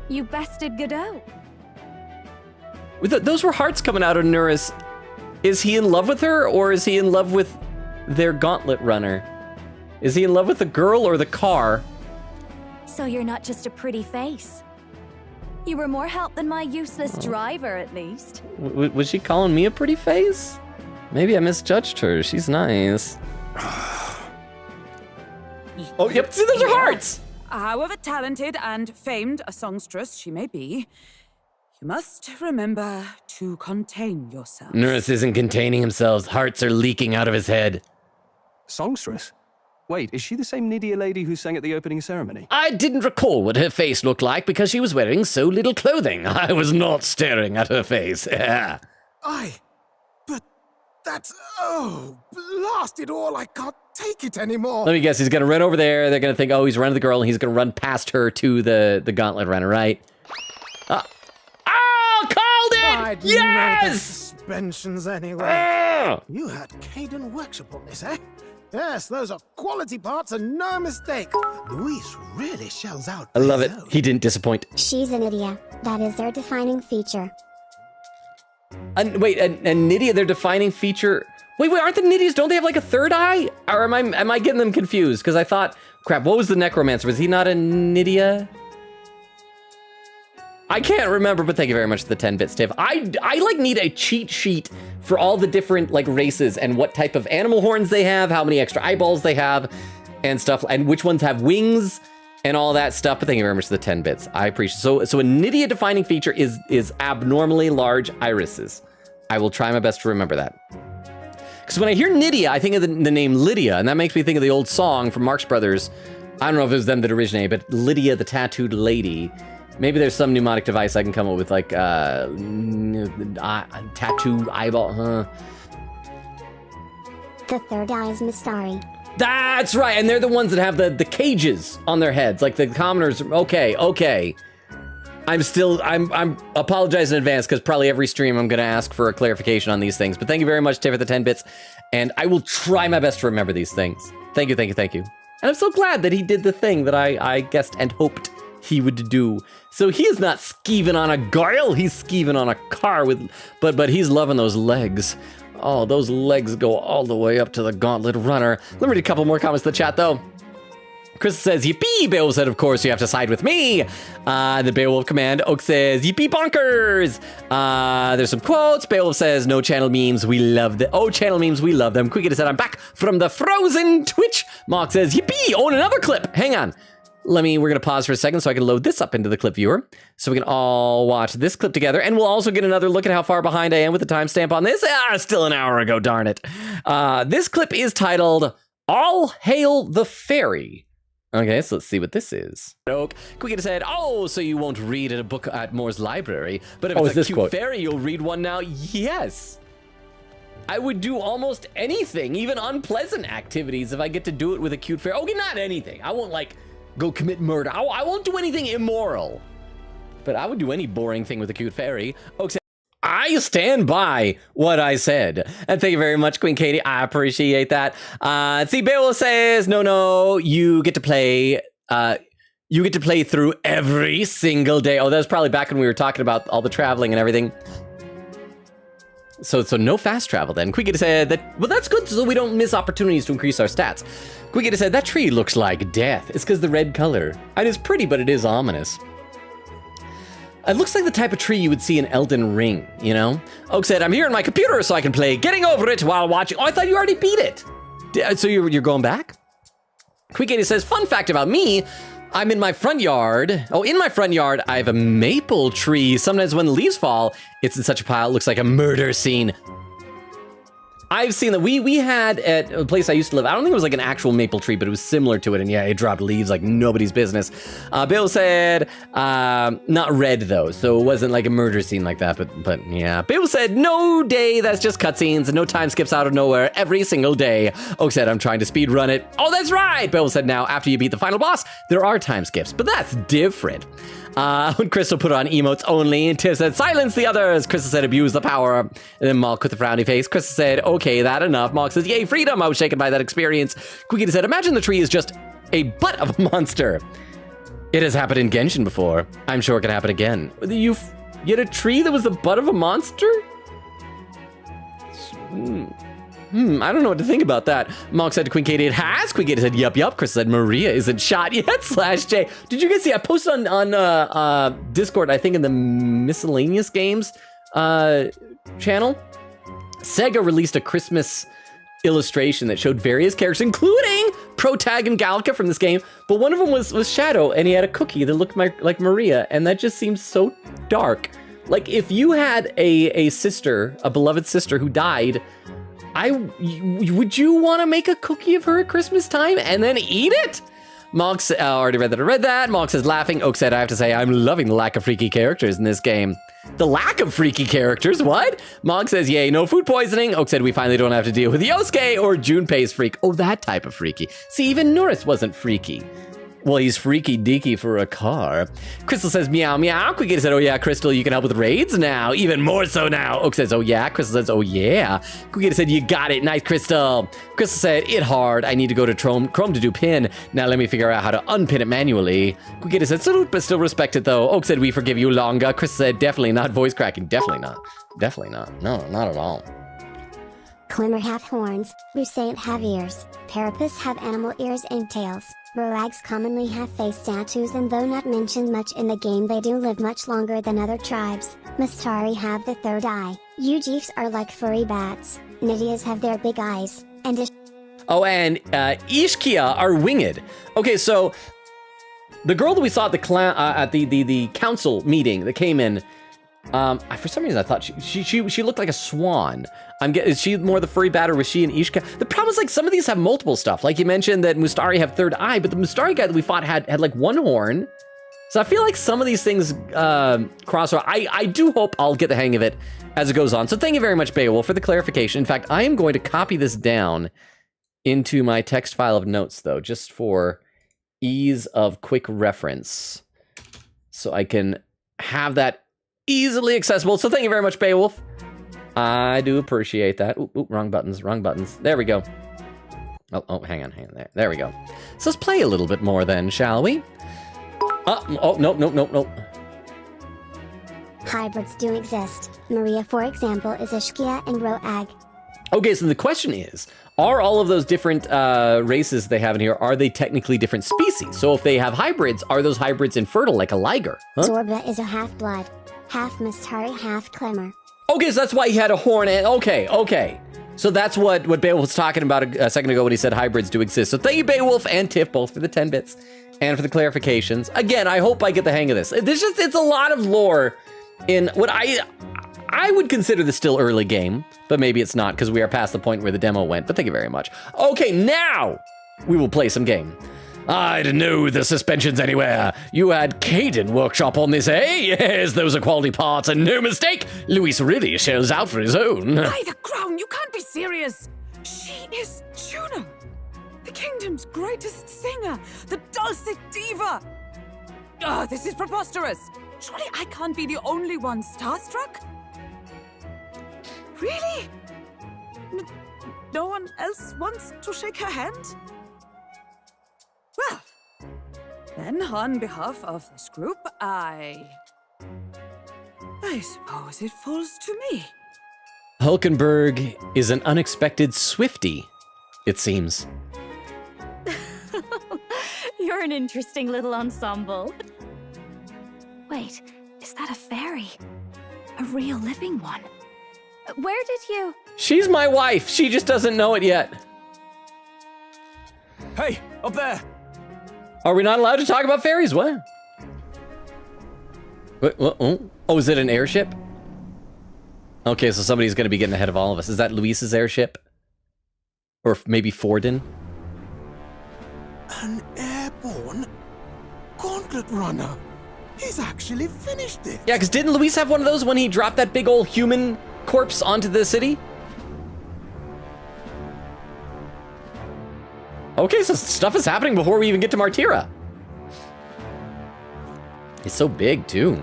You bested Godot. Those were hearts coming out of Nuris. Is he in love with her, or is he in love with their gauntlet runner? Is he in love with the girl or the car? So you're not just a pretty face. You were more help than my useless driver, at least. Was she calling me a pretty face? Maybe I misjudged her. She's nice. Oh, yep. See, those are hearts. However talented and famed a songstress she may be, you must remember to contain yourself. Nuris isn't containing himself. Hearts are leaking out of his head. Songstress? Wait, is she the same Nydia lady who sang at the opening ceremony? I didn't recall what her face looked like because she was wearing so little clothing. I was not staring at her face. But that's... Oh, blast it all, I can't take it anymore. Let me guess, he's gonna run over there. They're gonna think, oh, he's running the girl, and he's gonna run past her to the gauntlet runner, right? Oh, called it! Yes! Suspensions anyway. You had Caden workshop on this, eh? Yes, those are quality parts and no mistake. Luis really shells out. I love it. He didn't disappoint. She's an idiot. That is their defining feature. Wait, a Nydia, their defining feature. Wait, aren't the Nydias? Don't they have like a third eye? Or am I getting them confused? Because I thought, crap, what was the necromancer? Was he not a Nydia? I can't remember, but thank you very much for the 10 bits, Tiff. I like need a cheat sheet for all the different like races and what type of animal horns they have, how many extra eyeballs they have, and stuff, and which ones have wings and all that stuff. But thank you very much for the 10 bits. I appreciate it. So a Nydia defining feature is abnormally large irises. I will try my best to remember that. Because when I hear Nydia, I think of the name Lydia, and that makes me think of the old song from Marx Brothers. I don't know if it was them that originated, but Lydia, the tattooed lady. Maybe there's some mnemonic device I can come up with, like tattoo eyeball, huh? The third eye is Mistari. That's right, and they're the ones that have the cages on their heads, like the commoners. Okay. I'm apologizing in advance because probably every stream I'm gonna ask for a clarification on these things. But thank you very much, Tiff, for the 10 bits, and I will try my best to remember these things. Thank you. And I'm so glad that he did the thing that I guessed and hoped he would do. So he is not skeeving on a girl, he's skeeving on a car with, but he's loving those legs. Oh, those legs go all the way up to the gauntlet runner. Let me read a couple more comments in the chat though. Chris says, yippee! Beowulf said, of course, you have to side with me. The Beowulf command. Oak says, yippee bonkers! There's some quotes. Beowulf says, no channel memes, we love them. Oh, channel memes, we love them. Quickity said, I'm back from the frozen Twitch. Mark says, yippee! Oh, and another clip. Hang on. We're gonna pause for a second so I can load this up into the clip viewer. So we can all watch this clip together, and we'll also get another look at how far behind I am with the timestamp on this. Still an hour ago, darn it. This clip is titled, All Hail the Fairy. Okay, so let's see what this is. Quickly said, oh, so you won't read a book at Moore's library, but if it's a cute fairy, you'll read one now? Yes. I would do almost anything, even unpleasant activities, if I get to do it with a cute fairy. Okay, not anything. I won't, like, go commit murder. I won't do anything immoral. But I would do any boring thing with a cute fairy. Okay, I stand by what I said. And thank you very much, Queen Katie. I appreciate that. See, Beowulf says, no, you get to play through every single day. Oh, that was probably back when we were talking about all the traveling and everything. So no fast travel then. Quickity said that, well, that's good so we don't miss opportunities to increase our stats. Quickity said, that tree looks like death. It's because the red color. It is pretty, but it is ominous. It looks like the type of tree you would see in Elden Ring, you know? Oak said, I'm here on my computer so I can play Getting Over It while watching. Oh, I thought you already beat it. So you're going back? Quickity says, fun fact about me, I'm in my front yard. Oh, in my front yard, I have a maple tree. Sometimes when the leaves fall, it's in such a pile, it looks like a murder scene. I've seen that. We had at a place I used to live, I don't think it was like an actual maple tree, but it was similar to it. And yeah, it dropped leaves like nobody's business. Bill said, not red though. So it wasn't like a murder scene like that. But yeah, Bill said, no day, that's just cutscenes and no time skips out of nowhere every single day. Oak said, I'm trying to speed run it. Oh, that's right. Bill said, now after you beat the final boss, there are time skips, but that's different. When Crystal put on emotes only, and Tiff said, silence the others. Crystal said, abuse the power. And then Malk with the frowny face. Crystal said, okay, that enough. Malk says, yay, freedom. I was shaken by that experience. Quigita said, imagine the tree is just a butt of a monster. It has happened in Genshin before. I'm sure it can happen again. You had a tree that was the butt of a monster? I don't know what to think about that. Malk said to Queen Katie, it has. Queen Katie said, yup. Chris said, Maria isn't shot yet, /J. Did you guys see, I posted on Discord, I think in the miscellaneous games channel. Sega released a Christmas illustration that showed various characters, including Protag and Galka from this game. But one of them was Shadow, and he had a cookie that looked like Maria, and that just seems so dark. Like, if you had a sister, a beloved sister who died, would you want to make a cookie of her at Christmas time and then eat it? Malk already read that. Malk says, laughing. Oak said, I have to say, I'm loving the lack of freaky characters in this game. The lack of freaky characters? What? Malk says, yay, no food poisoning. Oak said, we finally don't have to deal with Yosuke or Junpei's freak. Oh, that type of freaky. See, even Norris wasn't freaky. Well, he's freaky deaky for a car. Crystal says, meow, meow. Quigita said, oh yeah, Crystal, you can help with raids now. Even more so now. Oak says, oh yeah. Crystal says, oh yeah. Quigita said, you got it. Nice, Crystal. Crystal said, it hard. I need to go to Chrome to do pin. Now let me figure out how to unpin it manually. Quigita said, salute, but still respect it though. Oak said, we forgive you, Longa. Crystal said, definitely not voice cracking. Definitely not. Definitely not. No, not at all. Climber have horns, Rusate have ears, Parapus have animal ears and tails, Burags commonly have face tattoos, and though not mentioned much in the game, they do live much longer than other tribes. Mastari have the third eye, Ujifs are like furry bats, Nidias have their big eyes, and Ishkia are winged. Okay, so the girl that we saw at the council meeting that came in, for some reason I thought she looked like a swan. Is she more the furry bat, or was she an Ishka? The problem is, like, some of these have multiple stuff. Like you mentioned that Mustari have third eye, but the Mustari guy that we fought had like one horn. So I feel like some of these things cross over. I do hope I'll get the hang of it as it goes on. So thank you very much, Beowulf, for the clarification. In fact, I am going to copy this down into my text file of notes, though, just for ease of quick reference, so I can have that easily accessible. So thank you very much, Beowulf. I do appreciate that. Ooh, wrong buttons. There we go. Oh, hang on. There we go. So let's play a little bit more then, shall we? Nope. Hybrids do exist. Maria, for example, is Ishkia and Roag. Okay, so the question is, are all of those different races they have in here, are they technically different species? So if they have hybrids, are those hybrids infertile like a liger? Huh? Zorba is a half-blood, half Mastari, half Clemmer. Okay, so that's why he had a horn. And okay. So that's what Beowulf was talking about a second ago when he said hybrids do exist. So thank you, Beowulf and Tiff, both for the 10 bits and for the clarifications. Again, I hope I get the hang of this. It's a lot of lore in what I would consider the still early game, but maybe it's not because we are past the point where the demo went. But thank you very much. Okay, now we will play some game. I'd know the suspension's anywhere. You had Caden workshop on this, eh? Yes, those are quality parts, and no mistake, Luis really shells out for his own. By the crown, you can't be serious. She is Juno, the kingdom's greatest singer, the dulcet diva. Oh, this is preposterous. Surely I can't be the only one starstruck? Really? No one else wants to shake her hand? Well, then on behalf of this group, I suppose it falls to me. Hulkenberg is an unexpected Swiftie, it seems. You're an interesting little ensemble. Wait, is that a fairy? A real living one? Where did you... She's my wife. She just doesn't know it yet. Hey, up there. Are we not allowed to talk about fairies? What? Oh, is it an airship? Okay, so somebody's going to be getting ahead of all of us. Is that Luis's airship? Or maybe Forden? An airborne gauntlet runner. He's actually finished it. Yeah, because didn't Luis have one of those when he dropped that big old human corpse onto the city? Okay, so stuff is happening before we even get to Martira. It's so big, too.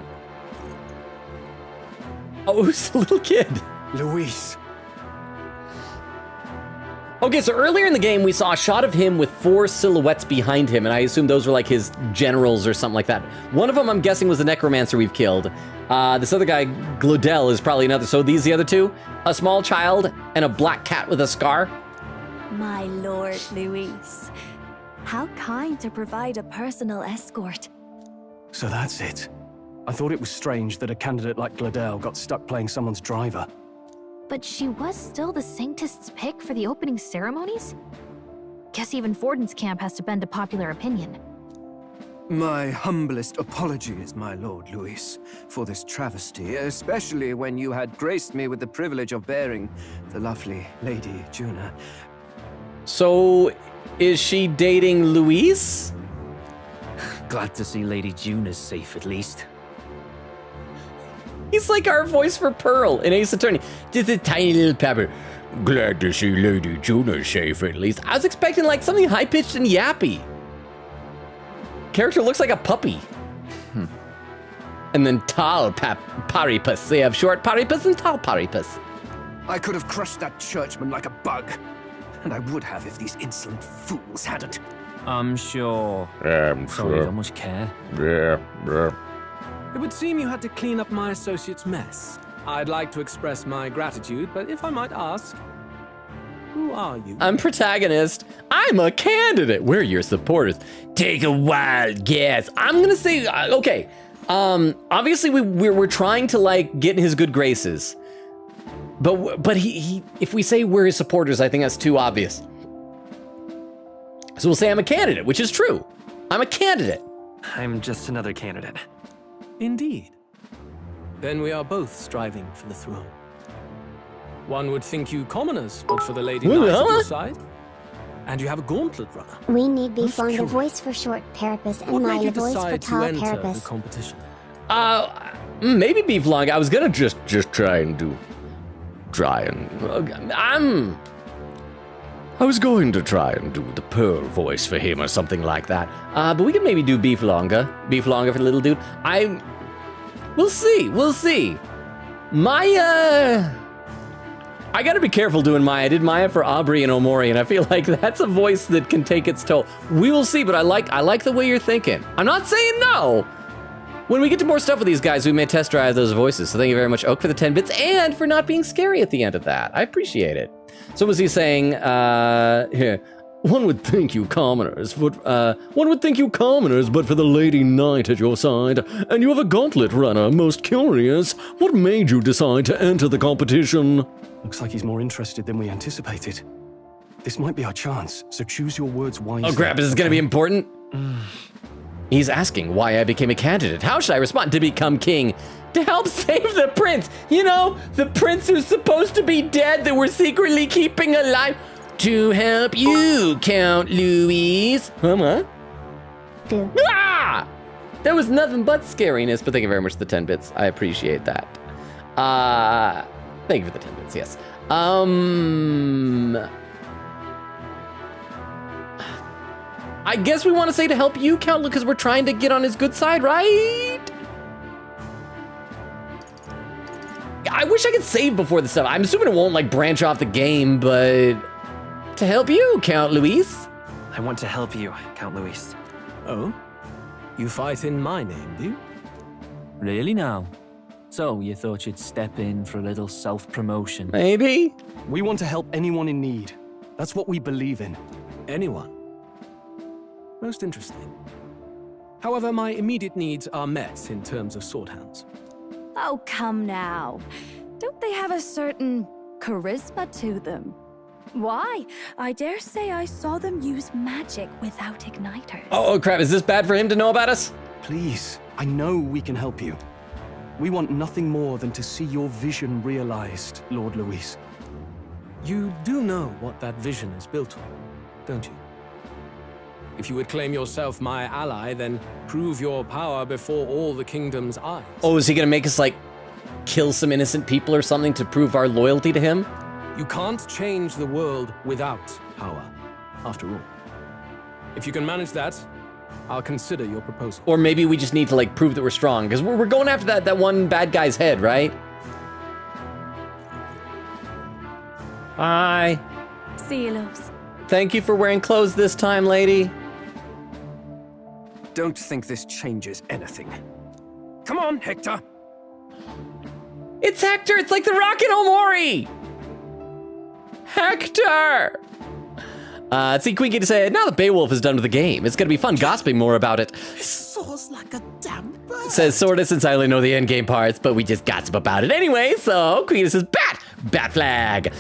Oh, who's the little kid? Luis. Okay, so earlier in the game, we saw a shot of him with 4 silhouettes behind him, and I assume those were like his generals or something like that. One of them, I'm guessing, was the necromancer we've killed. This other guy, Glodell, is probably another. So these the other two? A small child and a black cat with a scar? My lord, Luis. How kind to provide a personal escort. So that's it. I thought it was strange that a candidate like Glodell got stuck playing someone's driver. But she was still the Sanctist's pick for the opening ceremonies? Guess even Forden's camp has to bend to popular opinion. My humblest apologies, my lord Luis, for this travesty, especially when you had graced me with the privilege of bearing the lovely Lady Juna. So, is she dating Luis? Glad to see Lady Juna's safe, at least. He's like our voice for Pearl in Ace Attorney. Just a tiny little pepper. Glad to see Lady Juna safe, at least. I was expecting like something high-pitched and yappy. Character looks like a puppy. And then tall paripus. They have short paripus and tall paripus. I could have crushed that churchman like a bug. And I would have if these insolent fools hadn't. I'm sure. Sorry, don't much care. Yeah. It would seem you had to clean up my associate's mess. I'd like to express my gratitude, but if I might ask, who are you? I'm protagonist. I'm a candidate. We're your supporters. Take a wild guess. I'm gonna say, okay. Obviously we're trying to like get in his good graces, but he if we say we're his supporters, I think that's too obvious. So we'll say I'm a candidate, which is true. I'm a candidate. I'm just another candidate. Indeed. Then we are both striving for the throne. One would think you commoners, but for the Lady Knight at your side. And you have a gauntlet runner. We need Beeflonger voice for short parapus and Maya voice for tall parapus. Competition? Maybe Beeflonger. I was gonna just I was going to try and do the Pearl voice for him or something like that. but we could maybe do Beeflonger for the little dude. We'll see. Maya, I gotta be careful doing Maya. I did Maya for Aubrey and Omori, and I feel like that's a voice that can take its toll. We will see, but I like the way you're thinking. I'm not saying no. When we get to more stuff with these guys, we may test drive those voices. So thank you very much, Oak, for the 10 bits and for not being scary at the end of that. I appreciate it. So was he saying, here, one would think you commoners, but for the Lady Knight at your side, and you have a gauntlet runner, most curious. What made you decide to enter the competition? Looks like he's more interested than we anticipated. This might be our chance, so choose your words wisely. Oh crap, is this gonna be important? He's asking why I became a candidate. How should I respond? To become king. To help save the prince. You know, the prince who's supposed to be dead that we're secretly keeping alive. To help you, Count Luis. What? Ah! There was nothing but scariness, but thank you very much for the 10 bits. I appreciate that. Thank you for the 10 bits, yes. I guess we want to say to help you, Count, because we're trying to get on his good side, right? I wish I could save before this stuff. I'm assuming it won't like branch off the game, but to help you, Count Luis. I want to help you, Count Luis. Oh? You fight in my name, do you? Really now? So you thought you'd step in for a little self-promotion? Maybe. We want to help anyone in need. That's what we believe in. Anyone? Most interesting. However, my immediate needs are met in terms of sword hands. Oh, come now. Don't they have a certain charisma to them? Why? I dare say I saw them use magic without igniters. Oh crap, is this bad for him to know about us? Please, I know we can help you. We want nothing more than to see your vision realized, Lord Luis. You do know what that vision is built on, don't you? If you would claim yourself my ally, then prove your power before all the kingdom's eyes. Oh, is he gonna make us, like, kill some innocent people or something to prove our loyalty to him? You can't change the world without power, after all. If you can manage that, I'll consider your proposal. Or maybe we just need to, like, prove that we're strong, because we're going after that one bad guy's head, right? Hi. See you, loves. Thank you for wearing clothes this time, lady. Don't think this changes anything. Come on, Hector. It's Hector! It's like the Rocket Omori! Hector! See, Queen Kitty said, now that Beowulf is done with the game, it's gonna be fun gossiping more about it. Soars like a damn bird. Says sorta, since I only know the endgame parts, but we just gossip about it anyway, so Queen Kitty says, bat flag.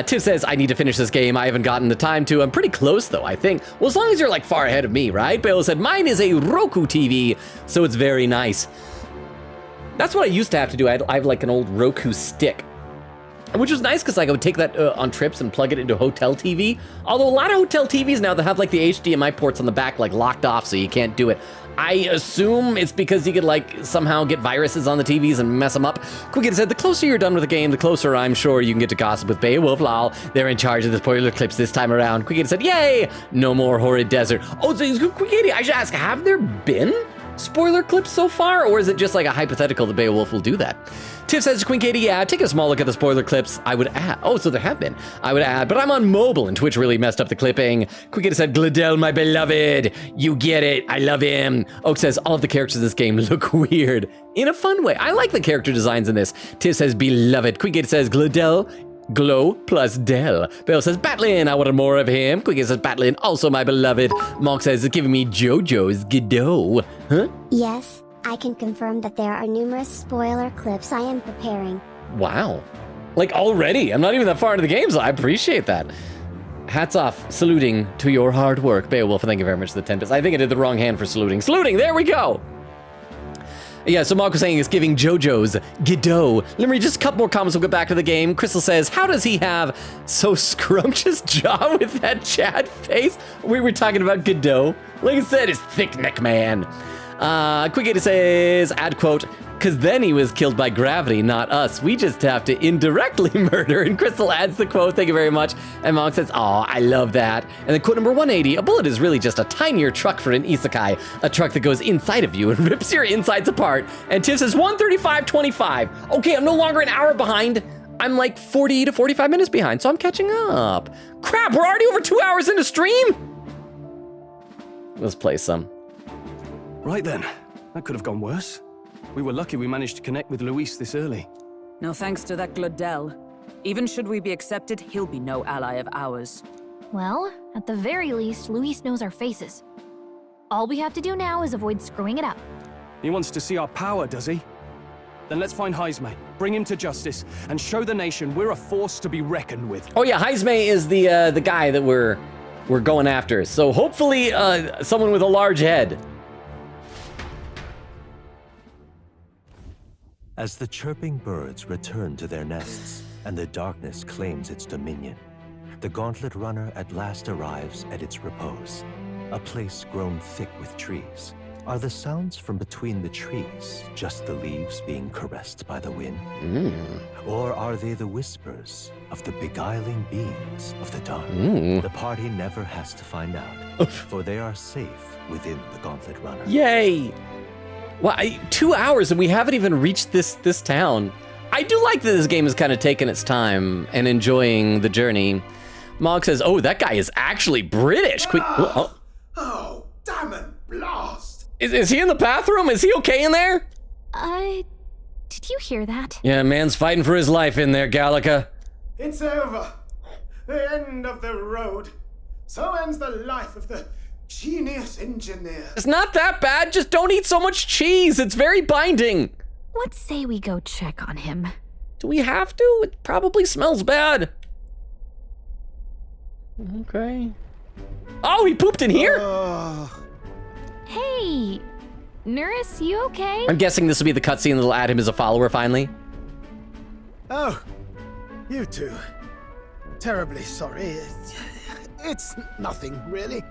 Tiff says, I need to finish this game. I haven't gotten the time to. I'm pretty close though, I think. Well, as long as you're like far ahead of me, right? Beowulf said, mine is a Roku TV, so it's very nice. That's what I used to have to do. I have like an old Roku stick, which was nice because like I would take that on trips and plug it into hotel TV. Although a lot of hotel TVs now that have like the HDMI ports on the back like locked off, so you can't do it. I assume it's because you could like somehow get viruses on the TVs and mess them up. Quick said, the closer you're done with the game, the closer I'm sure you can get to gossip with Beowulf. Lol, they're in charge of the spoiler clips this time around. Quick said, yay! No more horrid desert. Oh, so Quick, I should ask, have there been spoiler clips so far, or is it just like a hypothetical that Beowulf will do that? Tiff says, Queen Katie, yeah, take a small look at the spoiler clips. I would add, oh, so there have been. I would add, but I'm on mobile and Twitch really messed up the clipping. Queen Katie said, Gladel, my beloved, you get it, I love him. Oak says, all of the characters in this game look weird, in a fun way. I like the character designs in this. Tiff says, beloved. Queen Katie says, Gladel, Glow plus Dell. Bell says, Batlin, I wanted more of him. Quickie says, Batlin, also my beloved. Mark says, it's giving me JoJo's Godot. Huh? Yes, I can confirm that there are numerous spoiler clips I am preparing. Wow. Like already? I'm not even that far into the game, so I appreciate that. Hats off, saluting to your hard work. Beowulf, thank you very much for the 10 bits. I think I did the wrong hand for saluting. Saluting, there we go. Yeah, so Mark was saying it's giving JoJo's Godot. Let me read just a couple more comments, we'll get back to the game. Crystal says, how does he have so scrumptious jaw with that Chad face? We were talking about Godot. Like I said, it's thick neck man. Quick says, add quote, because then he was killed by gravity, not us. We just have to indirectly murder. And Crystal adds the quote, thank you very much. And Monk says, aw, I love that. And then quote number 180, a bullet is really just a tinier truck for an isekai, a truck that goes inside of you and rips your insides apart. And Tiff says 135.25. Okay, I'm no longer an hour behind. I'm like 40 to 45 minutes behind, so I'm catching up. Crap, we're already over 2 hours into stream. Let's play some. Right then, that could have gone worse. We were lucky we managed to connect with Luis this early. No thanks to that Gladel. Even should we be accepted, he'll be no ally of ours. Well, at the very least, Luis knows our faces. All we have to do now is avoid screwing it up. He wants to see our power, does he? Then let's find Heisme, bring him to justice, and show the nation we're a force to be reckoned with. Oh yeah, Heisme is the guy that we're going after. So hopefully someone with a large head. As the chirping birds return to their nests and the darkness claims its dominion, the gauntlet runner at last arrives at its repose, a place grown thick with trees. Are the sounds from between the trees just the leaves being caressed by the wind? Or are they the whispers of the beguiling beings of the dark? The party never has to find out, for they are safe within the gauntlet runner. Yay! Well, 2 hours and we haven't even reached this town. I do like that this game is kind of taking its time and enjoying the journey. Mog says, oh, that guy is actually British. Quick. Oh, damn it, blast! Is he in the bathroom? Is he okay in there? Did you hear that? Yeah, man's fighting for his life in there, Gallica. It's over. The end of the road. So ends the life of the genius engineer. It's not that bad, just don't eat so much cheese. It's very binding. Let's say we go check on him. Do we have to? It probably smells bad. Okay. Oh, he pooped in here? Hey, Nurse, you okay? I'm guessing this will be the cutscene that'll add him as a follower finally. Oh, you two. Terribly sorry. It's nothing, really.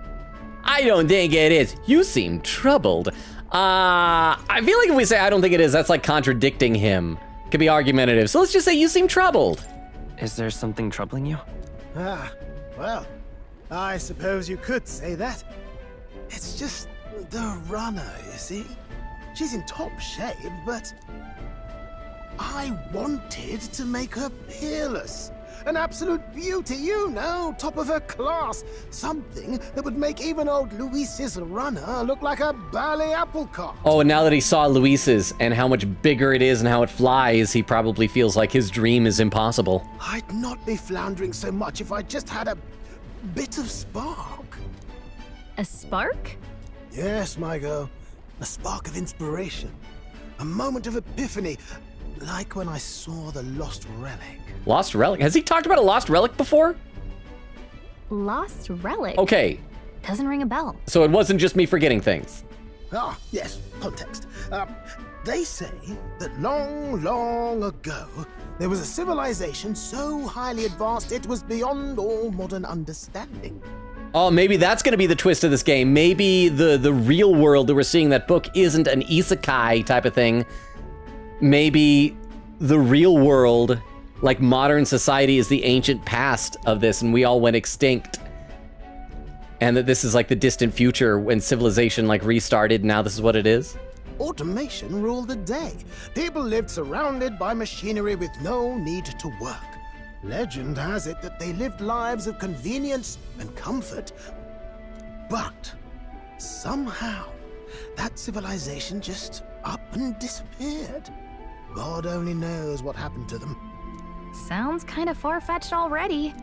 I don't think it is. You seem troubled. I feel like if we say I don't think it is, that's like contradicting him. Could be argumentative. So let's just say you seem troubled. Is there something troubling you? Ah, well, I suppose you could say that. It's just the runner, you see? She's in top shape, but I wanted to make her peerless. An absolute beauty, you know, top of her class. Something that would make even old Luis's runner look like a bally apple cart. Oh, and now that he saw Luis's and how much bigger it is and how it flies, he probably feels like his dream is impossible. I'd not be floundering so much if I just had a bit of spark. A spark? Yes, my girl. A spark of inspiration. A moment of epiphany. Like when I saw the lost relic. Lost relic? Has he talked about a lost relic before? Lost relic? Okay. Doesn't ring a bell. So it wasn't just me forgetting things. Ah, yes, context. They say that long, long ago, there was a civilization so highly advanced it was beyond all modern understanding. Oh, maybe that's going to be the twist of this game. Maybe the real world that we're seeing in that book isn't an isekai type of thing. Maybe the real world, like modern society, is the ancient past of this and we all went extinct. And that this is like the distant future when civilization like restarted. Now this is what it is. Automation ruled the day. People lived surrounded by machinery with no need to work. Legend has it that they lived lives of convenience and comfort. But somehow, that civilization just up and disappeared. God only knows what happened to them. Sounds kind of far-fetched already.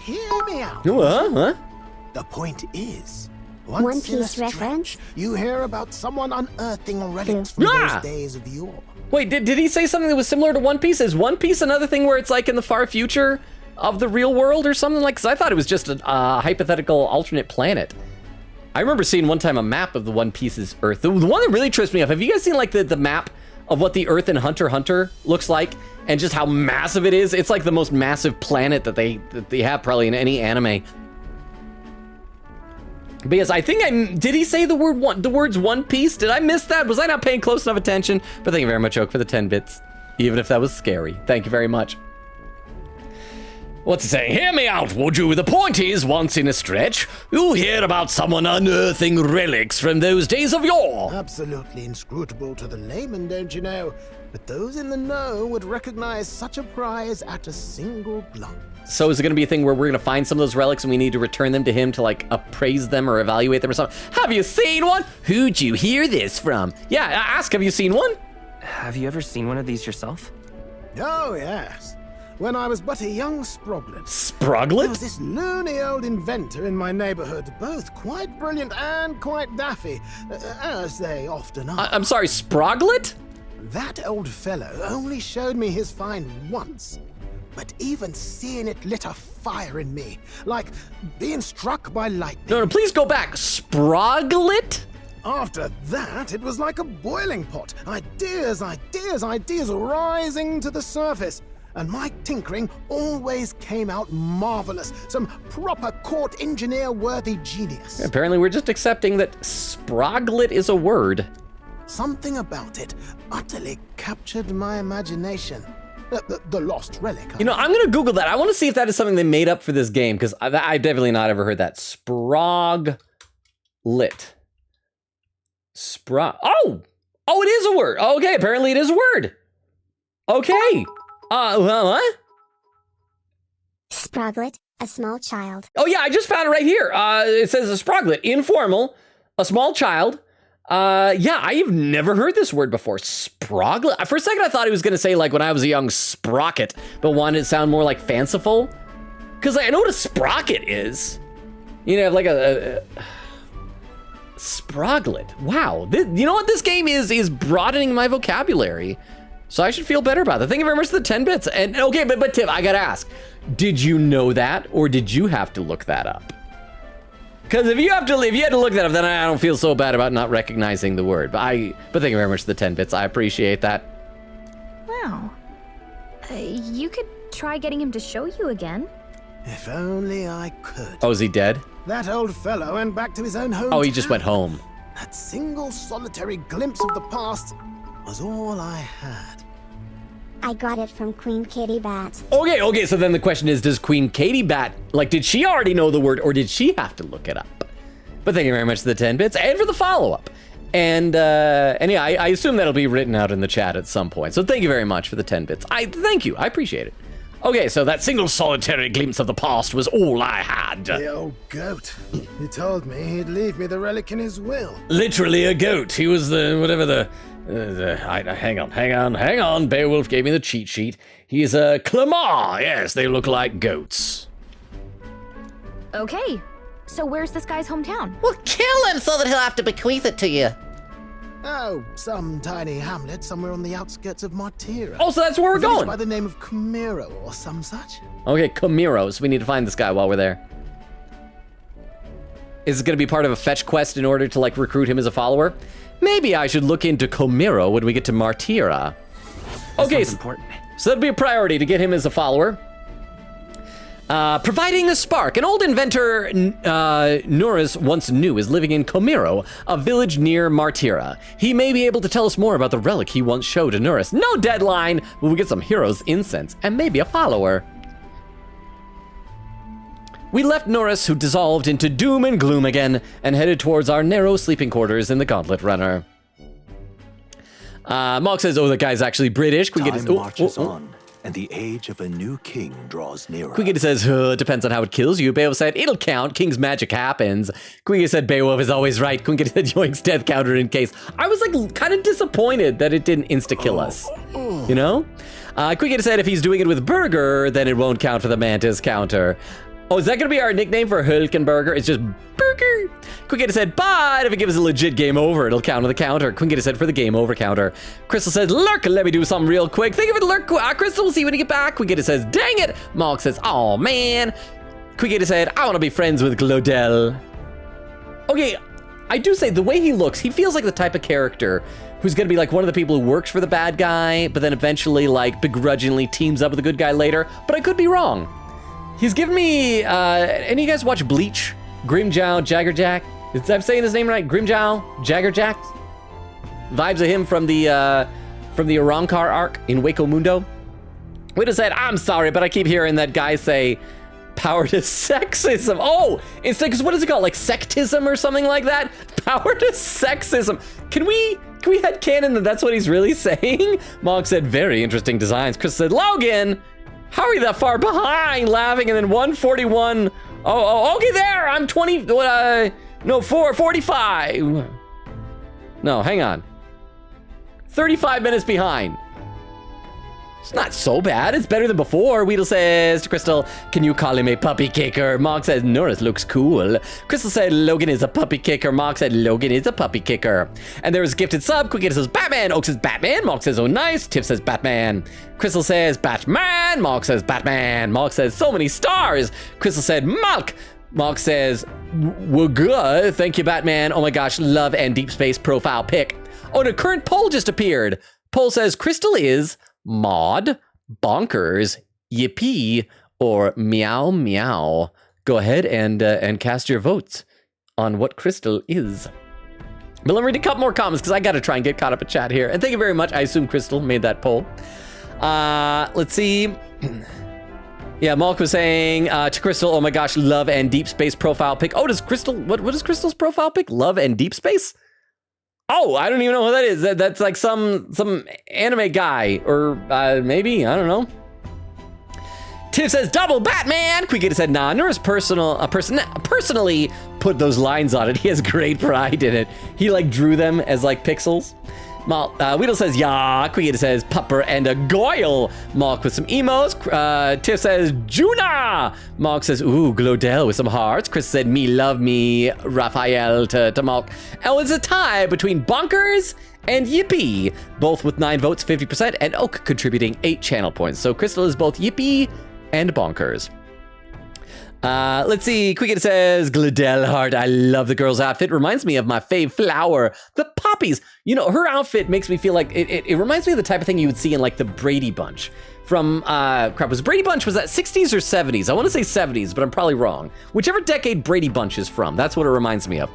Hear me out. What? The point is, One once in a Piece stretch, reference? you hear about someone unearthing relics from those days of yore. Wait, did he say something that was similar to One Piece? Is One Piece another thing where it's like in the far future of the real world or something like? Because I thought it was just a hypothetical alternate planet. I remember seeing one time a map of the One Piece's Earth. The one that really trips me up. Have you guys seen like the map of what the Earth in Hunter x Hunter looks like and just how massive it is? It's like the most massive planet that they have probably in any anime. Because I think did he say the words One Piece? Did I miss that? Was I not paying close enough attention? But thank you very much, Oak, for the 10 bits. Even if that was scary. Thank you very much. What's it saying? Hear me out, would you? The point is, once in a stretch, you hear about someone unearthing relics from those days of yore. Absolutely inscrutable to the layman, don't you know? But those in the know would recognize such a prize at a single glance. So is it going to be a thing where we're going to find some of those relics and we need to return them to him to like appraise them or evaluate them or something? Have you seen one? Who'd you hear this from? Yeah, ask, have you seen one? Have you ever seen one of these yourself? Oh, yes. When I was but a young sproglet. Sproglet? There was this loony old inventor in my neighborhood, both quite brilliant and quite daffy, as they often are. I'm sorry, Sproglet? That old fellow only showed me his find once. But even seeing it lit a fire in me, like being struck by lightning. No, please go back. Sproglet? After that, it was like a boiling pot. Ideas rising to the surface. And my tinkering always came out marvelous. Some proper court engineer-worthy genius. Apparently we're just accepting that Sproglet is a word. Something about it utterly captured my imagination. The lost relic. You know, I'm going to Google that. I want to see if that is something they made up for this game, because I've definitely not ever heard that. Sproglet. Oh, it is a word. Okay, apparently it is a word. Okay. What? Sproglet, a small child. Oh yeah, I just found it right here. It says a sproglet, informal, a small child. Yeah, I have never heard this word before. Sproglet. For a second, I thought he was gonna say like when I was a young sprocket, but wanted to sound more like fanciful. Because I know what a sprocket is. You know, like a sproglet. Wow. You know what? This game is broadening my vocabulary. So I should feel better about that. Thank you very much for the 10 bits. And okay, but Tiff, I gotta ask, did you know that or did you have to look that up? Because if you had to look that up, then I don't feel so bad about not recognizing the word. But thank you very much for the 10 bits. I appreciate that. Wow. You could try getting him to show you again. If only I could. Oh, is he dead? That old fellow went back to his own home. Oh, he just went home. That single solitary glimpse of the past was all I had. I got it from Queen Katie Bat. Okay, so then the question is, does Queen Katie Bat, like, did she already know the word, or did she have to look it up? But thank you very much for the 10 bits, and for the follow-up. And yeah, I assume that'll be written out in the chat at some point. So thank you very much for the 10 bits. Thank you, I appreciate it. Okay, so that single solitary glimpse of the past was all I had. The old goat. He told me he'd leave me the relic in his will. Literally a goat. He was hang on. Beowulf gave me the cheat sheet. He's a Clamar. Yes, they look like goats. Okay, so where's this guy's hometown? Well, kill him so that he'll have to bequeath it to you. Oh, some tiny hamlet somewhere on the outskirts of Martira. Oh, so that's where we're going. By the name of Camiro or some such. Okay, Camiro. So we need to find this guy while we're there. Is it going to be part of a fetch quest in order to, like, recruit him as a follower? Maybe I should look into Camiro when we get to Martira. Okay, so that'll be a priority to get him as a follower. Providing a spark. An old inventor Norris once knew is living in Camiro, a village near Martira. He may be able to tell us more about the relic he once showed to Norris. No deadline, but we get some hero's incense and maybe a follower. We left Norris, who dissolved into doom and gloom again, and headed towards our narrow sleeping quarters in the Gauntlet Runner. Mark says, oh, that guy's actually British. Can we get his... marches on, and the age of a new king draws nearer. Quiggity says, it depends on how it kills you. Beowulf said, it'll count. King's magic happens. Quiggity said, Beowulf is always right. Quiggity said, yoinks death counter in case. I was like kind of disappointed that it didn't insta-kill us. You know? Quiggity said, if he's doing it with Burger, then it won't count for the Mantis counter. Oh, is that going to be our nickname for Hulkenberger? It's just Burger. Quiggity said, but if it gives a legit game over, it'll count on the counter. Quiggity said, for the game over counter. Crystal says, Lurk, let me do something real quick. Think of it, Lurk. Crystal, we'll see when you get back. Quiggity says, dang it. Mark says, oh man. Quiggity said, I want to be friends with Glodell. Okay, I do say, the way he looks, he feels like the type of character who's going to be like one of the people who works for the bad guy, but then eventually like begrudgingly teams up with the good guy later. But I could be wrong. He's given me, any of you guys watch Bleach? Grimjow Jaggerjack? I'm saying his name right? Grimjow Jaggerjack? Vibes of him from the Arrancar arc in Waco Mundo. We just said, I'm sorry, but I keep hearing that guy say power to sexism. Oh, it's like, what is it called? Like sectism or something like that? Power to sexism. Can we headcanon that that's what he's really saying? Mog said, very interesting designs. Chris said, Logan, how are you that far behind? Laughing, and then 141. Oh, okay, there. I'm 20. No, 45. No, hang on. 35 minutes behind. It's not so bad. It's better than before. Weedle says to Crystal, can you call him a puppy kicker? Mark says, Norris looks cool. Crystal said, Logan is a puppy kicker. Mark said, Logan is a puppy kicker. And there was a gifted sub. Quick says, Batman. Oak says, Batman. Mark says, oh, nice. Tiff says, Batman. Crystal says, Batman. Mark says, Batman. Mark says, so many stars. Crystal said, Malk. Mark says, we're good. Thank you, Batman. Oh my gosh, love and deep space profile pic. Oh, and a current poll just appeared. Poll says, Crystal is Mod, Bonkers, Yippee, or Meow Meow. Go ahead and cast your votes on what Crystal is. But let me read a couple more comments because I got to try and get caught up in chat here. And thank you very much. I assume Crystal made that poll. Let's see. Yeah, Malk was saying to Crystal, oh my gosh, love and deep space profile pic. Oh, does Crystal, what is Crystal's profile pic? Love and deep space? Oh, I don't even know who that is. That's like some anime guy, or maybe, I don't know. Tiff says, double Batman! Quiggity said, nah, Norris personally put those lines on it. He has great pride in it. He like drew them as like pixels. Weedle says, yeah. Quiggity says, Pupper and a Goyle. Mark with some emos. Tiff says, Juna. Mark says, ooh, Glodell with some hearts. Chris said, me love me, Raphael to Mark. Oh, it's a tie between Bonkers and Yippee, both with 9 votes, 50%, and Oak contributing 8 channel points. So Crystal is both Yippee and Bonkers. Let's see. Quicket says, Gladelhart, I love the girl's outfit. Reminds me of my fave flower, the poppies. You know, her outfit makes me feel like it reminds me of the type of thing you would see in like the Brady Bunch. From, was Brady Bunch, was that 60s or 70s? I want to say 70s, but I'm probably wrong. Whichever decade Brady Bunch is from, that's what it reminds me of.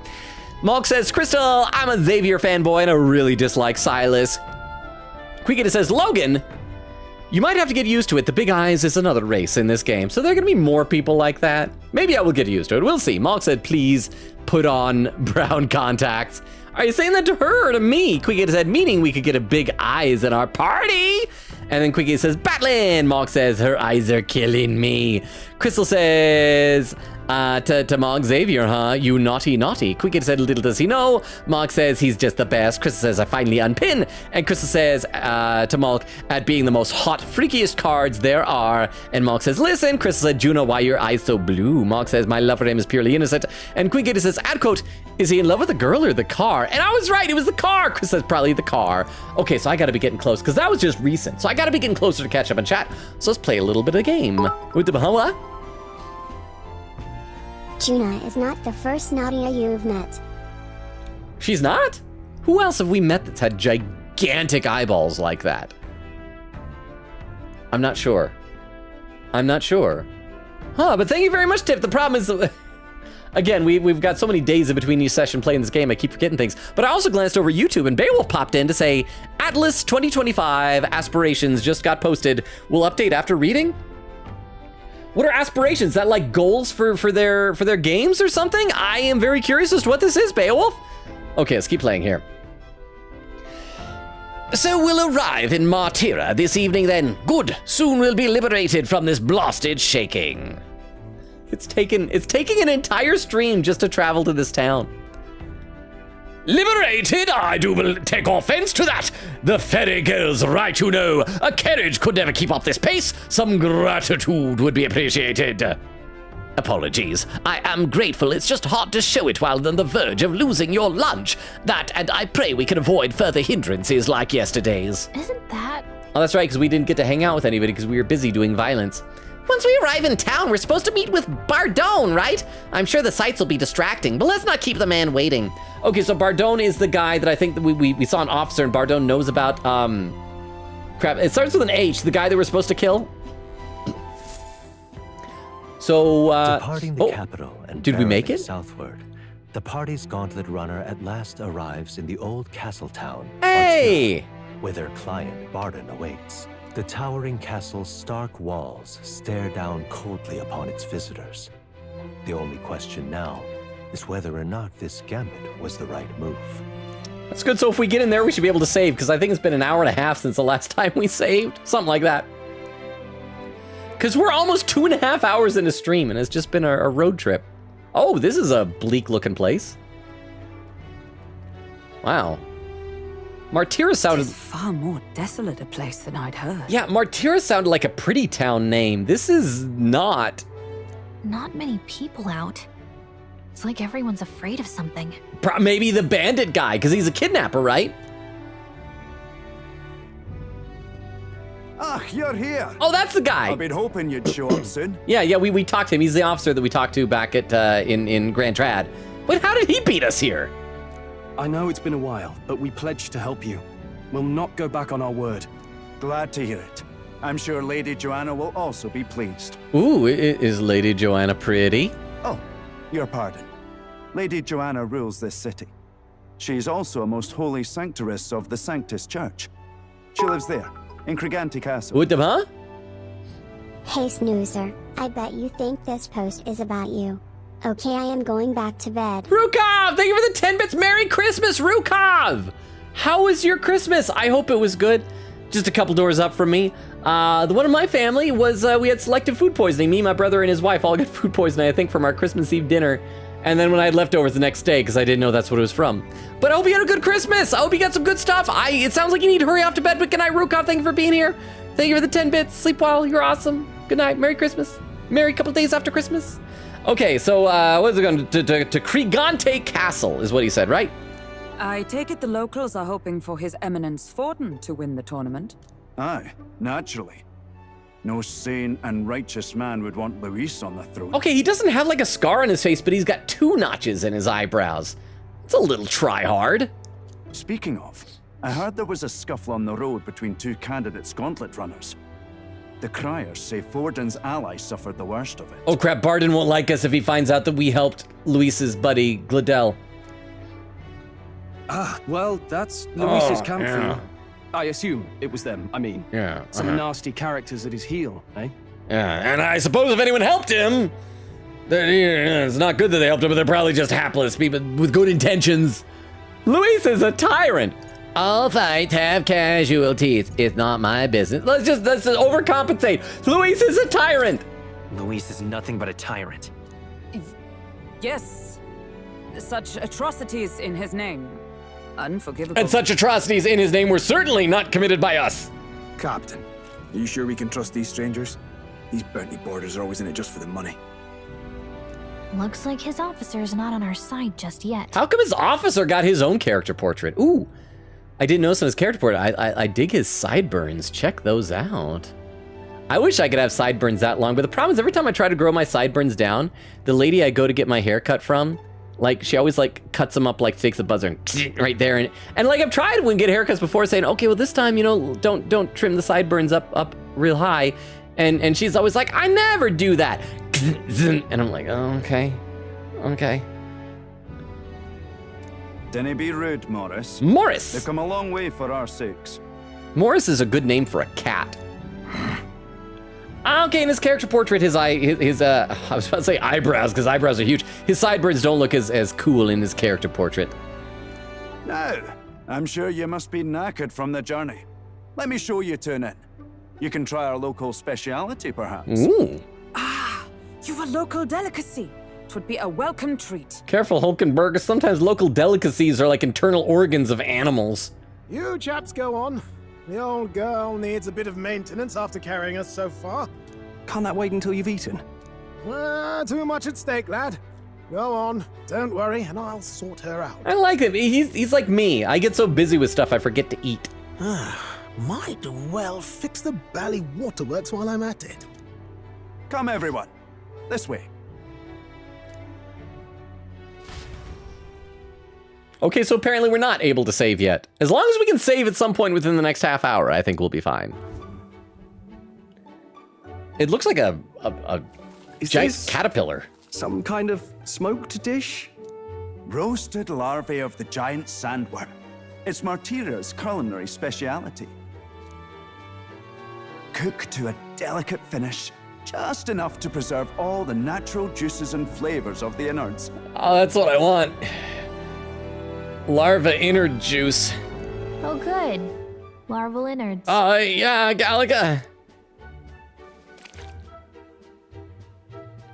Malk says, Crystal, I'm a Xavier fanboy and I really dislike Silas. Quicket says, Logan, you might have to get used to it. The Big Eyes is another race in this game, so there are going to be more people like that. Maybe I will get used to it. We'll see. Malk said, please put on brown contacts. Are you saying that to her or to me? Quicket said, meaning we could get a Big Eyes at our party. And then Quicket says, Batlin. Malk says, her eyes are killing me. Crystal says, to Mog Xavier, huh? You naughty. Quicket said, little does he know. Mog says, he's just the best. Crystal says, I finally unpin. And Crystal says to Malk, at being the most hot, freakiest cards there are. And Malk says, listen. Crystal said, Juno, why your eyes so blue? Malk says, my love for him is purely innocent. And Quicket says, ad quote, is he in love with the girl or the car? And I was right, it was the car. Crystal says, probably the car. Okay, so I gotta be getting close, because that was just recent. So I gotta be getting closer to catch up and chat. So let's play a little bit of the game. With the Bahama. Juna is not the first Nadia you've met. She's not? Who else have we met that's had gigantic eyeballs like that? I'm not sure. Huh, but thank you very much, Tiff. The problem is, again, we've got so many days in between each session playing this game, I keep forgetting things. But I also glanced over YouTube, and Beowulf popped in to say, Atlas 2025 aspirations just got posted. Will update after reading? What are aspirations? Is that like goals for their games or something? I am very curious as to what this is, Beowulf. Okay, let's keep playing here. So we'll arrive in Martira this evening then. Good. Soon we'll be liberated from this blasted shaking. It's taken an entire stream just to travel to this town. Liberated? I do take offense to that. The ferry girl's right, you know. A carriage could never keep up this pace. Some gratitude would be appreciated. Apologies. I am grateful. It's just hard to show it while on the verge of losing your lunch. That, and I pray we can avoid further hindrances like yesterday's. Isn't that... Oh, that's right, because we didn't get to hang out with anybody because we were busy doing violence. Once we arrive in town, we're supposed to meet with Bardone, right? I'm sure the sights will be distracting, but let's not keep the man waiting. Okay, so Bardone is the guy that I think that we saw an officer, and Bardone knows about, crap, it starts with an H, the guy that we're supposed to kill. So, departing the capital and did we make it? Southward, the party's gauntlet runner at last arrives in the old castle town. Hey! Where their client, Bardon, awaits. The towering castle's stark walls stare down coldly upon its visitors. The only question now is whether or not this gambit was the right move. That's good, so if we get in there, we should be able to save, because I think it's been an hour and a half since the last time we saved. Something like that. Because we're almost 2.5 hours into stream, and it's just been a road trip. Oh, this is a bleak-looking place. Wow. Martira sounded... It's far more desolate a place than I'd heard. Yeah, Martira sounded like a pretty town name. This is not. Not many people out. It's like everyone's afraid of something. Maybe the bandit guy, because he's a kidnapper, right? Ah, you're here. Oh, that's the guy. I've been hoping you'd show up soon. Yeah, we talked to him. He's the officer that we talked to back at in Grand Trad. But how did he beat us here? I know it's been a while, but we pledged to help you. We'll not go back on our word. Glad to hear it. I'm sure Lady Joanna will also be pleased. Ooh, is Lady Joanna pretty? Oh, your pardon. Lady Joanna rules this city. She's also a most holy sanctoress of the Sanctus Church. She lives there, in Criganti Castle. Huh? Hey snoozer, I bet you think this post is about you. Okay, I am going back to bed. Rukov, thank you for the 10 bits. Merry Christmas, Rukov. How was your Christmas? I hope it was good. Just a couple doors up from me. The one in my family was, we had selective food poisoning. Me, my brother, and his wife all got food poisoning, I think, from our Christmas Eve dinner. And then when I had leftovers the next day, because I didn't know that's what it was from. But I hope you had a good Christmas. I hope you got some good stuff. It sounds like you need to hurry off to bed, but good night, Rukov. Thank you for being here. Thank you for the 10 bits. Sleep well. You're awesome. Good night. Merry Christmas. Merry couple days after Christmas. Okay, so what is it going to Krigante Castle is what he said, right? I take it the locals are hoping for His Eminence Forden to win the tournament. Aye, naturally. No sane and righteous man would want Luis on the throne. Okay, he doesn't have like a scar on his face, but he's got 2 notches in his eyebrows. It's a little try-hard. Speaking of, I heard there was a scuffle on the road between 2 candidates' gauntlet runners. The criers say Forden's ally suffered the worst of it. Oh crap, Barden won't like us if he finds out that we helped Luis's buddy, Gladel. Ah, well, that's Luis's camp for yeah. you. I assume it was them, I mean. Yeah. Some nasty characters at his heel, eh? Yeah, and I suppose if anyone helped him, it's not good that they helped him, but they're probably just hapless people with good intentions. Luis is a tyrant. All fights have casualties. It's not my business. Let's just overcompensate. Luis is a tyrant. Luis is nothing but a tyrant. Yes. Such atrocities in his name. Unforgivable. And such atrocities in his name were certainly not committed by us. Captain, are you sure we can trust these strangers? These bounty boarders are always in it just for the money. Looks like his officer's not on our side just yet. How come his officer got his own character portrait? Ooh, I didn't notice on his character portrait. I dig his sideburns. Check those out. I wish I could have sideburns that long, but the problem is every time I try to grow my sideburns down, the lady I go to get my hair cut from, like, she always, like, cuts them up, like, takes a buzzer and right there. And like, I've tried when get haircuts before saying, okay, well, this time, you know, don't trim the sideburns up real high. And she's always like, I never do that. And I'm like, oh, okay. Dinna be rude, Morris. Morris! They've come a long way for our sakes. Morris is a good name for a cat. Okay, in his character portrait, I was about to say eyebrows, because eyebrows are huge. His sideburns don't look as cool in his character portrait. Now, I'm sure you must be knackered from the journey. Let me show you to an inn. You can try our local speciality, perhaps. Ooh. Ah, you've a local delicacy. It would be a welcome treat. Careful, Hulkenberg. Sometimes local delicacies are like internal organs of animals. You chaps go on. The old girl needs a bit of maintenance after carrying us so far. Can't that wait until you've eaten? Too much at stake, lad. Go on, don't worry, and I'll sort her out. I like him. He's like me. I get so busy with stuff I forget to eat. Might well fix the Bally Waterworks while I'm at it. Come, everyone. This way. Okay, so apparently we're not able to save yet. As long as we can save at some point within the next half hour, I think we'll be fine. It looks like a giant caterpillar. Some kind of smoked dish? Roasted larvae of the giant sandworm. It's Martira's culinary speciality. Cooked to a delicate finish, just enough to preserve all the natural juices and flavors of the innards. Oh, that's what I want. Larva innard juice. Oh, good. Larval innards. Yeah, Galaga.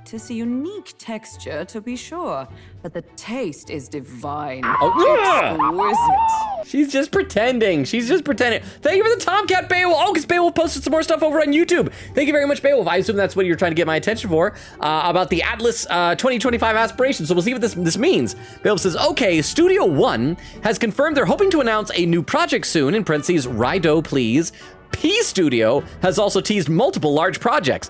It is a unique texture, to be sure, but the taste is divine. Oh, exquisite. She's just pretending. Thank you for the Tomcat, Beowulf. Oh, because Beowulf posted some more stuff over on YouTube. Thank you very much, Beowulf. I assume that's what you're trying to get my attention for, about the Atlas 2025 aspirations. So we'll see what this means. Beowulf says, okay, Studio One has confirmed they're hoping to announce a new project soon, in parentheses, Rido, please. P Studio has also teased multiple large projects.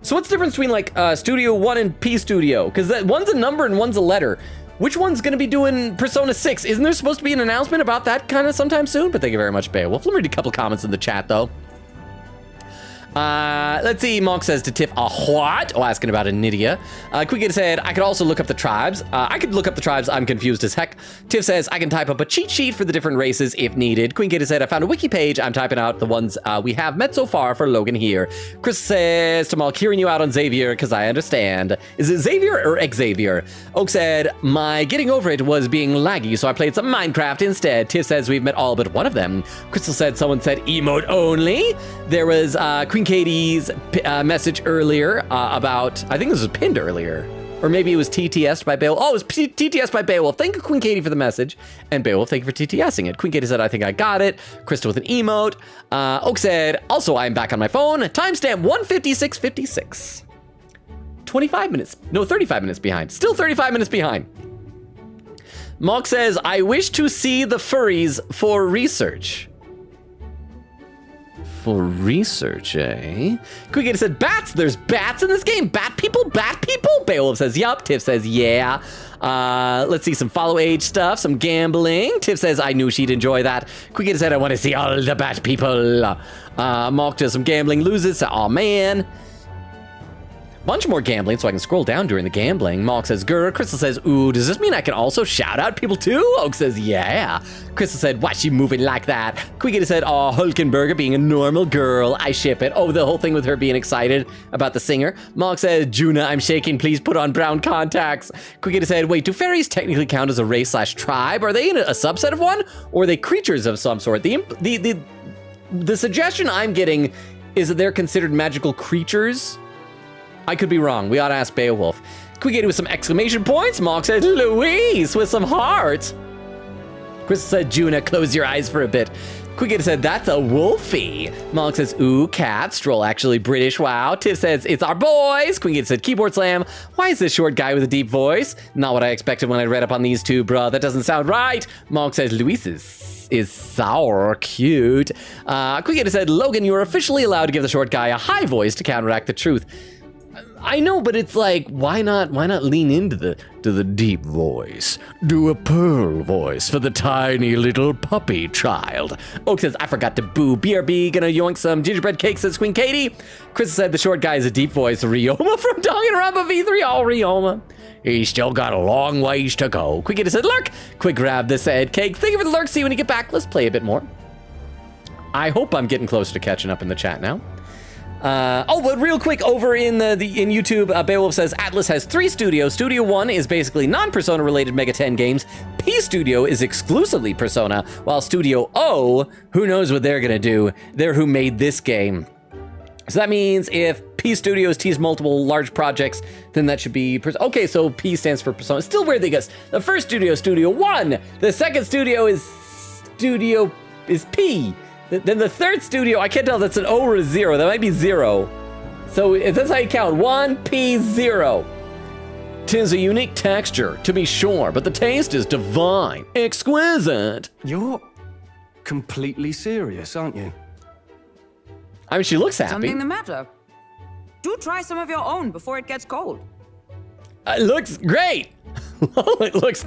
So what's the difference between like Studio 1 and P Studio? Because one's a number and one's a letter. Which one's gonna be doing Persona 6? Isn't there supposed to be an announcement about that kind of sometime soon? But thank you very much, Beowulf. Let me read a couple comments in the chat though. Let's see, Monk says to Tiff, a what? Oh, asking about Anidia. Quickett said, I could also look up the tribes. I could look up the tribes, I'm confused as heck. Tiff says, I can type up a cheat sheet for the different races if needed. Queen said, I found a wiki page, I'm typing out the ones we have met so far for Logan here. Chris says, Tamal, hearing you out on Xavier, because I understand. Is it Xavier or Xavier? Oak said, my getting over it was being laggy, so I played some Minecraft instead. Tiff says, we've met all but one of them. Crystal said, someone said emote only. There was Queen Katie's message earlier about, I think this was pinned earlier, or maybe it was TTS'd by Beowulf. Oh, it was TTS'd by Beowulf. Thank you, Queen Katie, for the message. And Beowulf, thank you for TTSing it. Queen Katie said, I think I got it. Crystal with an emote. Oak said, also, I'm back on my phone. Timestamp 1:56:56. 25 minutes. No, 35 minutes behind. Still 35 minutes behind. Mock says, I wish to see the furries for research. for research, eh? Quick said, bats! There's bats in this game! Bat people? Bat people? Beowulf says, yup. Tiff says, yeah. Let's see some follow age stuff, some gambling. Tiff says, I knew she'd enjoy that. Quick said, I want to see all the bat people. Mark does some gambling, loses. Aw, man. Bunch more gambling, so I can scroll down during the gambling. Malk says, grr. Crystal says, ooh, does this mean I can also shout out people too? Oak says, yeah. Crystal said, why she moving like that? Quiggity said, aw, Hulkenberger being a normal girl. I ship it. Oh, the whole thing with her being excited about the singer. Malk says, Juna, I'm shaking. Please put on brown contacts. Quiggity said, wait, do fairies technically count as a race/tribe? Are they in a subset of one? Or are they creatures of some sort? The suggestion I'm getting is that they're considered magical creatures. I could be wrong. We ought to ask Beowulf. Quiggity with some exclamation points. Malk said, Louise with some hearts. Crystal said, Juna, close your eyes for a bit. Quiggity said, that's a wolfie. Malk says, ooh, cat. Stroll actually British, wow. Tiff says, it's our boys. Quiggity said, keyboard slam. Why is this short guy with a deep voice? Not what I expected when I read up on these two, bruh. That doesn't sound right. Malk says, Louise is sour cute. Quiggity said, Logan, you're officially allowed to give the short guy a high voice to counteract the truth. I know, but it's like, why not lean into the deep voice? Do a pearl voice for the tiny little puppy child. Oak says, I forgot to boo. BRB, gonna yoink some gingerbread cake, says Queen Katie. Chris said the short guy is a deep voice. Rioma from Danganronpa V3, all Rioma. He's still got a long ways to go. Quiggity said, lurk. Quick grab this head cake. Thank you for the lurk. See you when you get back. Let's play a bit more. I hope I'm getting closer to catching up in the chat now. But real quick, over in in YouTube, Beowulf says Atlas has 3 studios. Studio 1 is basically non-Persona related Mega 10 games. P Studio is exclusively Persona, while Studio O, who knows what they're gonna do? They're who made this game. So that means if P Studios tease multiple large projects, then that should be okay. So P stands for Persona. Still weird because the first studio, Studio 1. The second studio is P. Then the third studio, I can't tell if that's an O or a 0. That might be 0. So that's how you count. 1, P, 0. 'Tis a unique texture, to be sure, but the taste is divine. Exquisite. You're completely serious, aren't you? I mean, she looks happy. Something the matter? Do try some of your own before it gets cold. It looks great. It looks ...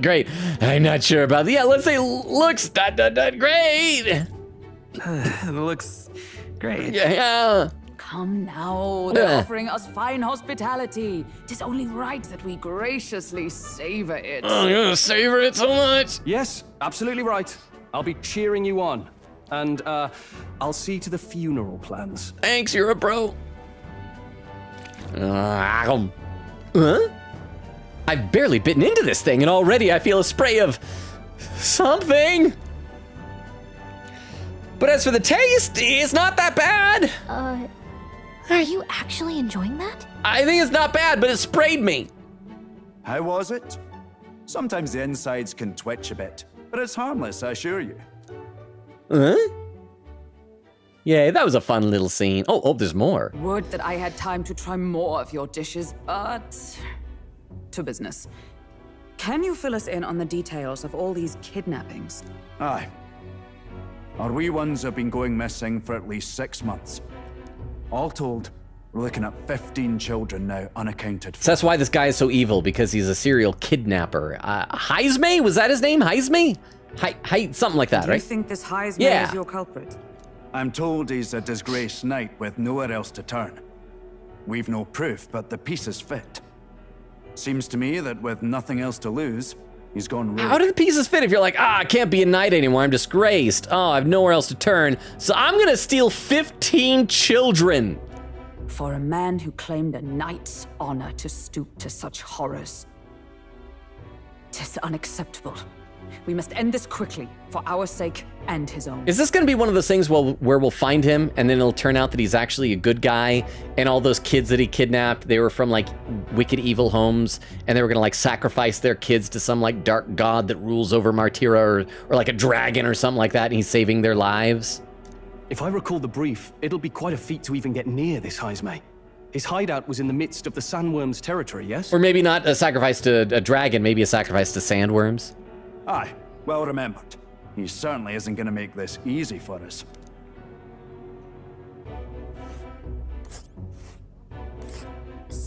great. I'm not sure about yeah. Let's say looks ... great. It looks great. Yeah. Come now, they're offering us fine hospitality. Tis only right that we graciously savor it. Oh, you're gonna savor it so much. Yes, absolutely right. I'll be cheering you on. And I'll see to the funeral plans. Thanks, you're a bro. Huh? I've barely bitten into this thing, and already I feel a spray of something. But as for the taste, it's not that bad. Are you actually enjoying that? I think it's not bad, but it sprayed me. How was it? Sometimes the insides can twitch a bit, but it's harmless, I assure you. Huh? Yeah, that was a fun little scene. Oh, there's more. Would that I had time to try more of your dishes, but to business. Can you fill us in on the details of all these kidnappings? Aye. Our wee ones have been going missing for at least 6 months. All told, we're looking at 15 children now unaccounted for. So that's why this guy is so evil, because he's a serial kidnapper. Heisme? Was that his name? Heisme? Something like that, Do right? you think this Heisme is your culprit? I'm told he's a disgraced knight with nowhere else to turn. We've no proof, but the pieces fit. Seems to me that with nothing else to lose, he's gone rogue. How do the pieces fit if you're like, I can't be a knight anymore, I'm disgraced. Oh, I have nowhere else to turn, so I'm gonna steal 15 children. For a man who claimed a knight's honor to stoop to such horrors. 'Tis unacceptable. We must end this quickly, for our sake and his own. Is this gonna be one of those things where we'll find him and then it'll turn out that he's actually a good guy and all those kids that he kidnapped, they were from like wicked evil homes and they were gonna like sacrifice their kids to some like dark god that rules over Martira or like a dragon or something like that and he's saving their lives? If I recall the brief, it'll be quite a feat to even get near this Heisme. His hideout was in the midst of the sandworms' territory, yes? Or maybe not a sacrifice to a dragon, maybe a sacrifice to sandworms. Aye, well remembered. He certainly isn't going to make this easy for us.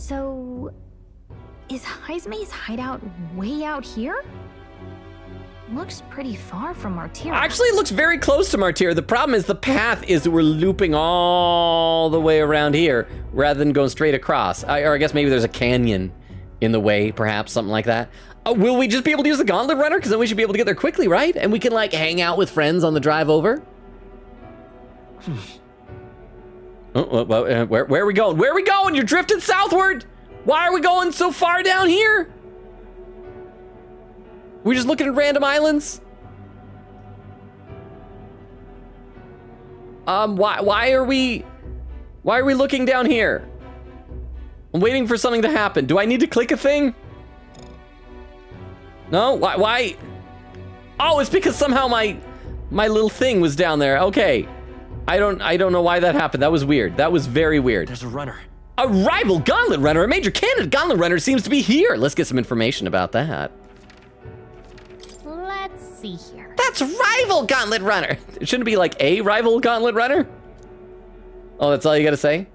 So, is Heismay's hideout way out here? Looks pretty far from Martyr. Actually, it looks very close to Martyr. The problem is the path is that we're looping all the way around here rather than going straight across. Or I guess maybe there's a canyon in the way, perhaps, something like that. Will we just be able to use the Gauntlet Runner? Because then we should be able to get there quickly, right? And we can, like, hang out with friends on the drive over. Where are we going? Where are we going? You're drifting southward. Why are we going so far down here? We're just looking at random islands? Why are we looking down here? I'm waiting for something to happen. Do I need to click a thing? No? Why? Oh, it's because somehow my little thing was down there. Okay. I don't know why that happened. That was weird. That was very weird. There's a runner. A rival Gauntlet Runner. A major candidate Gauntlet Runner seems to be here. Let's get some information about that. Let's see here. That's rival Gauntlet Runner. It shouldn't be like a rival Gauntlet Runner? Oh, that's all you gotta say?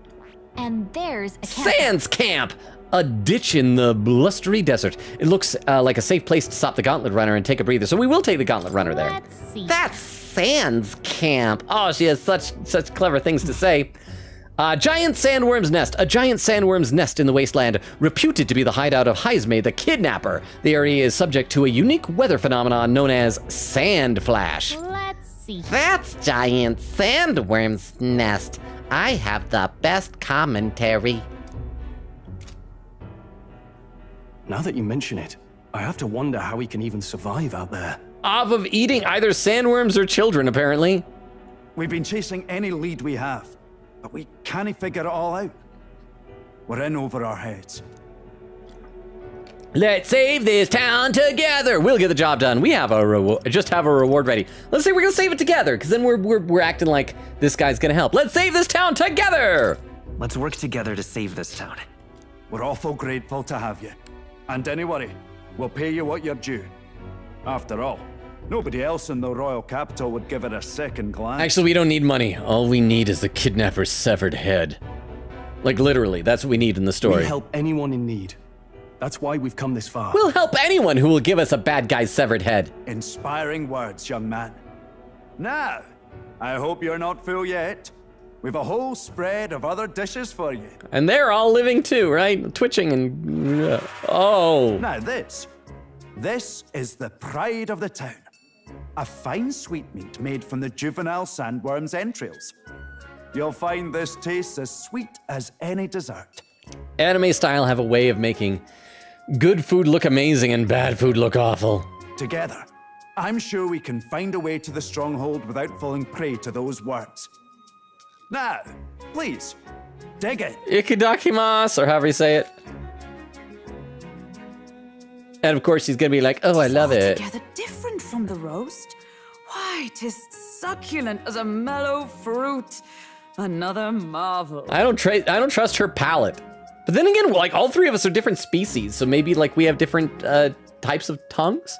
And there's a camp. Sands Camp! A ditch in the blustery desert. It looks like a safe place to stop the Gauntlet Runner and take a breather, so we will take the Gauntlet Runner there. Let's see. That's Sands Camp. Oh, she has such clever things to say. Giant sandworm's nest. A giant sandworm's nest in the wasteland, reputed to be the hideout of Heismay the Kidnapper. The area is subject to a unique weather phenomenon known as sand flash. Let's see. That's Giant Sandworm's nest. I have the best commentary. Now that you mention it, I have to wonder how he can even survive out there. Off of eating either sandworms or children, apparently. We've been chasing any lead we have, but we can't figure it all out. We're in over our heads. Let's save this town together. We'll get the job done. We have a reward. Just have a reward ready. Let's say we're gonna save it together, because then we're acting like this guy's gonna help. Let's save this town together. Let's work together to save this town. We're awful grateful to have you. And don't worry, we'll pay you what you're due. After all, nobody else in the royal capital would give it a second glance. Actually, we don't need money. All we need is the kidnapper's severed head. Like, literally, that's what we need in the story. We help anyone in need. That's why we've come this far. We'll help anyone who will give us a bad guy's severed head. Inspiring words, young man. Now, I hope you're not full yet. We've a whole spread of other dishes for you. And they're all living too, right? Twitching and... oh. Now this is the pride of the town. A fine sweetmeat made from the juvenile sandworm's entrails. You'll find this tastes as sweet as any dessert. Anime style have a way of making good food look amazing and bad food look awful. Together, I'm sure we can find a way to the stronghold without falling prey to those words. Now, please, dig it. Ikidakimasu, or however you say it. And of course, he's gonna be like, oh, I love it. Altogether different from the roast. Why, 'tis succulent as a mellow fruit. Another marvel. I don't trust her palate. But then again, like, all three of us are different species, so maybe, like, we have different types of tongues.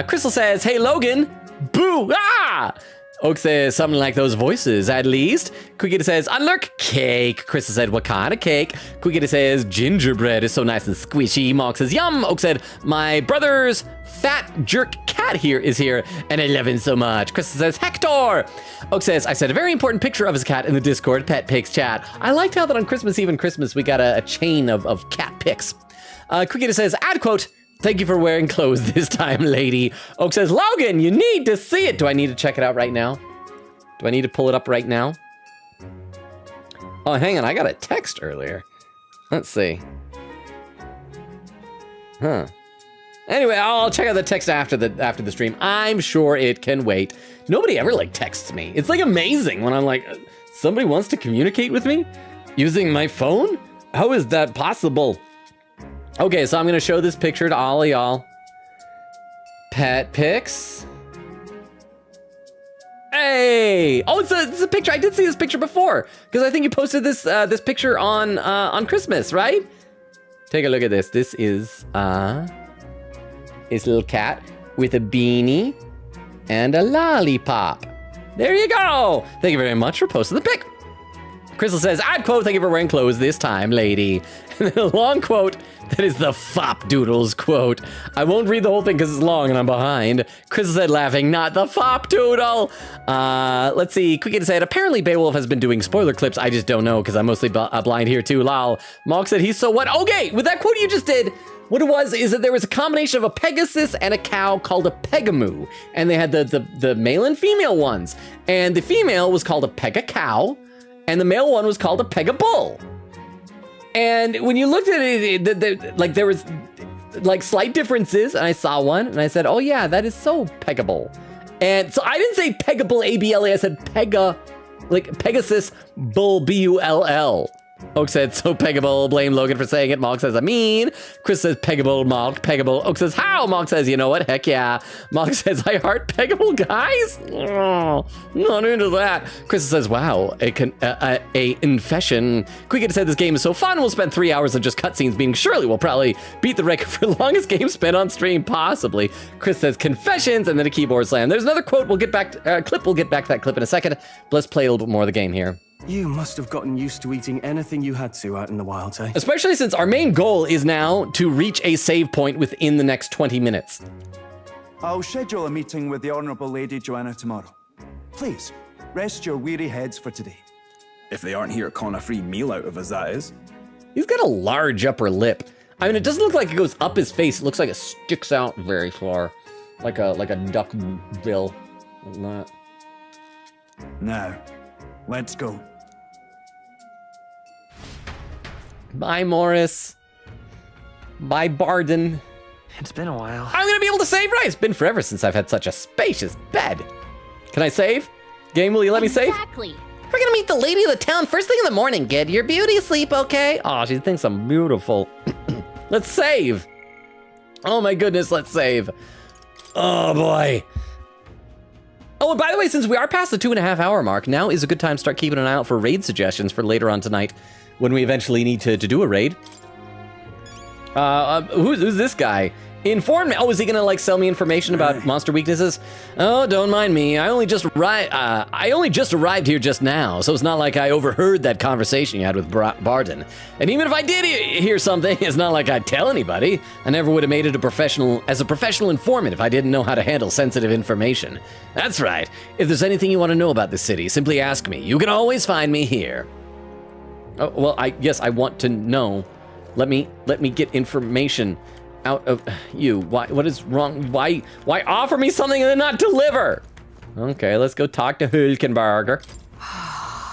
Crystal says, hey, Logan. Boo! Ah! Oak says something like those voices, at least. Quickita says, unlurk cake. Crystal said, what kind of cake? Quickita says, gingerbread is so nice and squishy. Mark says, yum. Oak said, my brother's fat jerk cat here is here, and I love him so much. Crystal says, Hector. Oak says, I sent a very important picture of his cat in the Discord Pet Pics chat. I liked how that on Christmas Eve and Christmas, we got a chain of cat pics. Quickita says, ad quote, thank you for wearing clothes this time, lady. Oak says, Logan, you need to see it. Do I need to check it out right now? Do I need to pull it up right now? Oh, hang on, I got a text earlier. Let's see. Huh. Anyway, I'll check out the text after the stream. I'm sure it can wait. Nobody ever, like, texts me. It's, like, amazing when I'm like, somebody wants to communicate with me using my phone? How is that possible? Okay, so I'm gonna show this picture to all of y'all. Pet pics. Hey! Oh, it's a picture. I did see this picture before because I think you posted this picture on Christmas, right? Take a look at this. This is his little cat with a beanie and a lollipop. There you go. Thank you very much for posting the pic. Crystal says, I'd quote, thank you for wearing clothes this time, lady. And then a long quote that is the Fop Doodles quote. I won't read the whole thing because it's long and I'm behind. Crystal said, laughing, not the Fop Doodle. Let's see. Quick said, apparently Beowulf has been doing spoiler clips. I just don't know because I'm mostly blind here too. Lol. Malk said, he's so what? Okay, with that quote you just did, what it was is that there was a combination of a Pegasus and a cow called a Pegamoo. And they had the male and female ones. And the female was called a Pega cow. And the male one was called a Pega bull. And when you looked at it, like there was like slight differences, and I saw one, and I said, "Oh yeah, that is so Pegable." And so I didn't say Pegable ABLE, I said Pega, like Pegasus Bull BULL. Oak said, so Pegable, blame Logan for saying it. Malk says, I mean. Chris says, Pegable, Malk, Pegable. Oak says, how? Malk says, you know what? Heck yeah. Malk says, I heart Pegable, guys. Oh, not into that. Chris says, wow, a infession. Quick said, this game is so fun. We'll spend 3 hours of just cutscenes being surely we'll probably beat the record for longest game spent on stream, possibly. Chris says, confessions, and then a keyboard slam. There's another quote. We'll get back to, clip. We'll get back to that clip in a second. But let's play a little bit more of the game here. You must have gotten used to eating anything you had to out in the wild, eh? Especially since our main goal is now to reach a save point within the next 20 minutes. I'll schedule a meeting with the Honourable Lady Joanna tomorrow. Please, rest your weary heads for today. If they aren't here calling a free meal out of us, that is. He's got a large upper lip. I mean, it doesn't look like it goes up his face. It looks like it sticks out very far. Like a duck bill. Like that. Now, let's go. Bye, Morris. Bye, Barden. It's been a while. I'm gonna be able to save, right? It's been forever since I've had such a spacious bed. Can I save? Game, will you let me save? Exactly. We're gonna meet the lady of the town first thing in the morning. Get your beauty sleep, okay? Oh, she thinks I'm beautiful. Let's save. Oh my goodness, let's save. Oh boy. Oh, and by the way, since we are past the 2.5 hour mark, now is a good time to start keeping an eye out for raid suggestions for later on tonight when we eventually need to do a raid. Who's this guy? Inform me. Oh, is he gonna like sell me information about monster weaknesses? Oh, don't mind me. I only just arrived here just now, so it's not like I overheard that conversation you had with Barden. And even if I did hear something, it's not like I'd tell anybody. I never would have made it a professional informant if I didn't know how to handle sensitive information. That's right. If there's anything you want to know about this city, simply ask me. You can always find me here. Oh, well, yes, I want to know. Let me get information out of you. Why? What is wrong? Why offer me something and then not deliver? Okay, let's go talk to Hulkenberger.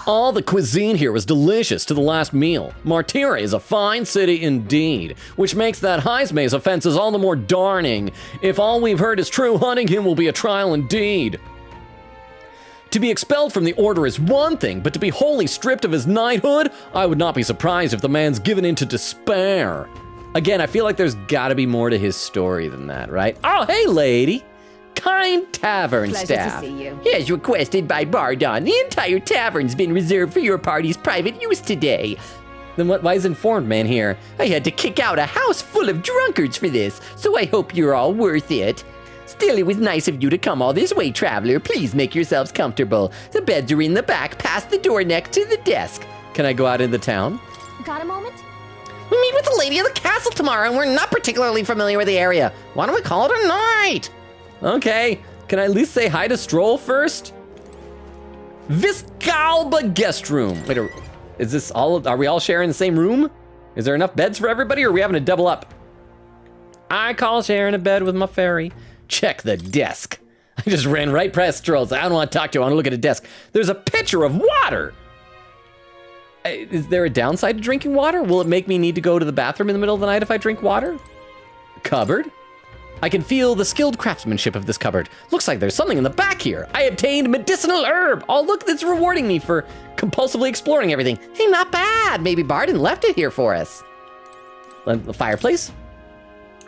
All the cuisine here was delicious to the last meal. Martira is a fine city indeed, which makes that Heismay's offenses all the more darning. If all we've heard is true, hunting him will be a trial indeed. To be expelled from the order is one thing, but to be wholly stripped of his knighthood, I would not be surprised if the man's given in to despair. Again, I feel like there's gotta be more to his story than that, right? Oh, hey, lady. Kind tavern Pleasure staff. to see you. As requested by Bardon, the entire tavern's been reserved for your party's private use today. Then why is informed man here? I had to kick out a house full of drunkards for this, so I hope you're all worth it. Still, it was nice of you to come all this way, traveler. Please make yourselves comfortable. The beds are in the back, past the door next to the desk. Can I go out in the town? Got a moment? We meet with the lady of the castle tomorrow, and we're not particularly familiar with the area. Why don't we call it a night? Okay, can I at least say hi to Stroll first? Viscalba guest room. Wait, is this all, are we all sharing the same room? Is there enough beds for everybody, or are we having to double up? I call sharing a bed with my fairy. Check the desk. I just ran right past Stroll's. I don't want to talk to you, I want to look at a desk. There's a pitcher of water. Is there a downside to drinking water? Will it make me need to go to the bathroom in the middle of the night if I drink water? Cupboard. I can feel the skilled craftsmanship of this cupboard. Looks like there's something in the back here. I obtained medicinal herb. Oh, look, that's rewarding me for compulsively exploring everything. Hey, not bad. Maybe Barden left it here for us. The fireplace?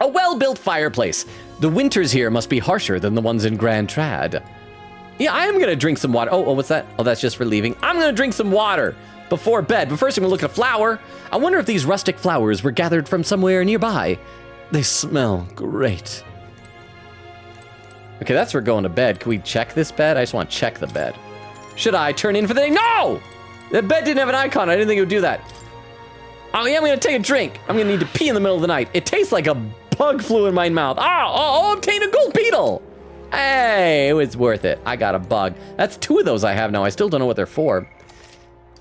A well-built fireplace. The winters here must be harsher than the ones in Grand Trad. Yeah, I am gonna drink some water. Oh, what's that? Oh, that's just for leaving. I'm gonna drink some water before bed, but first I'm gonna look at a flower. I wonder if these rustic flowers were gathered from somewhere nearby. They smell great. Okay, that's for going to bed. Can we check this bed? I just want to check the bed. Should I turn in for the day? No! That bed didn't have an icon. I didn't think it would do that. Oh yeah, I'm gonna take a drink. I'm gonna need to pee in the middle of the night. It tastes like a bug flew in my mouth. Obtain a gold beetle. Hey, it was worth it. I got a bug. That's 2 of those I have now. I still don't know what they're for.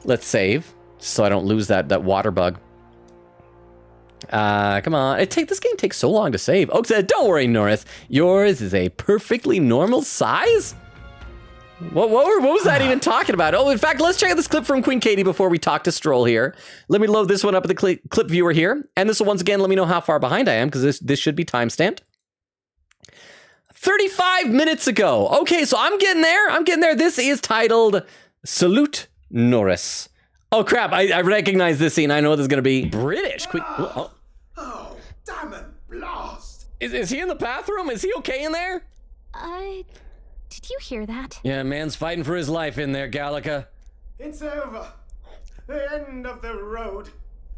Let's save, so I don't lose that water bug. Come on. This game takes so long to save. Oak said, don't worry, Norris. Yours is a perfectly normal size? What was that even talking about? Oh, in fact, let's check out this clip from Queen Katie before we talk to Stroll here. Let me load this one up at the clip viewer here. And this will once again let me know how far behind I am, because this should be timestamped. 35 minutes ago. Okay, so I'm getting there. This is titled Salute Norris. Oh, crap. I recognize this scene. I know this is going to be British. Oh, damn it, blast. Is he in the bathroom? Is he okay in there? Did you hear that? Yeah, man's fighting for his life in there, Gallica. It's over. The end of the road.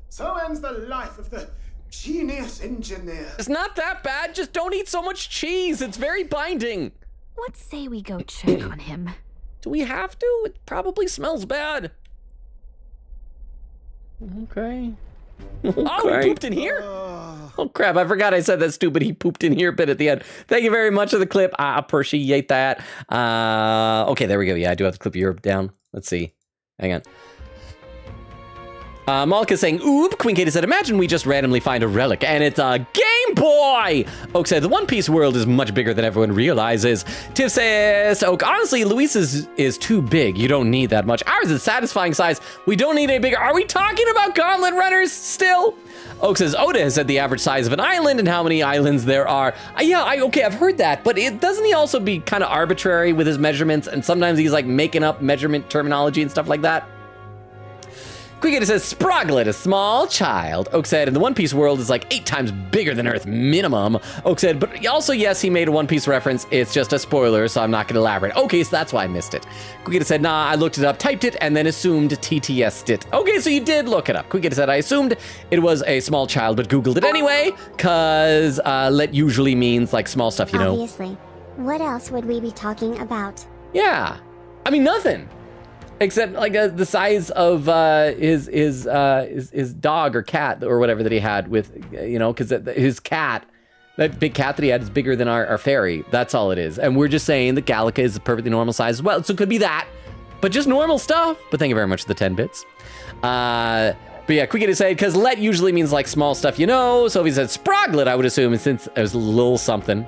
So ends the life of the genius engineer. It's not that bad. Just don't eat so much cheese. It's very binding. Let's say we go check on him. Do we have to? It probably smells bad. Okay. Oh, he pooped in here? Oh, crap. I forgot I said that stupid he pooped in here bit at the end. Thank you very much for the clip. I appreciate that. Okay, there we go. Yeah, I do have the clip viewer down. Let's see. Hang on. Malka saying, oop. Queen Katie said, imagine we just randomly find a relic and it's a Game Boy. Oak said, the One Piece world is much bigger than everyone realizes. Tiff says, Oak, honestly, Luis's is too big. You don't need that much. Ours is satisfying size. We don't need any bigger. Are we talking about gauntlet runners still? Oak says, Oda has said the average size of an island and how many islands there are. Okay, I've heard that, but doesn't he also be kind of arbitrary with his measurements, and sometimes he's like making up measurement terminology and stuff like that? Quickity says, Sproglet, a small child. Oak said, and the One Piece world is like 8 times bigger than Earth minimum. Oak said, but also, yes, he made a One Piece reference. It's just a spoiler, so I'm not going to elaborate. Okay, so that's why I missed it. Quickity said, nah, I looked it up, typed it, and then assumed TTS'd it. Okay, so you did look it up. Quickity said, I assumed it was a small child, but Googled it anyway, because let usually means like small stuff, you know. Obviously. What else would we be talking about? Yeah. I mean, nothing. Except like the size of his dog or cat or whatever that he had with, because his cat, that big cat that he had is bigger than our fairy. That's all it is. And we're just saying that Gallica is a perfectly normal size as well. So it could be that, but just normal stuff. But thank you very much for the 10 bits. But yeah, quick to say, because let usually means like small stuff, So if he said Sproglet, I would assume, since it was a little something.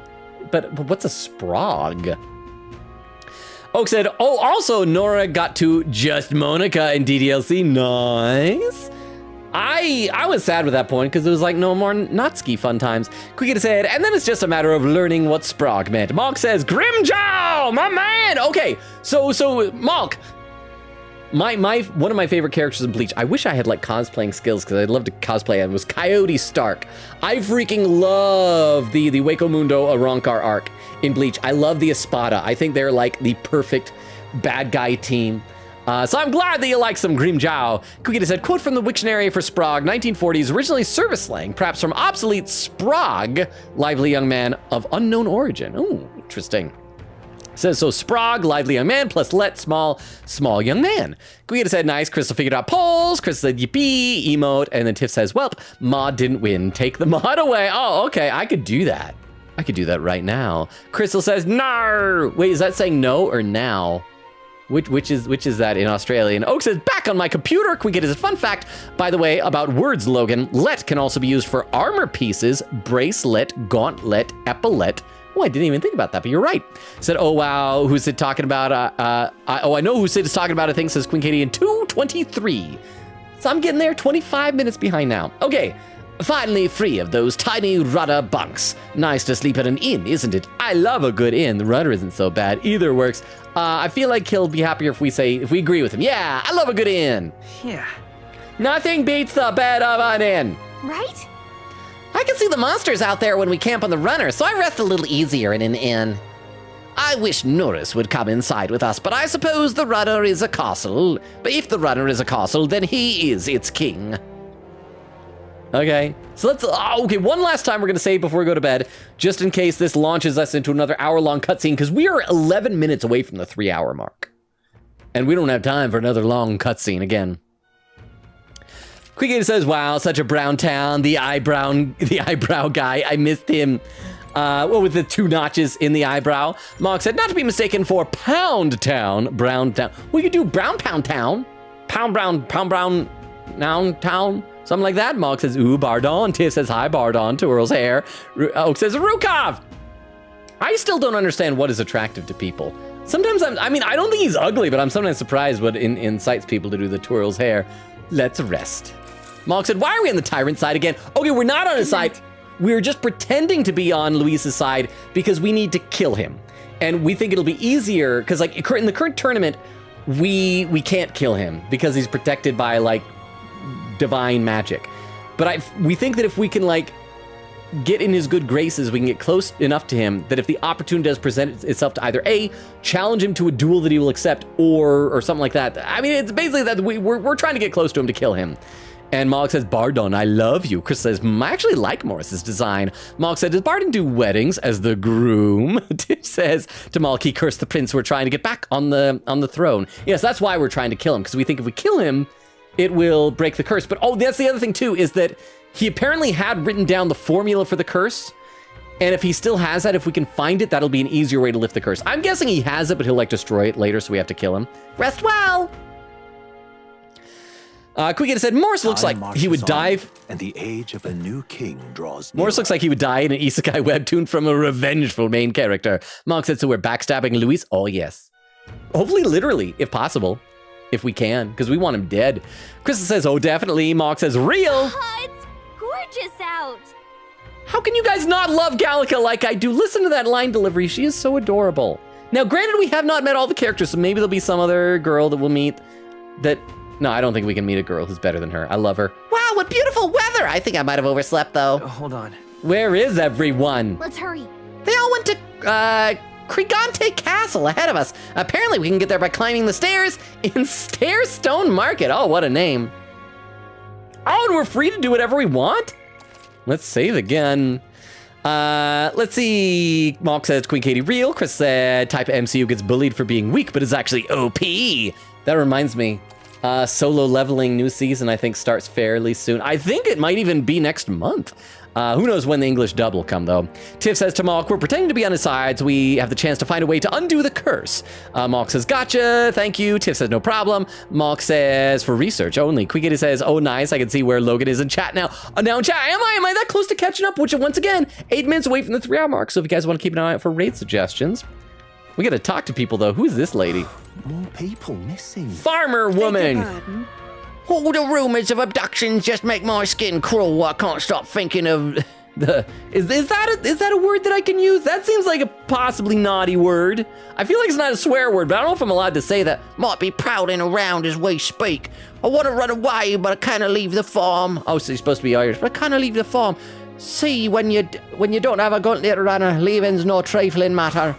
But what's a sprog? Oak said, oh, also Nora got to just Monica in DDLC. Nice. I was sad with that point because it was like no more Natsuki fun times. Quickity said, and then it's just a matter of learning what Sprog meant. Malk says, Grimjaw, my man. Okay, so Malk, one of my favorite characters in Bleach. I wish I had like cosplaying skills because I'd love to cosplay him. Was Coyote Stark. I freaking love the Waco Mundo Arrancar arc in Bleach. I love the Espada. I think they're like the perfect bad guy team. So I'm glad that you like some Grimjaw. Quickity said, quote from the Wiktionary for Sprog, 1940s, originally service slang, perhaps from obsolete Sprog, lively young man of unknown origin. Ooh, interesting. Says, so Sprog, lively young man, plus let, small young man. Guida said, nice. Crystal figured out polls. Crystal said, yippee, emote. And then Tiff says, welp, mod didn't win. Take the mod away. Oh, okay, I could do that. I could do that right now. Crystal says, no. Wait, is that saying no or now? Which is that in Australian? Oak says, back on my computer. Can we get a fun fact, by the way, about words, Logan? Let can also be used for armor pieces, bracelet, gauntlet, epaulet. Oh, I didn't even think about that, but you're right. Said, oh, wow, who's it talking about? I know who Sid is talking about, I think, says Queen Katie in 2:23. So I'm getting there 25 minutes behind now. Okay, finally free of those tiny rudder bunks. Nice to sleep at an inn, isn't it? I love a good inn. The rudder isn't so bad. Either works. I feel like he'll be happier if we agree with him. Yeah, I love a good inn. Yeah. Nothing beats the bed of an inn. Right? I can see the monsters out there when we camp on the runner, so I rest a little easier in an inn. I wish Norris would come inside with us, but I suppose the rudder is a castle. But if the rudder is a castle, then he is its king. Okay, so let's, okay, one last time we're gonna save before we go to bed, just in case this launches us into another hour-long cutscene, because we are 11 minutes away from the 3-hour mark. And we don't have time for another long cutscene again. Quigator says, wow, such a brown town. The eyebrow guy, I missed him. With the 2 notches in the eyebrow. Mark said, not to be mistaken for Pound Town, Brown Town. Well, you do Brown Pound Town. Pound Brown, Noun Town. Something like that. Mark says, ooh, Bardon. Tiff says, hi, Bardon. Twirls hair. Oak says, Rukov. I still don't understand what is attractive to people. Sometimes I don't think he's ugly, but I'm sometimes surprised what incites people to do the twirls hair. Let's rest. Mark said, why are we on the tyrant side again? Okay, we're not on his side. We're just pretending to be on Luis's side because we need to kill him. And we think it'll be easier because like in the current tournament, we can't kill him because he's protected by like divine magic. But we think that if we can like get in his good graces, we can get close enough to him that if the opportunity does present itself to either A, challenge him to a duel that he will accept or something like that. I mean, it's basically that we're trying to get close to him to kill him. And Mog says, Bardon, I love you. Chris says, I actually like Morris's design. Mog said, does Bardon do weddings as the groom? Tiff says to Mog, he cursed the prince. We're trying to get back on the throne. Yes, that's why we're trying to kill him, because we think if we kill him, it will break the curse. But that's the other thing too, is that he apparently had written down the formula for the curse. And if he still has that, if we can find it, that'll be an easier way to lift the curse. I'm guessing he has it, but he'll like destroy it later, so we have to kill him. Rest well! Quigator said, Morris looks like he would dive. And the age of a new king draws near. Morris looks like he would die in an isekai webtoon from a revengeful main character. Monk said, so we're backstabbing Luis? Oh, yes. Hopefully, literally, if possible. If we can, because we want him dead. Krista says, oh, definitely. Monk says, real. It's gorgeous out. How can you guys not love Gallica like I do? Listen to that line delivery. She is so adorable. Now, granted, we have not met all the characters, so maybe there'll be some other girl that we'll meet that... No, I don't think we can meet a girl who's better than her. I love her. Wow, what beautiful weather! I think I might have overslept, though. Hold on. Where is everyone? Let's hurry. They all went to, Krigante Castle ahead of us. Apparently we can get there by climbing the stairs in Stairstone Market. Oh, what a name. Oh, and we're free to do whatever we want? Let's save again. Let's see. Mark says Queen Katie real. Chris said type of MCU gets bullied for being weak, but is actually OP. That reminds me. Solo leveling new season, I think, starts fairly soon. I think it might even be next month. Who knows when the English dub will come, though. Tiff says to Malk, we're pretending to be on his sides. We have the chance to find a way to undo the curse. Malk says, gotcha, thank you. Tiff says, no problem. Malk says, for research only. Quigator says, oh, nice. I can see where Logan is in chat now. Now in chat, am I that close to catching up? Which, once again, 8 minutes away from the 3-hour mark. So if you guys want to keep an eye out for raid suggestions. We got to talk to people, though. Who is this lady? More people missing. Farmer woman. All the rumors of abductions just make my skin crawl. I can't stop thinking of the... Is that a word that I can use? That seems like a possibly naughty word. I feel like it's not a swear word, but I don't know if I'm allowed to say that. Might be prowling around as we speak. I want to run away, but I can't leave the farm. Oh, so you're supposed to be Irish, but I can't leave the farm. See, when you don't have a gauntlet runner, leaving's no trifling matter.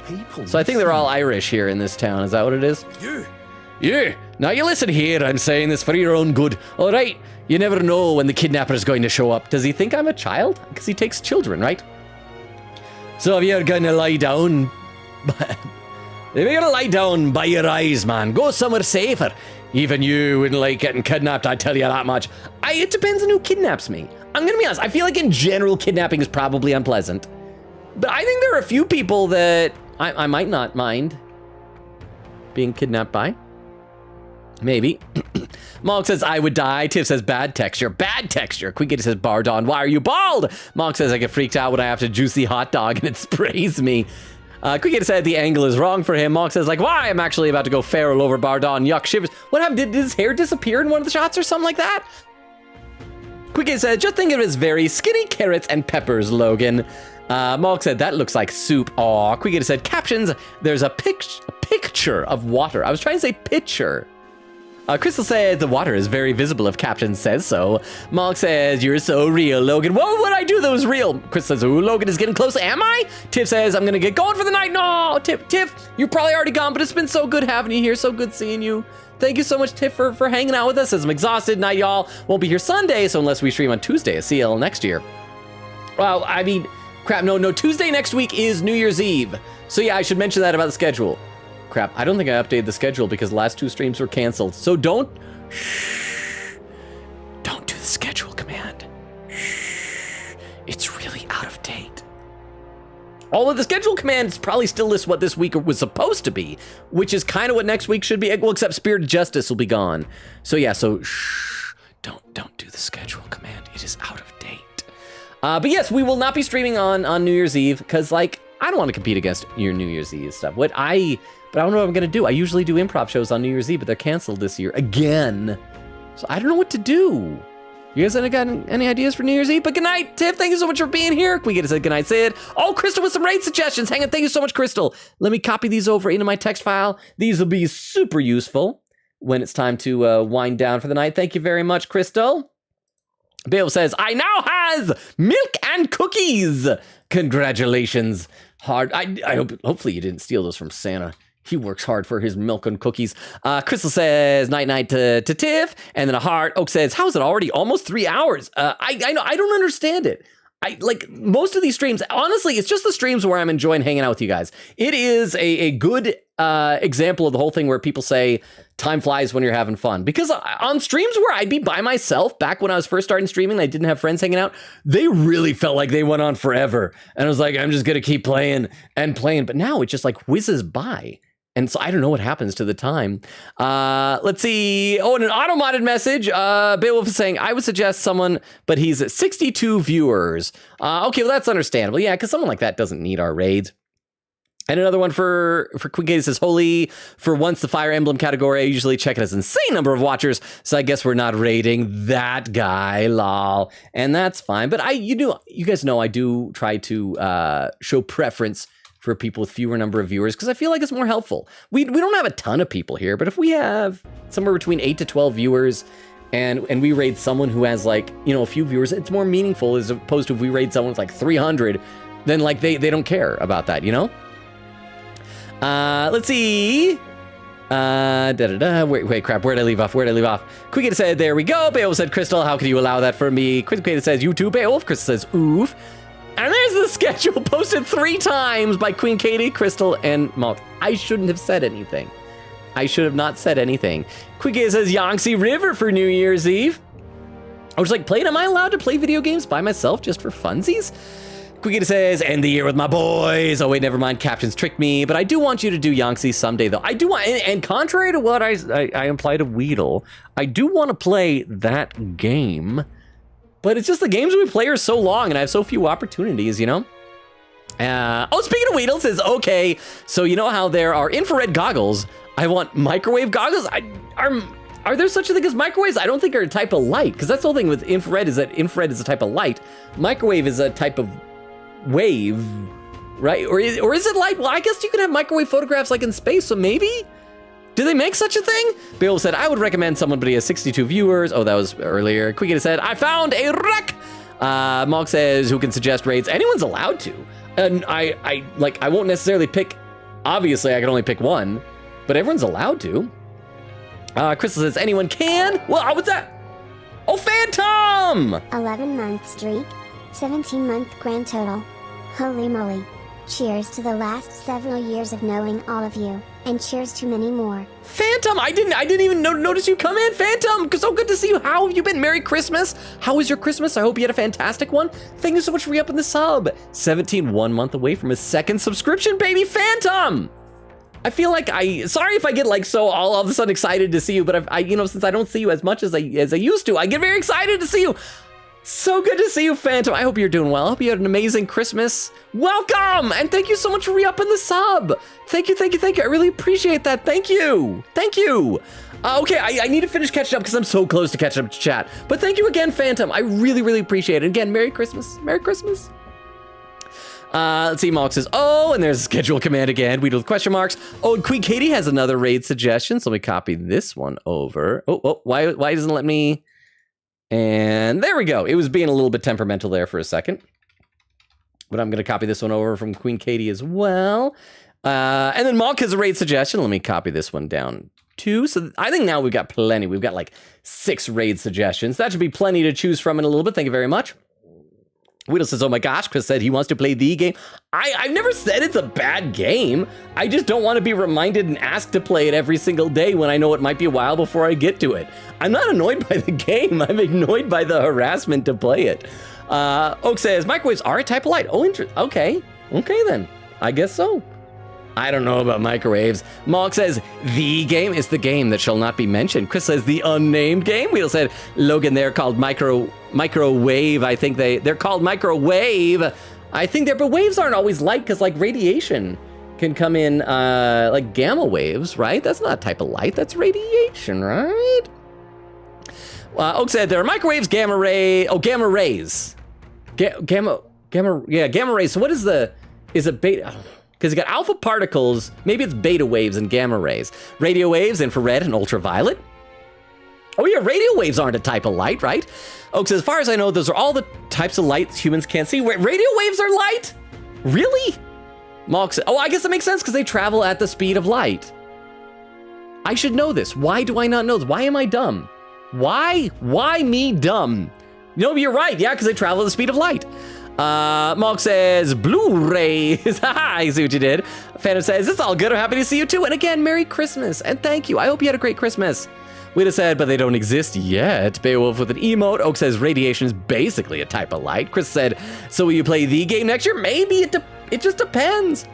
People. So I think they're all Irish here in this town. Is that what it is? Yeah. Now you listen here. I'm saying this for your own good. All right. You never know when the kidnapper is going to show up. Does he think I'm a child? Because he takes children, right? So if you're going to lie down... if you're going to lie down by your eyes, man, go somewhere safer. Even you wouldn't like getting kidnapped, I tell you that much. It depends on who kidnaps me. I'm going to be honest. I feel like in general, kidnapping is probably unpleasant. But I think there are a few people that I might not mind being kidnapped by. Maybe. Monk says, I would die. Tiff says, bad texture. Bad texture. Quigator says, Bardon, why are you bald? Monk says, I get freaked out when I have to juicy hot dog and it sprays me. Quigator said the angle is wrong for him. Monk says, like, why? I'm actually about to go feral over Bardon. Yuck, shivers. What happened? Did his hair disappear in one of the shots or something like that? Quigator said, just think of it as very skinny carrots and peppers, Logan. Mark said, that looks like soup. Aw, Quigator said, captions, there's a picture of water. I was trying to say picture. Crystal says, the water is very visible if caption says so. Mark says, you're so real, Logan. What would I do that was real? Crystal says, ooh, Logan is getting close. Am I? Tiff says, I'm going to get going for the night. No, Tiff, you're probably already gone, but it's been so good having you here. So good seeing you. Thank you so much, Tiff, for hanging out with us. As I'm exhausted. Night, y'all. Won't be here Sunday, so unless we stream on Tuesday, a CL next year. Well, I mean... Crap, no, Tuesday next week is New Year's Eve. So yeah, I should mention that about the schedule. crap. I don't think I updated the schedule because the last 2 streams were canceled. So don't do the schedule command. It's really out of date. Although the schedule command probably still lists what this week was supposed to be, which is kind of what next week should be. Well, except Spirit of Justice will be gone. So yeah, so don't do the schedule command. It is out of date. But yes, we will not be streaming on New Year's Eve because, like, I don't want to compete against your New Year's Eve stuff. But I don't know what I'm going to do. I usually do improv shows on New Year's Eve, but they're canceled this year again. So I don't know what to do. You guys got any ideas for New Year's Eve? But good night, Tiff. Thank you so much for being here. Can we get a good night, Sid? Oh, Crystal with some raid suggestions. Hang on. Thank you so much, Crystal. Let me copy these over into my text file. These will be super useful when it's time to wind down for the night. Thank you very much, Crystal. Bale says, I now has milk and cookies. Congratulations. Hopefully you didn't steal those from Santa. He works hard for his milk and cookies. Crystal says, night to Tiff. And then a heart. Oak says, how is it already almost 3 hours? I know, I don't understand it. Like most of these streams, honestly, it's just the streams where I'm enjoying hanging out with you guys. It is a good example of the whole thing where people say time flies when you're having fun. Because on streams where I'd be by myself, back when I was first starting streaming, I didn't have friends hanging out, they really felt like they went on forever. And I was like, I'm just going to keep playing and playing. But now it just like whizzes by. And so I don't know what happens to the time. Let's see. Oh, and an auto-modded message. Beowulf is saying, I would suggest someone, but he's at 62 viewers. Okay, well, that's understandable. Yeah, because someone like that doesn't need our raids. And another one for Queen Katie says, holy, for once the Fire Emblem category, I usually check it as an insane number of watchers. So I guess we're not rating that guy, lol. And that's fine. But you guys know I do try to show preference for people with fewer number of viewers, because I feel like it's more helpful. We don't have a ton of people here, but if we have somewhere between 8 to 12 viewers and we raid someone who has like, a few viewers, it's more meaningful as opposed to if we raid someone with like 300, then like they don't care about that, Let's see. Wait, crap. Where'd I leave off? Quickita said, there we go. Beowulf said, Crystal, how could you allow that for me? Quickita says, you too, Beowulf. Crystal says, oof. And there's the schedule posted 3 times by Queen Katie, Crystal, and Malk. I shouldn't have said anything. I should have not said anything. Queen Katie says, Yangtze River for New Year's Eve. I was like, am I allowed to play video games by myself just for funsies? Queen Katie says, end the year with my boys. Oh, wait, never mind. Captains tricked me. But I do want you to do Yangtze someday, though. I do want, and contrary to what I implied of Weedle, I do want to play that game. But it's just the games we play are so long and I have so few opportunities, speaking of Weedle, says, okay, so you know how there are infrared goggles? I want microwave goggles? Are there such a thing as microwaves? I don't think are a type of light, because that's the whole thing with infrared is that infrared is a type of light. Microwave is a type of wave, right? Or is it light? Well, I guess you can have microwave photographs like in space, so maybe? Do they make such a thing? Bill said, I would recommend someone, but he has 62 viewers. Oh, that was earlier. Quigita said, I found a wreck. Malk says, who can suggest raids? Anyone's allowed to. And I won't necessarily pick, obviously I can only pick one, but everyone's allowed to. Crystal says, anyone can? Well, what's that? Oh, Phantom! 11-month streak, 17-month grand total. Holy moly. Cheers to the last several years of knowing all of you, and cheers to many more. Phantom, I didn't even notice you come in, Phantom. So good to see you. How have you been? Merry Christmas. How was your Christmas? I hope you had a fantastic one. Thank you so much for re-upping the sub. 17, 1 month away from his 2nd subscription, baby. Phantom. I feel like sorry if I get like so all of a sudden excited to see you, but since I don't see you as much as I used to, I get very excited to see you. So good to see you, Phantom. I hope you're doing well. I hope you had an amazing Christmas. Welcome! And thank you so much for re-upping the sub. Thank you. I really appreciate that. Thank you. Okay, I need to finish catching up because I'm so close to catching up to chat. But thank you again, Phantom. I really, really appreciate it. Again, Merry Christmas. Merry Christmas. Let's see, Malk says, oh, and there's a schedule command again. We do the question marks. Oh, and Queen Katie has another raid suggestion. So let me copy this one over. Oh, why doesn't it let me... And there we go. It was being a little bit temperamental there for a second. But I'm going to copy this one over from Queen Katie as well. And then Malk has a raid suggestion. Let me copy this one down too. So I think now we've got plenty. We've got like 6 raid suggestions. That should be plenty to choose from in a little bit. Thank you very much. Weedle says, oh my gosh, Chris said he wants to play the game. I've never said it's a bad game. I just don't want to be reminded and asked to play it every single day when I know it might be a while before I get to it. I'm not annoyed by the game. I'm annoyed by the harassment to play it. Oak says, microwaves are a type of light. Oh, okay. Okay then. I guess so. I don't know about microwaves. Mark says, the game is the game that shall not be mentioned. Chris says, the unnamed game. Weedle said, Logan, they're called microwave. I think they're called microwave. I think but waves aren't always light because like radiation can come in like gamma waves, right? That's not a type of light, that's radiation, right? Oak said, there are microwaves, gamma rays. Gamma rays. So what is it beta? Because you got alpha particles, maybe it's beta waves and gamma rays. Radio waves, infrared, and ultraviolet. Oh yeah, radio waves aren't a type of light, right? Oak says, as far as I know, those are all the types of lights humans can't see. Wait, radio waves are light? Really? Malk says, oh, I guess that makes sense because they travel at the speed of light. I should know this. Why do I not know this? Why am I dumb? Why me dumb? No, you're right. Yeah, because they travel at the speed of light. Malk says, Blu-rays. I see what you did. Phantom says, it's all good. I'm happy to see you too. And again, Merry Christmas. And thank you. I hope you had a great Christmas. We'd said, but they don't exist yet. Beowulf with an emote. Oak says, radiation is basically a type of light. Chris said, so will you play the game next year? Maybe. It just depends.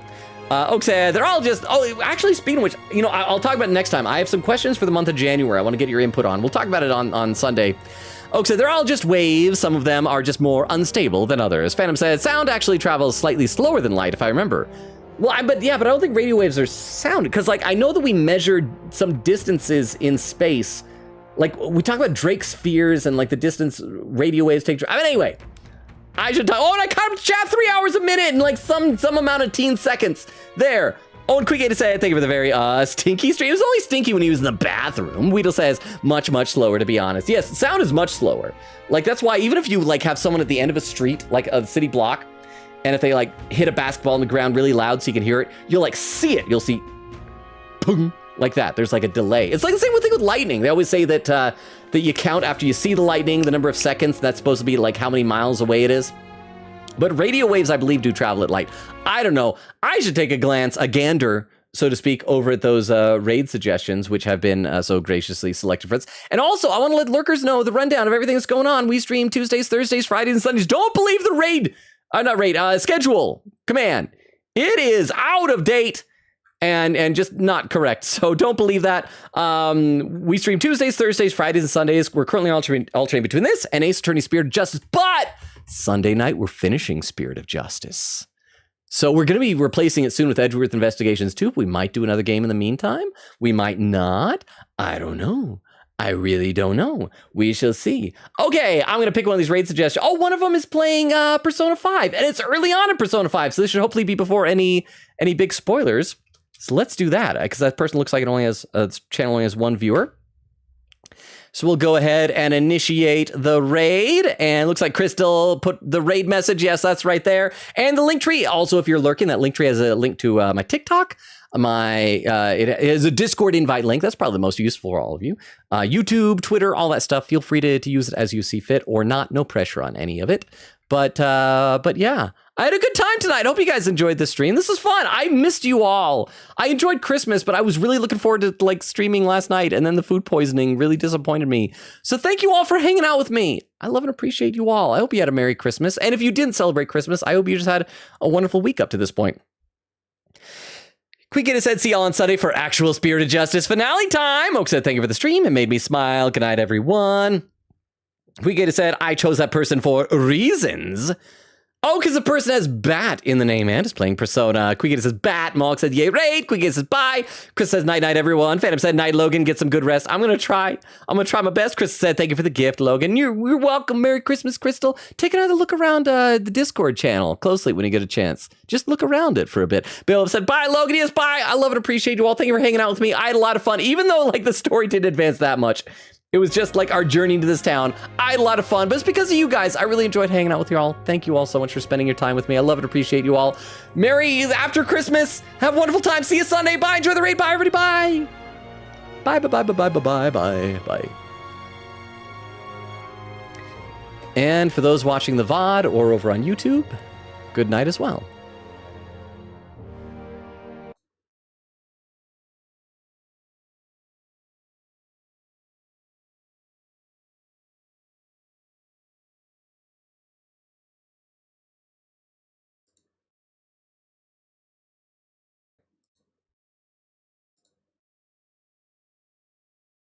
Oak said, they're all just, actually, speaking of which, I'll talk about it next time. I have some questions for the month of January I want to get your input on. We'll talk about it on Sunday. Oak said, they're all just waves. Some of them are just more unstable than others. Phantom said, sound actually travels slightly slower than light, if I remember. Well, but I don't think radio waves are sound, because I know that we measured some distances in space. Like, we talk about Drake spheres and the distance radio waves take. Anyway, I should talk. Oh, and I caught chat 3 hours a minute and some amount of teen seconds there. Oh, and Quick to say, thank you for the very stinky stream. It was only stinky when he was in the bathroom. Weedle says, much, much slower, to be honest. Yes, sound is much slower. That's why even if you have someone at the end of a street, like a city block, and if they hit a basketball on the ground really loud so you can hear it, you'll see it. You'll see, boom, like that. There's a delay. It's the same thing with lightning. They always say that you count after you see the lightning, the number of seconds. That's supposed to be how many miles away it is. But radio waves, I believe, do travel at light. I don't know. I should take a gander, so to speak, over at those raid suggestions, which have been so graciously selected for us. And also, I want to let lurkers know the rundown of everything that's going on. We stream Tuesdays, Thursdays, Fridays, and Sundays. Don't believe the schedule command. It is out of date and just not correct. So don't believe that. We stream Tuesdays, Thursdays, Fridays, and Sundays. We're currently alternating between this and Ace Attorney Spirit of Justice, but Sunday night, we're finishing Spirit of Justice. So we're going to be replacing it soon with Edgeworth Investigations 2. We might do another game in the meantime. We might not. I don't know. I really don't know. We shall see. Okay, I'm going to pick one of these raid suggestions. Oh, one of them is playing Persona 5, and it's early on in Persona 5, so this should hopefully be before any big spoilers. So let's do that, because that person looks like its channel only has one viewer. So we'll go ahead and initiate the raid. And it looks like Crystal put the raid message. Yes, that's right there. And the link tree. Also, if you're lurking, that link tree has a link to my TikTok. It is a Discord invite link. That's probably the most useful for all of you. YouTube, Twitter, all that stuff. Feel free to use it as you see fit or not. No pressure on any of it. But yeah, I had a good time tonight. Hope you guys enjoyed the stream. This was fun. I missed you all. I enjoyed Christmas, but I was really looking forward to streaming last night, and then the food poisoning really disappointed me. So thank you all for hanging out with me. I love and appreciate you all. I hope you had a Merry Christmas. And if you didn't celebrate Christmas, I hope you just had a wonderful week up to this point. Quick said, see y'all on Sunday for actual Spirit of Justice finale time. Oak said, thank you for the stream. It made me smile. Good night, everyone. Quick said, I chose that person for reasons. Oh, because the person has Bat in the name and is playing Persona. Quick says Bat. Malk said, yay, raid. Quick says bye. Chris says, night, everyone. Phantom said, night, Logan. Get some good rest. I'm going to try my best. Chris said, thank you for the gift, Logan. You're welcome. Merry Christmas, Crystal. Take another look around the Discord channel closely when you get a chance. Just look around it for a bit. Bill said, bye, Logan. Yes, bye. I love and appreciate you all. Thank you for hanging out with me. I had a lot of fun, even though the story didn't advance that much. It was just our journey into this town. I had a lot of fun, but it's because of you guys. I really enjoyed hanging out with you all. Thank you all so much for spending your time with me. I love and appreciate you all. Merry after Christmas. Have a wonderful time. See you Sunday. Bye. Enjoy the raid. Bye, everybody. Bye. Bye, bye, bye, bye, bye, bye, bye, bye. And for those watching the VOD or over on YouTube, good night as well.